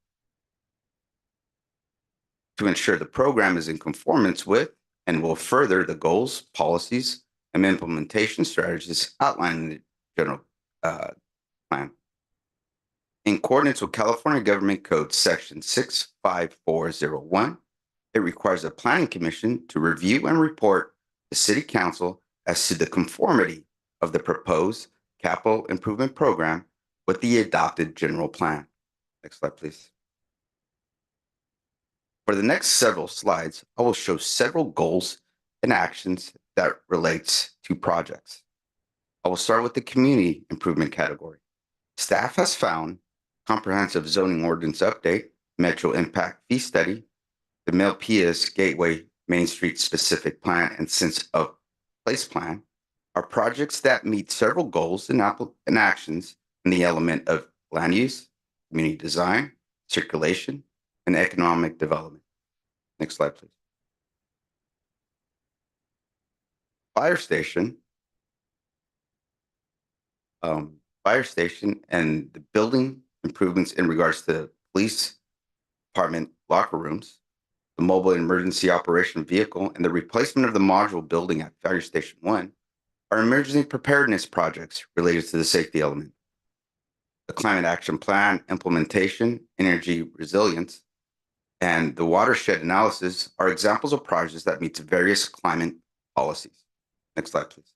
[SPEAKER 15] to ensure the program is in conformance with and will further the goals, policies, and implementation strategies outlined in the general plan. In accordance with California Government Code Section 65401, it requires the Planning Commission to review and report to City Council as to the conformity of the proposed capital improvement program with the adopted general plan. Next slide, please. For the next several slides, I will show several goals and actions that relates to projects. I will start with the community improvement category. Staff has found comprehensive zoning ordinance update, metro impact fee study, the Milpitas Gateway Main Street specific plan, and sense of place plan are projects that meet several goals and actions in the element of land use, community design, circulation, and economic development. Next slide, please. Fire station and the building improvements in regards to the police department locker rooms, the mobile emergency operation vehicle, and the replacement of the module building at Fire Station 1 are emergency preparedness projects related to the safety element. The climate action plan implementation, energy resilience, and the watershed analysis are examples of projects that meet various climate policies. Next slide, please.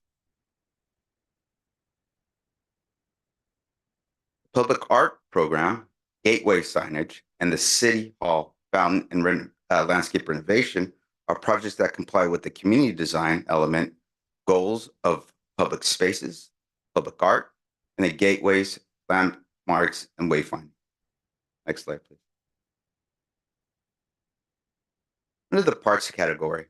[SPEAKER 15] Public art program, gateway signage, and the City Hall fountain and landscape renovation are projects that comply with the community design element goals of public spaces, public art, and the gateways, landmarks, and wayfinding. Next slide, please. Under the parks category,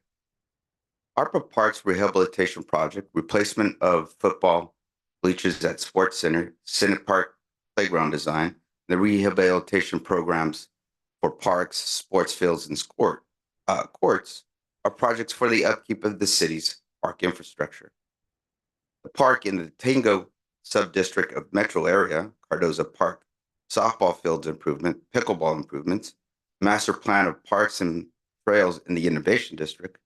[SPEAKER 15] ARPA Parks Rehabilitation Project, replacement of football bleachers at Sports Center, Senate Park playground design, and the rehabilitation programs for parks, sports fields, and courts are projects for the upkeep of the city's park infrastructure. The park in the Tango Subdistrict of Metro Area, Cardozo Park, softball fields improvement, pickleball improvements, master plan of parks and trails in the Innovation District,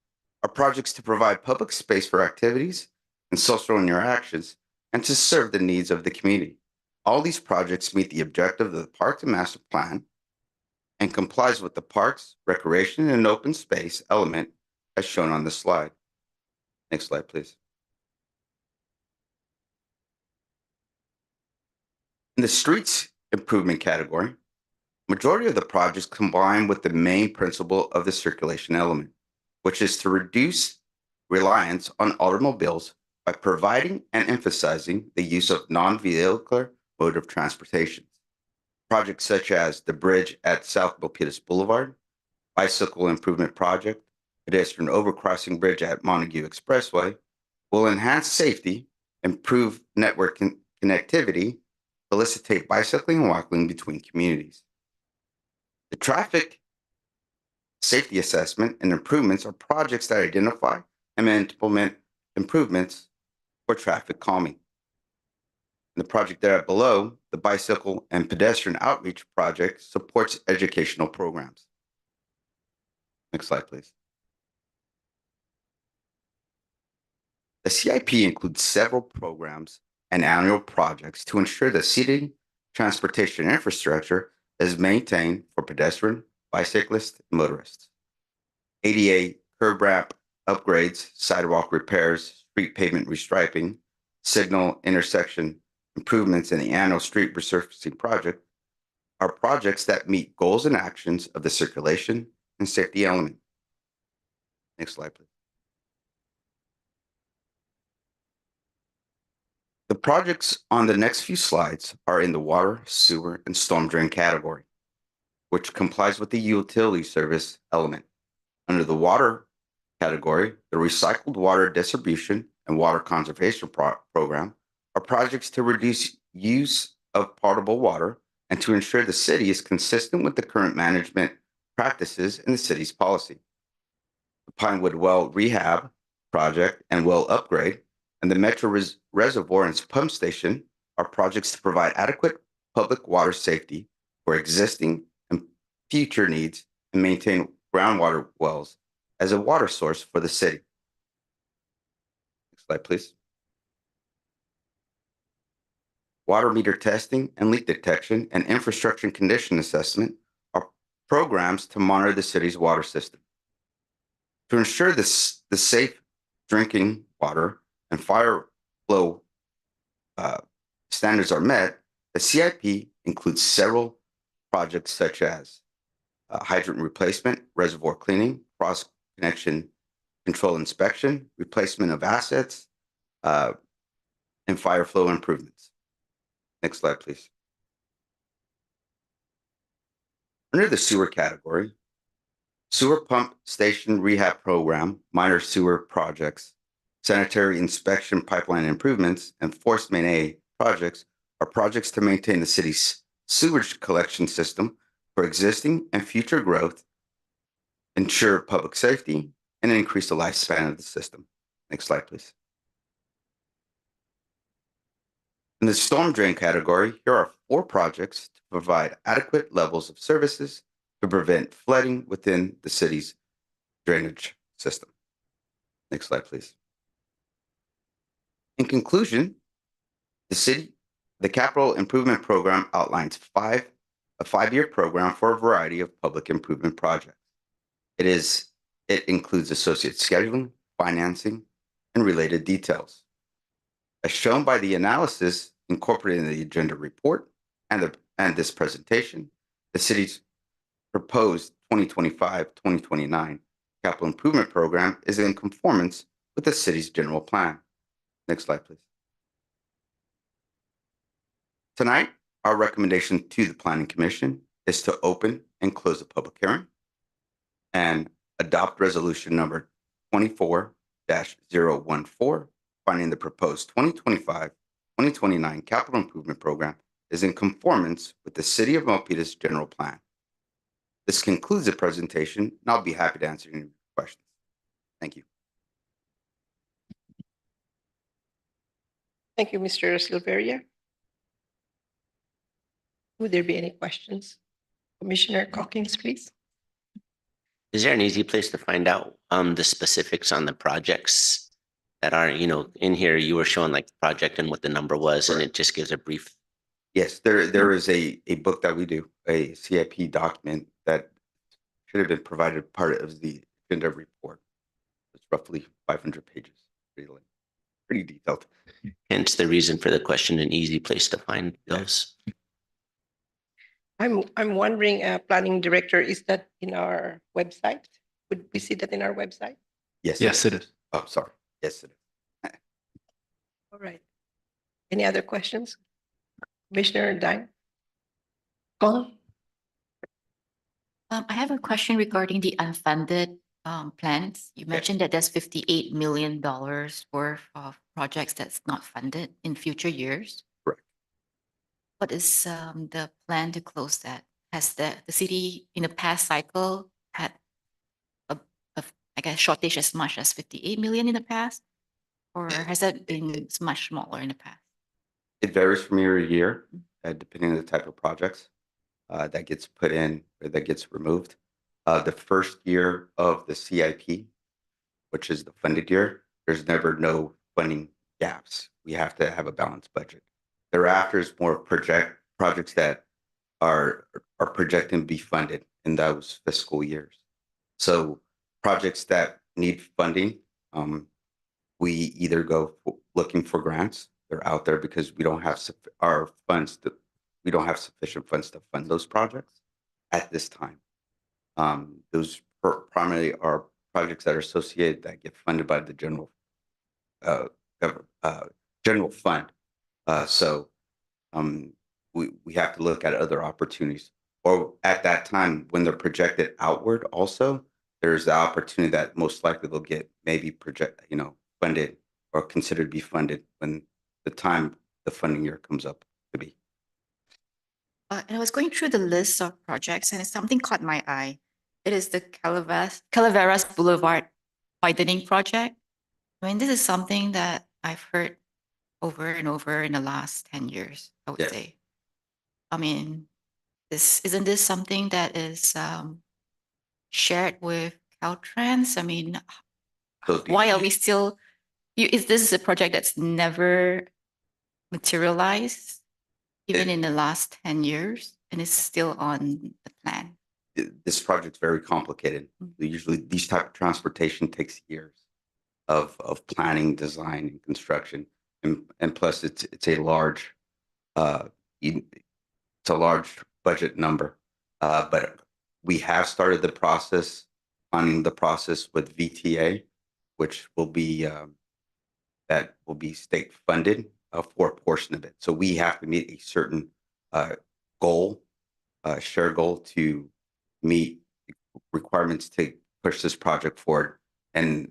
[SPEAKER 15] are projects to provide public space for activities and social interactions and to serve the needs of the community. All these projects meet the objective of the Parks and Master Plan and complies with the parks, recreation, and open space element as shown on this slide. Next slide, please. In the streets improvement category, majority of the projects combine with the main principle of the circulation element, which is to reduce reliance on automobiles by providing and emphasizing the use of non-vehicular mode of transportation. Projects such as the bridge at South Milpitas Boulevard, bicycle improvement project, pedestrian overcrossing bridge at Montague Expressway will enhance safety, improve network connectivity, facilitate bicycling and walking between communities. The traffic safety assessment and improvements are projects that identify and implement improvements for traffic calming. The project there below, the bicycle and pedestrian outreach project, supports educational programs. Next slide, please. The CIP includes several programs and annual projects to ensure the city transportation infrastructure is maintained for pedestrian, bicyclists, and motorists. ADA curb ramp upgrades, sidewalk repairs, street pavement restriping, signal intersection improvements, and the annual street resurfacing project are projects that meet goals and actions of the circulation and safety element. Next slide, please. The projects on the next few slides are in the water, sewer, and storm drain category, which complies with the utility service element. Under the water category, the recycled water distribution and water conservation program are projects to reduce use of potable water and to ensure the city is consistent with the current management practices in the city's policy. The Pinewood Well Rehab project and well upgrade and the Metro Reservoir and Pump Station are projects to provide adequate public water safety for existing and future needs and maintain groundwater wells as a water source for the city. Next slide, please. Water meter testing and leak detection and infrastructure condition assessment are programs to monitor the city's water system. To ensure the safe drinking water and fire flow standards are met, the CIP includes several projects such as hydrant replacement, reservoir cleaning, cross-connection control inspection, replacement of assets, and fire flow improvements. Next slide, please. Under the sewer category, sewer pump station rehab program, minor sewer projects, sanitary inspection pipeline improvements, and forced main A projects are projects to maintain the city's sewage collection system for existing and future growth, ensure public safety, and increase the lifespan of the system. Next slide, please. In the storm drain category, here are 4 projects to provide adequate levels of services to prevent flooding within the city's drainage system. Next slide, please. In conclusion, the capital improvement program outlines a 5-year program for a variety of public improvement projects. It includes associate scheduling, financing, and related details. As shown by the analysis incorporated in the agenda report and this presentation, the city's proposed 2025-2029 capital improvement program is in conformance with the city's general plan. Next slide, please. Tonight, our recommendation to the Planning Commission is to open and close the public hearing and adopt resolution number 24-014, finding the proposed 2025-2029 capital improvement program is in conformance with the City of Milpitas general plan. This concludes the presentation, and I'll be happy to answer any questions. Thank you.
[SPEAKER 1] Thank you, Mr. Silveria. Would there be any questions? Commissioner Calkins, please.
[SPEAKER 10] Is there an easy place to find out the specifics on the projects that are, in here? You were showing like the project and what the number was, and it just gives a brief.
[SPEAKER 15] Yes, there is a book that we do, a CIP document that should have been provided part of the agenda report. It's roughly 500 pages, pretty detailed.
[SPEAKER 10] Hence the reason for the question, an easy place to find those.
[SPEAKER 1] I'm wondering, planning director, is that in our website? Would we see that in our website?
[SPEAKER 15] Yes.
[SPEAKER 6] Yes, it is.
[SPEAKER 15] Oh, sorry. Yes, it is.
[SPEAKER 1] All right. Any other questions? Commissioner Dine? Go.
[SPEAKER 3] I have a question regarding the unfunded plans. You mentioned that there's $58 million worth of projects that's not funded in future years.
[SPEAKER 15] Correct.
[SPEAKER 3] What is the plan to close that? Has the city in the past cycle had I guess shortage as much as 58 million in the past? Or has that been much smaller in the past?
[SPEAKER 15] It varies from year to year, depending on the type of projects that gets put in or that gets removed. The first year of the CIP, which is the funded year, there's never no funding gaps. We have to have a balanced budget. Thereafter is more projects that are projecting to be funded in those fiscal years. So projects that need funding, we either go looking for grants. They're out there because we don't have we don't have sufficient funds to fund those projects at this time. Those primarily are projects that are associated that get funded by the general fund. So we have to look at other opportunities. Or at that time, when they're projected outward, also there's the opportunity that most likely they'll get maybe funded or considered to be funded when the funding year comes up to be.
[SPEAKER 3] And I was going through the list of projects and something caught my eye. It is the Calaveras Boulevard widening project. I mean, this is something that I've heard over and over in the last 10 years, I would say. I mean, isn't this something that is shared with Caltrans? I mean, why are we still, is this a project that's never materialized, even in the last 10 years, and it's still on the plan?
[SPEAKER 15] This project's very complicated. Usually these type of transportation takes years of planning, design, and construction. And plus it's a large budget number. But we have started the process, planning the process with VTA, which will be state funded for a portion of it. So we have to meet a certain shared goal to meet requirements to push this project forward. And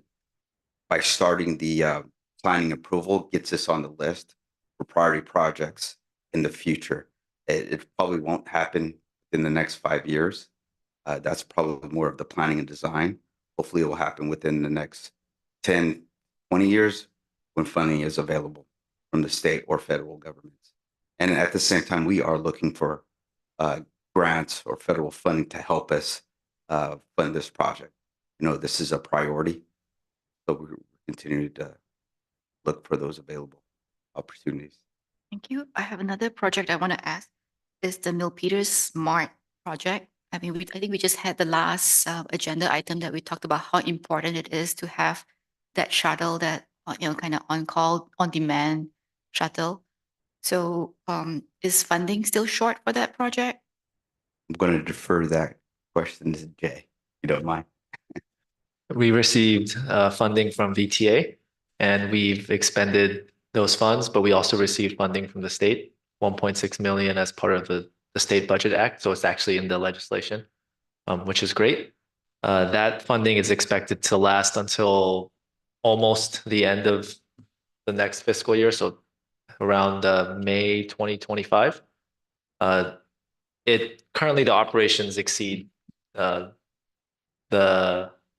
[SPEAKER 15] by starting the planning approval gets us on the list for priority projects in the future. It probably won't happen in the next 5 years. That's probably more of the planning and design. Hopefully it will happen within the next 10, 20 years when funding is available from the state or federal governments. And at the same time, we are looking for grants or federal funding to help us fund this project. This is a priority, so we're continuing to look for those available opportunities.
[SPEAKER 3] Thank you. I have another project I want to ask. Is the Milpitas Smart project. I mean, I think we just had the last agenda item that we talked about how important it is to have that shuttle, that kind of on-call, on-demand shuttle. So is funding still short for that project?
[SPEAKER 15] I'm going to defer that question to Jay, if you don't mind.
[SPEAKER 6] We received funding from VTA and we've expended those funds, but we also received funding from the state, 1.6 million as part of the State Budget Act. So it's actually in the legislation, which is great. That funding is expected to last until almost the end of the next fiscal year. So around May 2025. Currently the operations exceed the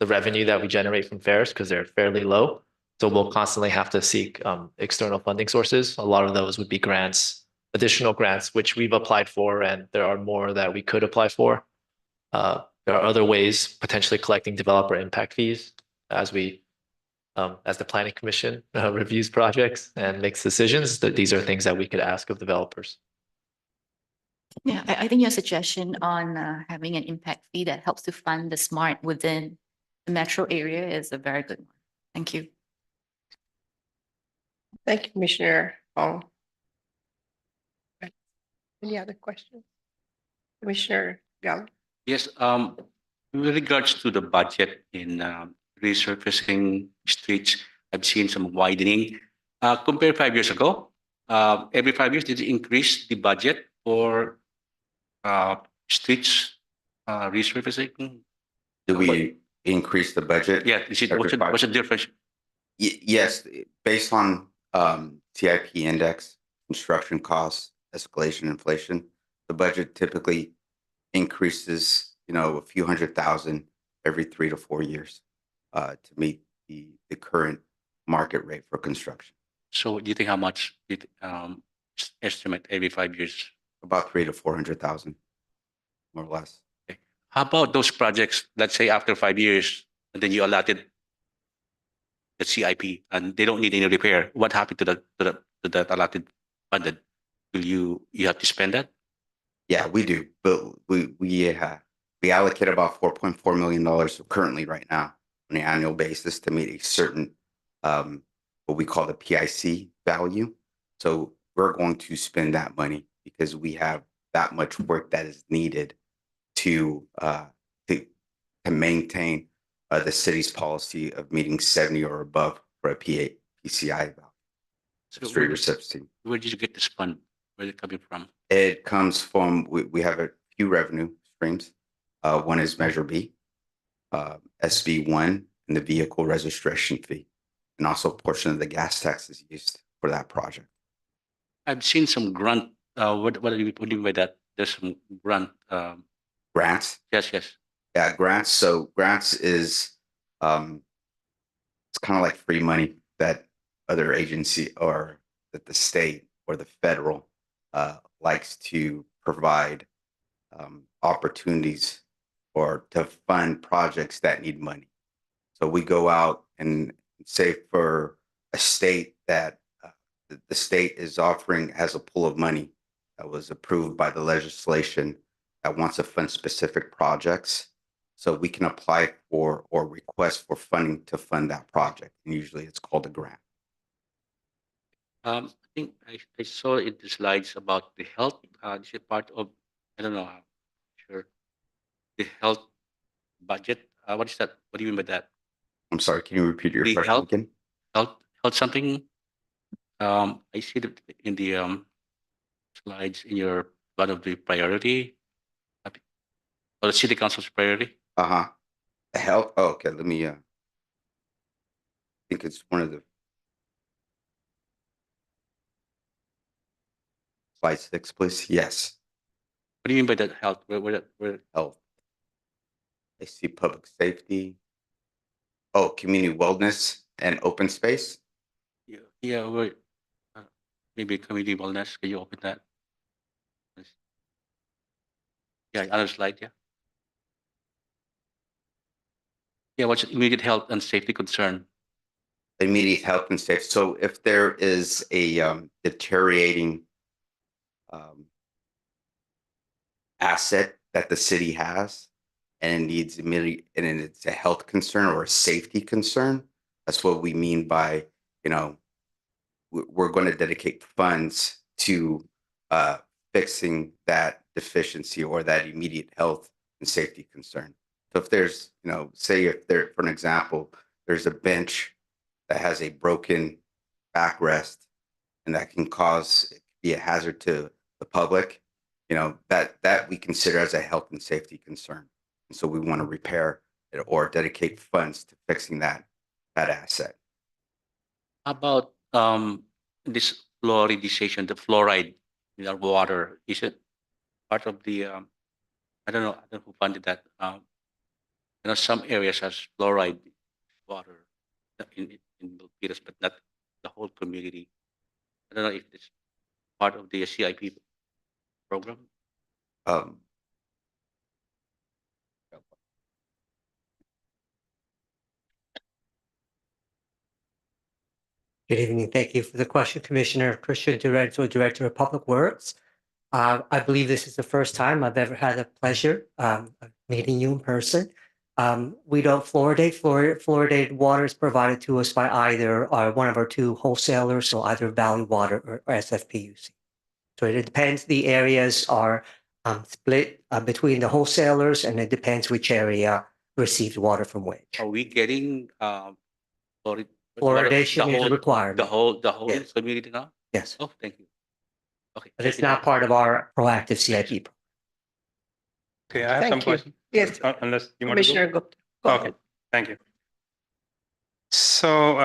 [SPEAKER 6] revenue that we generate from fares because they're fairly low. So we'll constantly have to seek external funding sources. A lot of those would be grants, additional grants, which we've applied for, and there are more that we could apply for. There are other ways, potentially collecting developer impact fees as as the planning commission reviews projects and makes decisions, that these are things that we could ask of developers.
[SPEAKER 3] Yeah, I think your suggestion on having an impact fee that helps to fund the smart within the metro area is a very good one. Thank you.
[SPEAKER 1] Thank you, Commissioner Hong. Any other questions? Commissioner Gallo?
[SPEAKER 4] Yes, with regards to the budget in resurfacing streets, I've seen some widening. Compared 5 years ago, every 5 years, did it increase the budget for streets resurfacing?
[SPEAKER 15] Do we increase the budget?
[SPEAKER 4] Yeah, is it,
[SPEAKER 15] every five-
[SPEAKER 4] what's the difference?
[SPEAKER 15] Yes, based on CIP index, construction costs, escalation, inflation, the budget typically increases, a few $100,000 every 3 to 4 years to meet the current market rate for construction.
[SPEAKER 4] So do you think how much it estimate every 5 years?
[SPEAKER 15] About 3 to 400,000, more or less.
[SPEAKER 4] How about those projects, let's say after 5 years, and then you allotted the CIP and they don't need any repair? What happened to that allotted funded? Will you have to spend that?
[SPEAKER 15] Yeah, we do, but we allocate about $4.4 million currently right now on an annual basis to meet a certain what we call the PIC value. So we're going to spend that money because we have that much work that is needed to maintain the city's policy of meeting 70 or above for a PCI value.
[SPEAKER 4] So
[SPEAKER 15] Street resurfacing.
[SPEAKER 4] where did you get this fund? Where is it coming from?
[SPEAKER 15] It comes from, we have a few revenue streams. One is Measure B, SB1, and the vehicle registration fee, and also a portion of the gas tax is used for that project.
[SPEAKER 4] I've seen some grunt. What do you mean by that? There's some grunt.
[SPEAKER 15] Grants?
[SPEAKER 4] Yes, yes.
[SPEAKER 15] Yeah, grants. So grants is, it's kind of like free money that other agency or that the state or the federal likes to provide opportunities or to fund projects that need money. So we go out and say for a state that the state is offering, has a pool of money that was approved by the legislation that wants to fund specific projects. So we can apply for or request for funding to fund that project. And usually it's called a grant.
[SPEAKER 4] I think I saw in the slides about the health. This is part of, I don't know, sure. The health budget. What is that? What do you mean by that?
[SPEAKER 15] I'm sorry, can you repeat your
[SPEAKER 4] The
[SPEAKER 15] question
[SPEAKER 4] health-
[SPEAKER 15] again?
[SPEAKER 4] Health something. I see that in the slides in your one of the priority or the city council's priority.
[SPEAKER 15] Uh-huh. The health, oh, okay, let me, I think it's one of the slide 6, please. Yes,
[SPEAKER 4] What do you mean by that health? Where
[SPEAKER 15] health. I see public safety. Oh, community wellness and open space.
[SPEAKER 4] yeah, maybe community wellness. Can you open that? Yes. Yeah, other slide, yeah. Yeah, what's immediate health and safety concern?
[SPEAKER 15] Immediate health and safety. So if there is a deteriorating asset that the city has and it needs immediate, and it's a health concern or a safety concern, that's what we mean by, we're going to dedicate funds to fixing that deficiency or that immediate health and safety concern. So if there's, say if there, for an example, there's a bench that has a broken backrest and that can be a hazard to the public, that we consider as a health and safety concern. And so we want to repair it or dedicate funds to fixing that asset.
[SPEAKER 4] How about this fluoridization, the fluoride in our water? Is it part of the I don't know who funded that. Some areas has fluoride water in in Milpitas, but not the whole community. I don't know if it's part of the CIP program.
[SPEAKER 15] Um,
[SPEAKER 16] Good evening. Thank you for the question, Commissioner Christian Director, Director of Public Works. I believe this is the first time I've ever had the pleasure of meeting you in person. We don't fluoridate. Fluoridated water is provided to us by either one of our two wholesalers, so either Valley Water or SFPUC. So it depends. The areas are split between the wholesalers, and it depends which area receives water from which.
[SPEAKER 4] Are we getting
[SPEAKER 16] Fluoridation is a requirement.
[SPEAKER 4] The whole
[SPEAKER 16] Yes.
[SPEAKER 4] community now?
[SPEAKER 16] Yes,
[SPEAKER 4] Oh, thank you. Okay.
[SPEAKER 16] but
[SPEAKER 4] thank
[SPEAKER 16] it's
[SPEAKER 4] you.
[SPEAKER 16] not part of our proactive CIP.
[SPEAKER 9] Okay, I have
[SPEAKER 1] Thank
[SPEAKER 9] some
[SPEAKER 1] you.
[SPEAKER 9] questions.
[SPEAKER 1] Yes,
[SPEAKER 9] Unless you want to go.
[SPEAKER 1] Commissioner Gupta. Go
[SPEAKER 9] Okay,
[SPEAKER 1] ahead.
[SPEAKER 9] thank you. So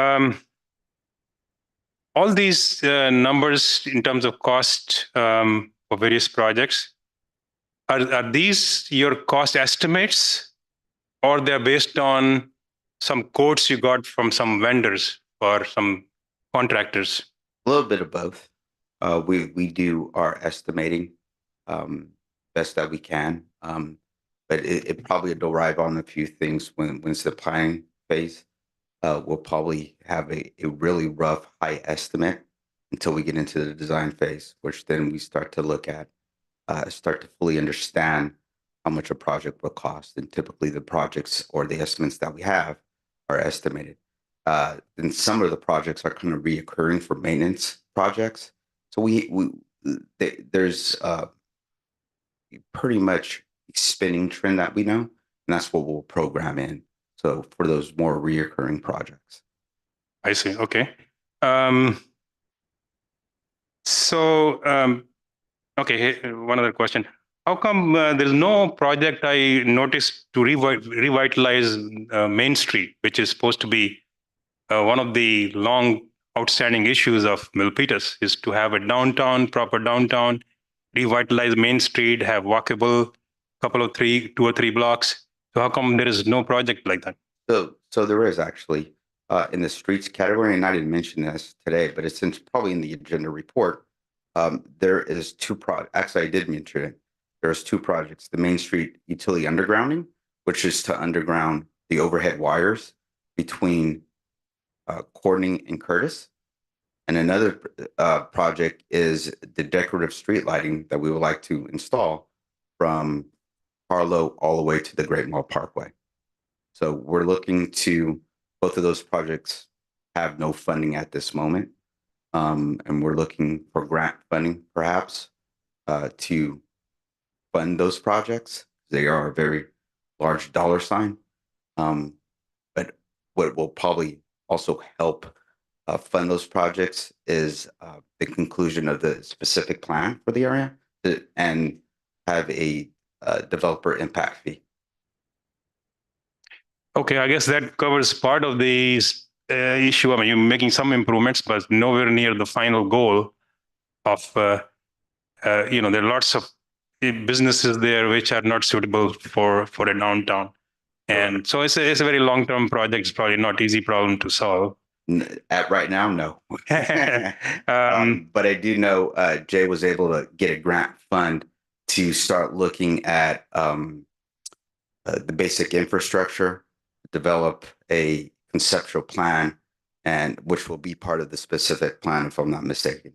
[SPEAKER 9] all these numbers in terms of cost for various projects, are these your cost estimates, or they're based on some quotes you got from some vendors or some contractors?
[SPEAKER 15] A little bit of both. We do our estimating best that we can, but it probably derive on a few things when it's the planning phase. We'll probably have a really rough high estimate until we get into the design phase, which then we start to look at, start to fully understand how much a project will cost. And typically the projects or the estimates that we have are estimated. Then some of the projects are kind of reoccurring for maintenance projects. So there's pretty much a spending trend that we know, and that's what we'll program in. So for those more reoccurring projects.
[SPEAKER 9] I see. Okay. Okay, one other question. How come there's no project I noticed to revitalize Main Street, which is supposed to be one of the long outstanding issues of Milpitas, is to have a proper downtown, revitalize Main Street, have walkable, two or three blocks. So how come there is no project like that?
[SPEAKER 15] So there is actually in the streets category, and I didn't mention this today, but it's probably in the agenda report. There is actually I did mention it. There's two projects: the Main Street utility undergrounding, which is to underground the overhead wires between Corning and Curtis, and another project is the decorative street lighting that we would like to install from Harlow all the way to the Great Mall Parkway. So we're looking to both of those projects have no funding at this moment. And we're looking for grant funding perhaps to fund those projects. They are a very large dollar sign. But what will probably also help fund those projects is the conclusion of the specific plan for the area and have a developer impact fee.
[SPEAKER 9] Okay, I guess that covers part of the issue. I mean, you're making some improvements, but nowhere near the final goal of, there are lots of businesses there which are not suitable for a downtown. And so it's a very long-term project. It's probably not easy problem to solve.
[SPEAKER 15] At right now, no. But I do know Jay was able to get a grant fund to start looking at the basic infrastructure, develop a conceptual plan, and which will be part of the specific plan, if I'm not mistaken.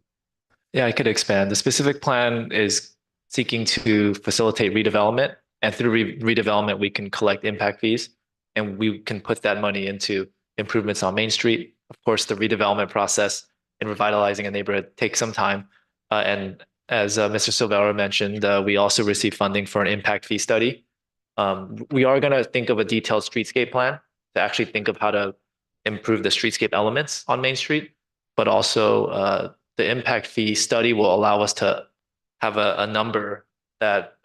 [SPEAKER 6] Yeah, I could expand. The specific plan is seeking to facilitate redevelopment, and through redevelopment, we can collect impact fees, and we can put that money into improvements on Main Street. Of course, the redevelopment process in revitalizing a neighborhood takes some time. And as Mr. Silvera mentioned, we also receive funding for an impact fee study. We are going to think of a detailed streetscape plan to actually think of how to improve the streetscape elements on Main Street, but also the impact fee study will allow us to have an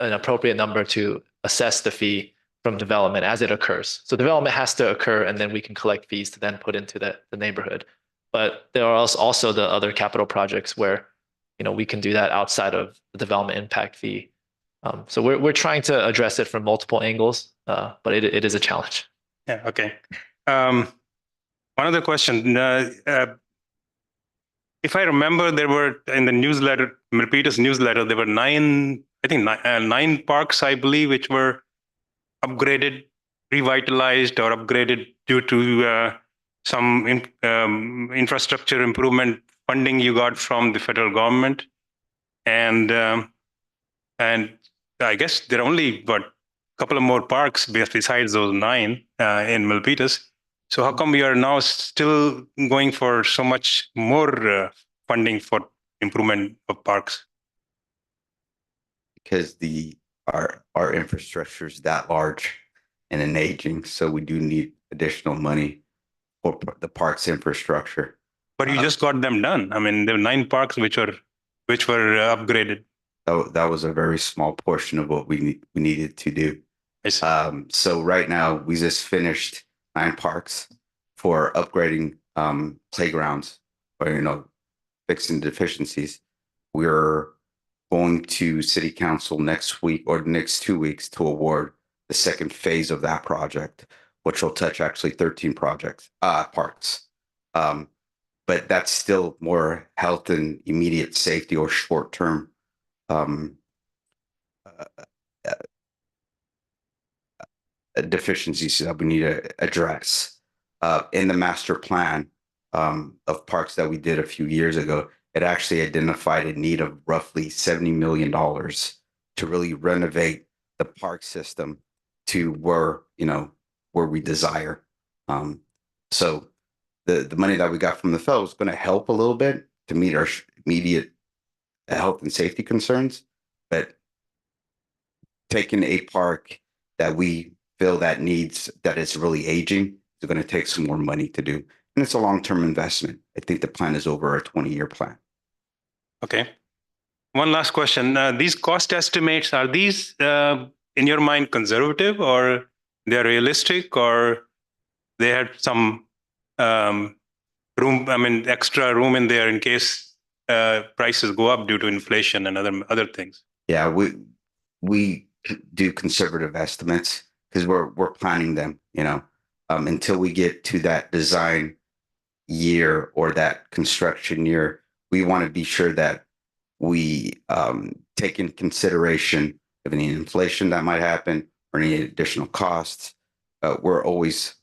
[SPEAKER 6] appropriate number to assess the fee from development as it occurs. So development has to occur, and then we can collect fees to then put into the neighborhood. But there are also the other capital projects where we can do that outside of the development impact fee. So we're trying to address it from multiple angles, but it is a challenge.
[SPEAKER 9] Yeah. Okay. One other question. If I remember, there were in the newsletter, Milpitas newsletter, there were nine parks, I believe, which were upgraded, revitalized, or upgraded due to some infrastructure improvement funding you got from the federal government. And I guess there are only a couple of more parks besides those nine in Milpitas. So how come we are now still going for so much more funding for improvement of parks?
[SPEAKER 15] Because our infrastructure is that large and an aging, so we do need additional money for the parks infrastructure.
[SPEAKER 9] But you just got them done. I mean, there were 9 parks which were upgraded.
[SPEAKER 15] That was a very small portion of what we needed to do. So right now we just finished 9 parks for upgrading playgrounds or fixing deficiencies. We're going to city council next week or next 2 weeks to award the second phase of that project, which will touch actually 13 parks. But that's still more health and immediate safety or short-term deficiencies that we need to address. In the master plan of parks that we did a few years ago, it actually identified a need of roughly $70 million to really renovate the park system to where we desire. So the money that we got from the federal is going to help a little bit to meet our immediate health and safety concerns, but taking a park that we feel that is really aging is going to take some more money to do. And it's a long-term investment. I think the plan is over a 20-year plan.
[SPEAKER 9] Okay. One last question. These cost estimates, are these in your mind conservative, or they're realistic, or they had some extra room in there in case prices go up due to inflation and other things?
[SPEAKER 15] Yeah, we do conservative estimates because we're planning them, until we get to that design year or that construction year. We want to be sure that we take in consideration of any inflation that might happen or any additional costs. We're always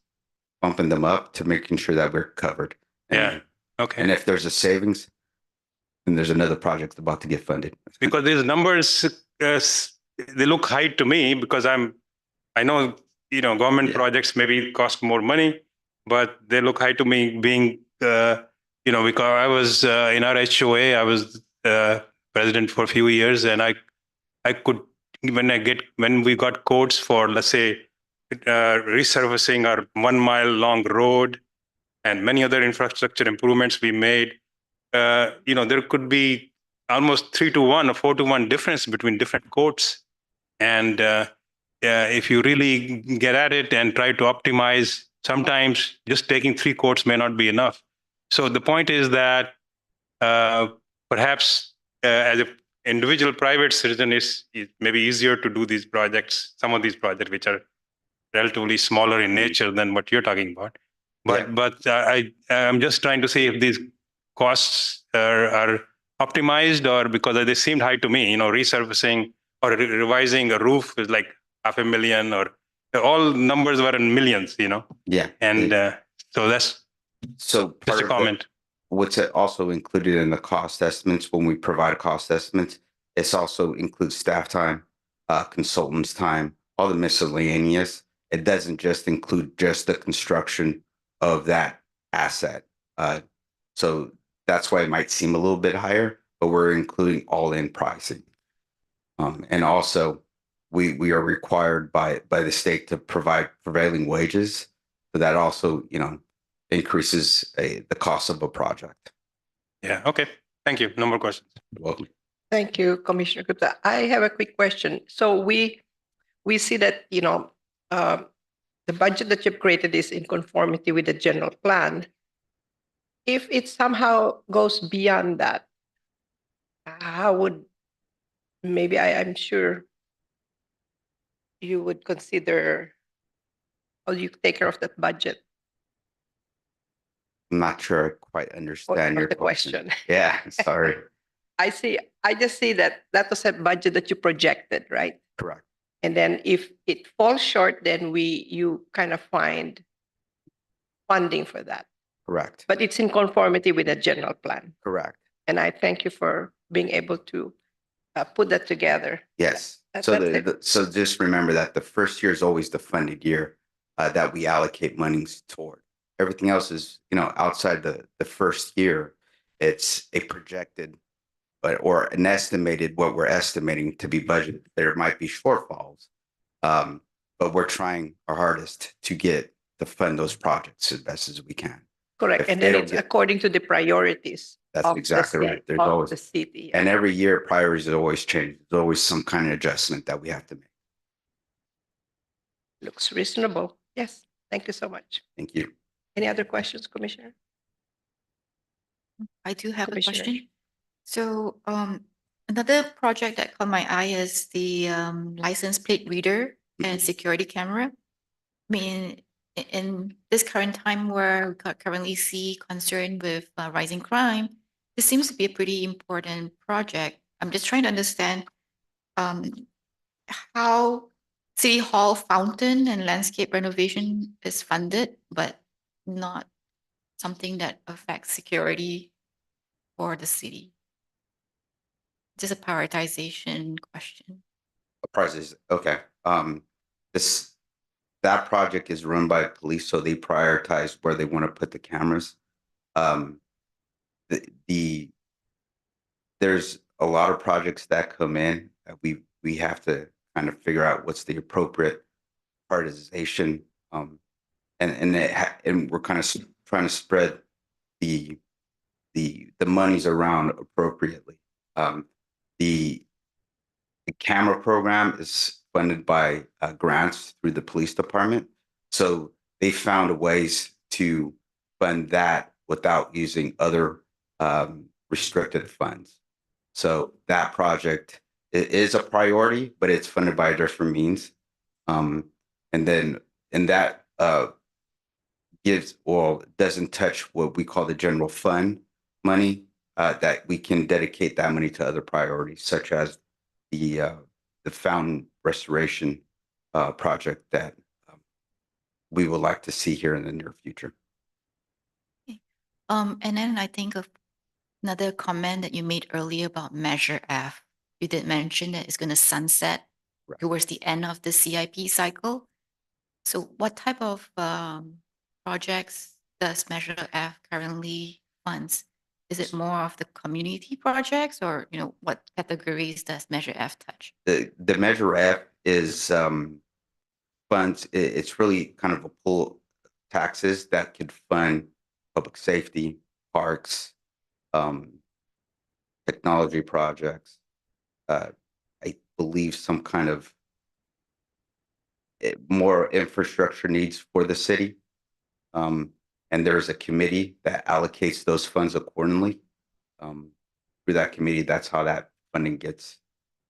[SPEAKER 15] bumping them up to making sure that we're covered.
[SPEAKER 9] Yeah. Okay.
[SPEAKER 15] And if there's a savings, then there's another project about to get funded.
[SPEAKER 9] Because these numbers, they look high to me because I know, government projects maybe cost more money, but they look high to me being, because I was in our HOA, I was president for a few years, and I could, when we got quotes for, let's say, resurfacing our 1 mile long road and many other infrastructure improvements we made, there could be almost 3-to-1 or 4-to-1 difference between different quotes. And if you really get at it and try to optimize, sometimes just taking 3 quotes may not be enough. So the point is that perhaps as an individual private citizen, is maybe easier to do these projects, some of these projects, which are relatively smaller in nature than what you're talking about. But I'm just trying to see if these costs are optimized, or because they seemed high to me, resurfacing or revising a roof is like $500,000, or all numbers were in millions,
[SPEAKER 15] Yeah.
[SPEAKER 9] And so that's
[SPEAKER 15] just
[SPEAKER 9] a comment.
[SPEAKER 15] What's also included in the cost estimates when we provide cost estimates, it also includes staff time, consultants' time, all the miscellaneous. It doesn't just include just the construction of that asset. So that's why it might seem a little bit higher, but we're including all-in pricing. And also, we are required by the state to provide prevailing wages. So that also, increases the cost of a project.
[SPEAKER 9] Yeah. Okay. Thank you. No more questions.
[SPEAKER 15] Welcome.
[SPEAKER 1] Thank you, Commissioner Gupta. I have a quick question. So we see that, the budget that you've created is in conformity with the general plan. If it somehow goes beyond that, how would, maybe I'm sure you would consider, or you take care of that budget?
[SPEAKER 15] I'm not sure I quite understand your
[SPEAKER 1] the
[SPEAKER 15] question.
[SPEAKER 1] question.
[SPEAKER 15] Yeah, sorry.
[SPEAKER 1] I just see that was a budget that you projected, right?
[SPEAKER 15] Correct.
[SPEAKER 1] And then if it falls short, then you kind of find funding for that.
[SPEAKER 15] Correct.
[SPEAKER 1] But it's in conformity with the general plan.
[SPEAKER 15] Correct.
[SPEAKER 1] And I thank you for being able to put that together.
[SPEAKER 15] Yes.
[SPEAKER 1] That-
[SPEAKER 15] So
[SPEAKER 1] that's it.
[SPEAKER 15] so just remember that the first year is always the funded year that we allocate monies toward. Everything else is, outside the first year, it's a projected or an estimated what we're estimating to be budgeted. There might be shortfalls, but we're trying our hardest to fund those projects as best as we can.
[SPEAKER 1] Correct.
[SPEAKER 15] If
[SPEAKER 1] And
[SPEAKER 15] they
[SPEAKER 1] then
[SPEAKER 15] don't
[SPEAKER 1] it's
[SPEAKER 15] get-
[SPEAKER 1] according to the priorities.
[SPEAKER 15] That's
[SPEAKER 1] of the
[SPEAKER 15] exactly right.
[SPEAKER 1] city-
[SPEAKER 15] There's
[SPEAKER 1] of
[SPEAKER 15] always
[SPEAKER 1] the city.
[SPEAKER 15] And every year priorities always change. There's always some kind of adjustment that we have to make.
[SPEAKER 1] Looks reasonable. Yes. Thank you so much.
[SPEAKER 15] Thank you.
[SPEAKER 1] Any other questions, Commissioner?
[SPEAKER 3] I do have a
[SPEAKER 1] Commissioner.
[SPEAKER 3] question. So another project that caught my eye is the license plate reader and security camera. I mean, in this current time where we currently see concern with rising crime, this seems to be a pretty important project. I'm just trying to understand how City Hall fountain and landscape renovation is funded, but not something that affects security for the city. Just a prioritization question.
[SPEAKER 15] Prices. Okay. That project is run by police, so they prioritize where they want to put the cameras. There's a lot of projects that come in that we have to kind of figure out what's the appropriate prioritization. And we're kind of trying to spread the monies around appropriately. The camera program is funded by grants through the police department. So they found ways to fund that without using other restricted funds. So that project is a priority, but it's funded by different means. And that doesn't touch what we call the general fund money, that we can dedicate that money to other priorities, such as the fountain restoration project that we would like to see here in the near future.
[SPEAKER 3] And then I think of another comment that you made earlier about Measure F. You did mention that it's going to sunset towards the end of the CIP cycle. So what type of projects does Measure F currently funds? Is it more of the community projects, or what categories does Measure F touch?
[SPEAKER 15] The Measure F is funds. It's really kind of a pool of taxes that could fund public safety, parks, technology projects. I believe some kind of more infrastructure needs for the city. And there's a committee that allocates those funds accordingly. Through that committee, that's how that funding gets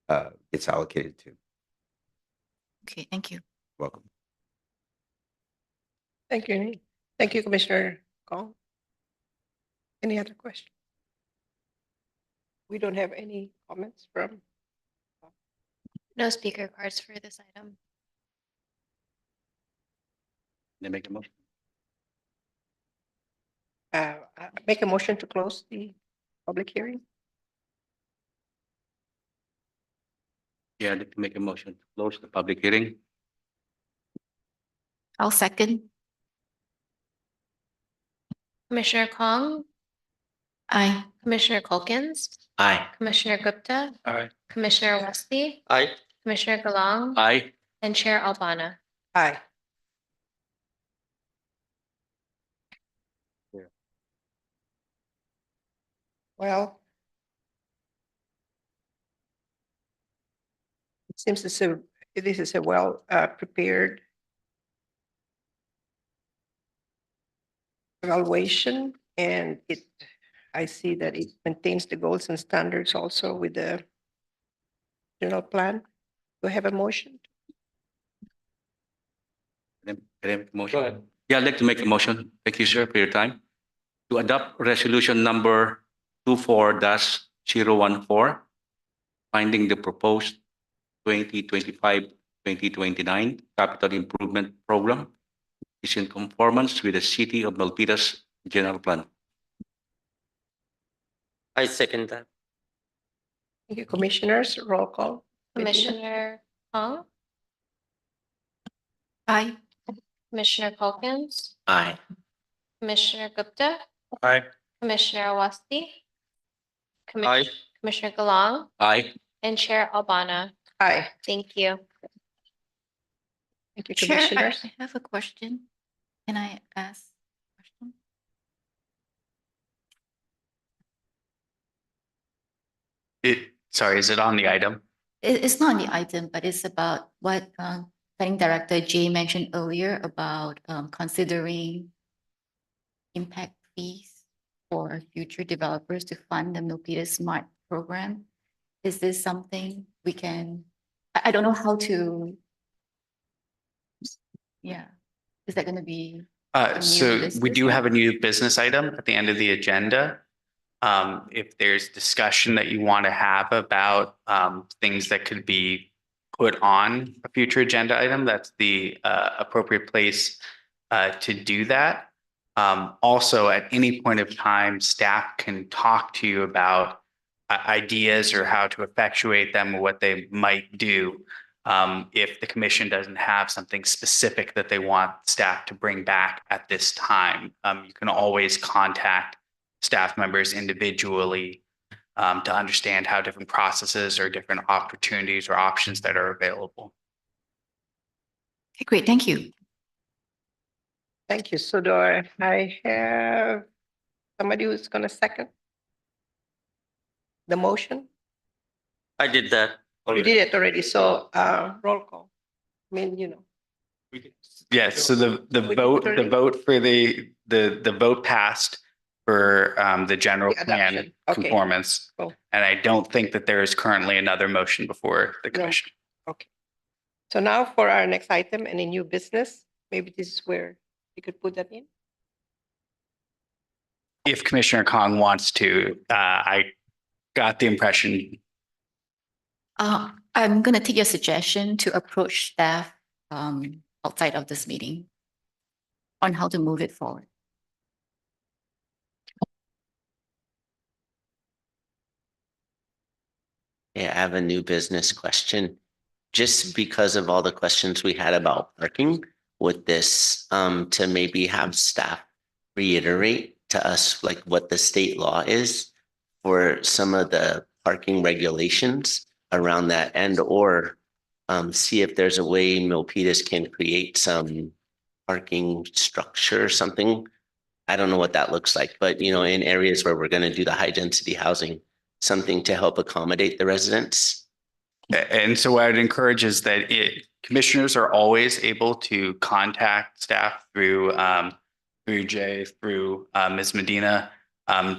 [SPEAKER 15] allocated to.
[SPEAKER 3] Okay, thank you.
[SPEAKER 15] Welcome.
[SPEAKER 1] Thank you. Thank you, Commissioner Kong. Any other questions? We don't have any comments from.
[SPEAKER 2] No speaker cards for this item.
[SPEAKER 4] They make a motion.
[SPEAKER 1] Make a motion to close the public hearing.
[SPEAKER 4] Yeah, I'd like to make a motion to close the public hearing.
[SPEAKER 3] I'll second.
[SPEAKER 2] Commissioner Kong,
[SPEAKER 3] Aye.
[SPEAKER 2] Commissioner Culkins,
[SPEAKER 10] Aye.
[SPEAKER 2] Commissioner Gupta,
[SPEAKER 4] Aye.
[SPEAKER 2] Commissioner Wesley,
[SPEAKER 12] Aye.
[SPEAKER 2] Commissioner Galang,
[SPEAKER 4] Aye.
[SPEAKER 2] and Chair Albana.
[SPEAKER 1] Aye. Well, it seems this is a well prepared evaluation, and I see that it maintains the goals and standards also with the general plan. Do I have a motion?
[SPEAKER 4] Can I make a motion? Go ahead. Yeah, I'd like to make a motion. Thank you, sir, for your time. to adopt resolution number 24-014, finding the proposed 2025-2029 capital improvement program is in conformance with the City of Milpitas General Plan.
[SPEAKER 12] I second that.
[SPEAKER 1] Thank you, commissioners. Roll call. Medina.
[SPEAKER 2] Commissioner Hong,
[SPEAKER 3] Aye.
[SPEAKER 2] Commissioner Calkins,
[SPEAKER 10] Aye.
[SPEAKER 2] Commissioner Gupta,
[SPEAKER 9] Aye.
[SPEAKER 2] Commissioner Awasti,
[SPEAKER 12] Aye.
[SPEAKER 2] Commissioner Galang,
[SPEAKER 4] Aye.
[SPEAKER 2] and Chair Albana.
[SPEAKER 1] Aye.
[SPEAKER 2] Thank you.
[SPEAKER 1] Thank you,
[SPEAKER 3] Chair, I
[SPEAKER 1] commissioners.
[SPEAKER 3] I have a question. Can I ask? a question?
[SPEAKER 5] Sorry, is it on the item?
[SPEAKER 3] It's not on the item, but it's about what Planning Director Jay mentioned earlier about considering impact fees for future developers to fund the Milpitas Smart program. Is this something we can, I don't know how to, yeah, is that going to be? a new
[SPEAKER 5] So we
[SPEAKER 3] business
[SPEAKER 5] do have a
[SPEAKER 3] item?
[SPEAKER 5] new business item at the end of the agenda. If there's discussion that you want to have about things that could be put on a future agenda item, that's the appropriate place to do that. Also, at any point of time, staff can talk to you about ideas or how to effectuate them or what they might do. If the commission doesn't have something specific that they want staff to bring back at this time, you can always contact staff members individually to understand how different processes or different opportunities or options that are available.
[SPEAKER 3] Okay, great, thank you.
[SPEAKER 1] Thank you. So do I have somebody who's going to second the motion?
[SPEAKER 12] I did that.
[SPEAKER 1] You did it already. So roll call. I mean, you know.
[SPEAKER 5] Yes, so the
[SPEAKER 1] We
[SPEAKER 5] vote,
[SPEAKER 1] did
[SPEAKER 5] the
[SPEAKER 1] already?
[SPEAKER 5] vote for the vote passed for the general
[SPEAKER 1] The
[SPEAKER 5] plan
[SPEAKER 1] adoption. Okay.
[SPEAKER 5] conformance.
[SPEAKER 1] Cool.
[SPEAKER 5] And I don't think that there is currently another motion before the
[SPEAKER 1] No.
[SPEAKER 5] commission.
[SPEAKER 1] Okay. So now for our next item, any new business, maybe this is where you could put that in.
[SPEAKER 5] If Commissioner Kong wants to, I got the impression.
[SPEAKER 3] I'm going to take your suggestion to approach staff outside of this meeting on how to move it forward.
[SPEAKER 10] Yeah, I have a new business question. Just because of all the questions we had about parking, with this, to maybe have staff reiterate to us like what the state law is for some of the parking regulations around that, and or see if there's a way Milpitas can create some parking structure or something. I don't know what that looks like, but you know, in areas where we're going to do the high density housing, something to help accommodate the residents.
[SPEAKER 5] And so what I'd encourage is that commissioners are always able to contact staff through Jay, through Ms. Medina,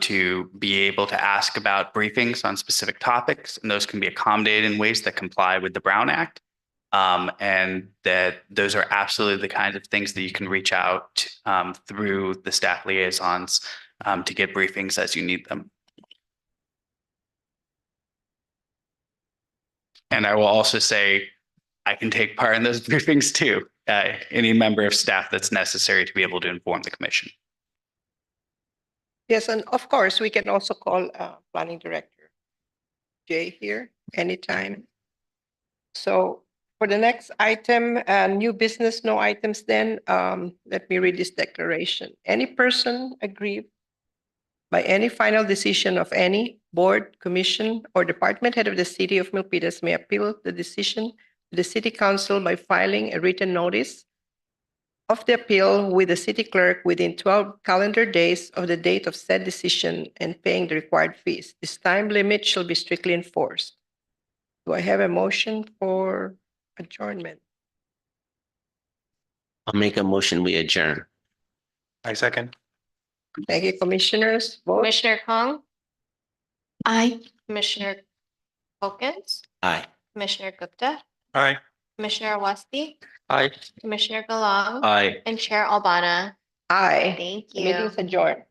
[SPEAKER 5] to be able to ask about briefings on specific topics, and those can be accommodated in ways that comply with the Brown Act. And that those are absolutely the kinds of things that you can reach out through the staff liaisons to get briefings as you need them. And I will also say, I can take part in those briefings too. Any member of staff that's necessary to be able to inform the commission.
[SPEAKER 1] Yes, and of course, we can also call Planning Director Jay here anytime. So for the next item, new business, no items then, let me read this declaration. Any person aggrieved by any final decision of any board, commission, or department head of the City of Milpitas may appeal the decision to the City Council by filing a written notice of the appeal with the city clerk within 12 calendar days of the date of said decision and paying the required fees. This time limit shall be strictly enforced. Do I have a motion for adjournment?
[SPEAKER 10] I'll make a motion, we adjourn.
[SPEAKER 9] I second.
[SPEAKER 1] Thank you, commissioners. Vote.
[SPEAKER 2] Commissioner Kong,
[SPEAKER 3] Aye.
[SPEAKER 2] Commissioner Calkins,
[SPEAKER 10] Aye.
[SPEAKER 2] Commissioner Gupta,
[SPEAKER 9] Aye.
[SPEAKER 2] Commissioner Awasti,
[SPEAKER 12] Aye.
[SPEAKER 2] Commissioner Galang,
[SPEAKER 4] Aye.
[SPEAKER 2] and Chair Albana.
[SPEAKER 1] Aye.
[SPEAKER 2] Thank
[SPEAKER 1] The
[SPEAKER 2] you.
[SPEAKER 1] meeting's adjourned.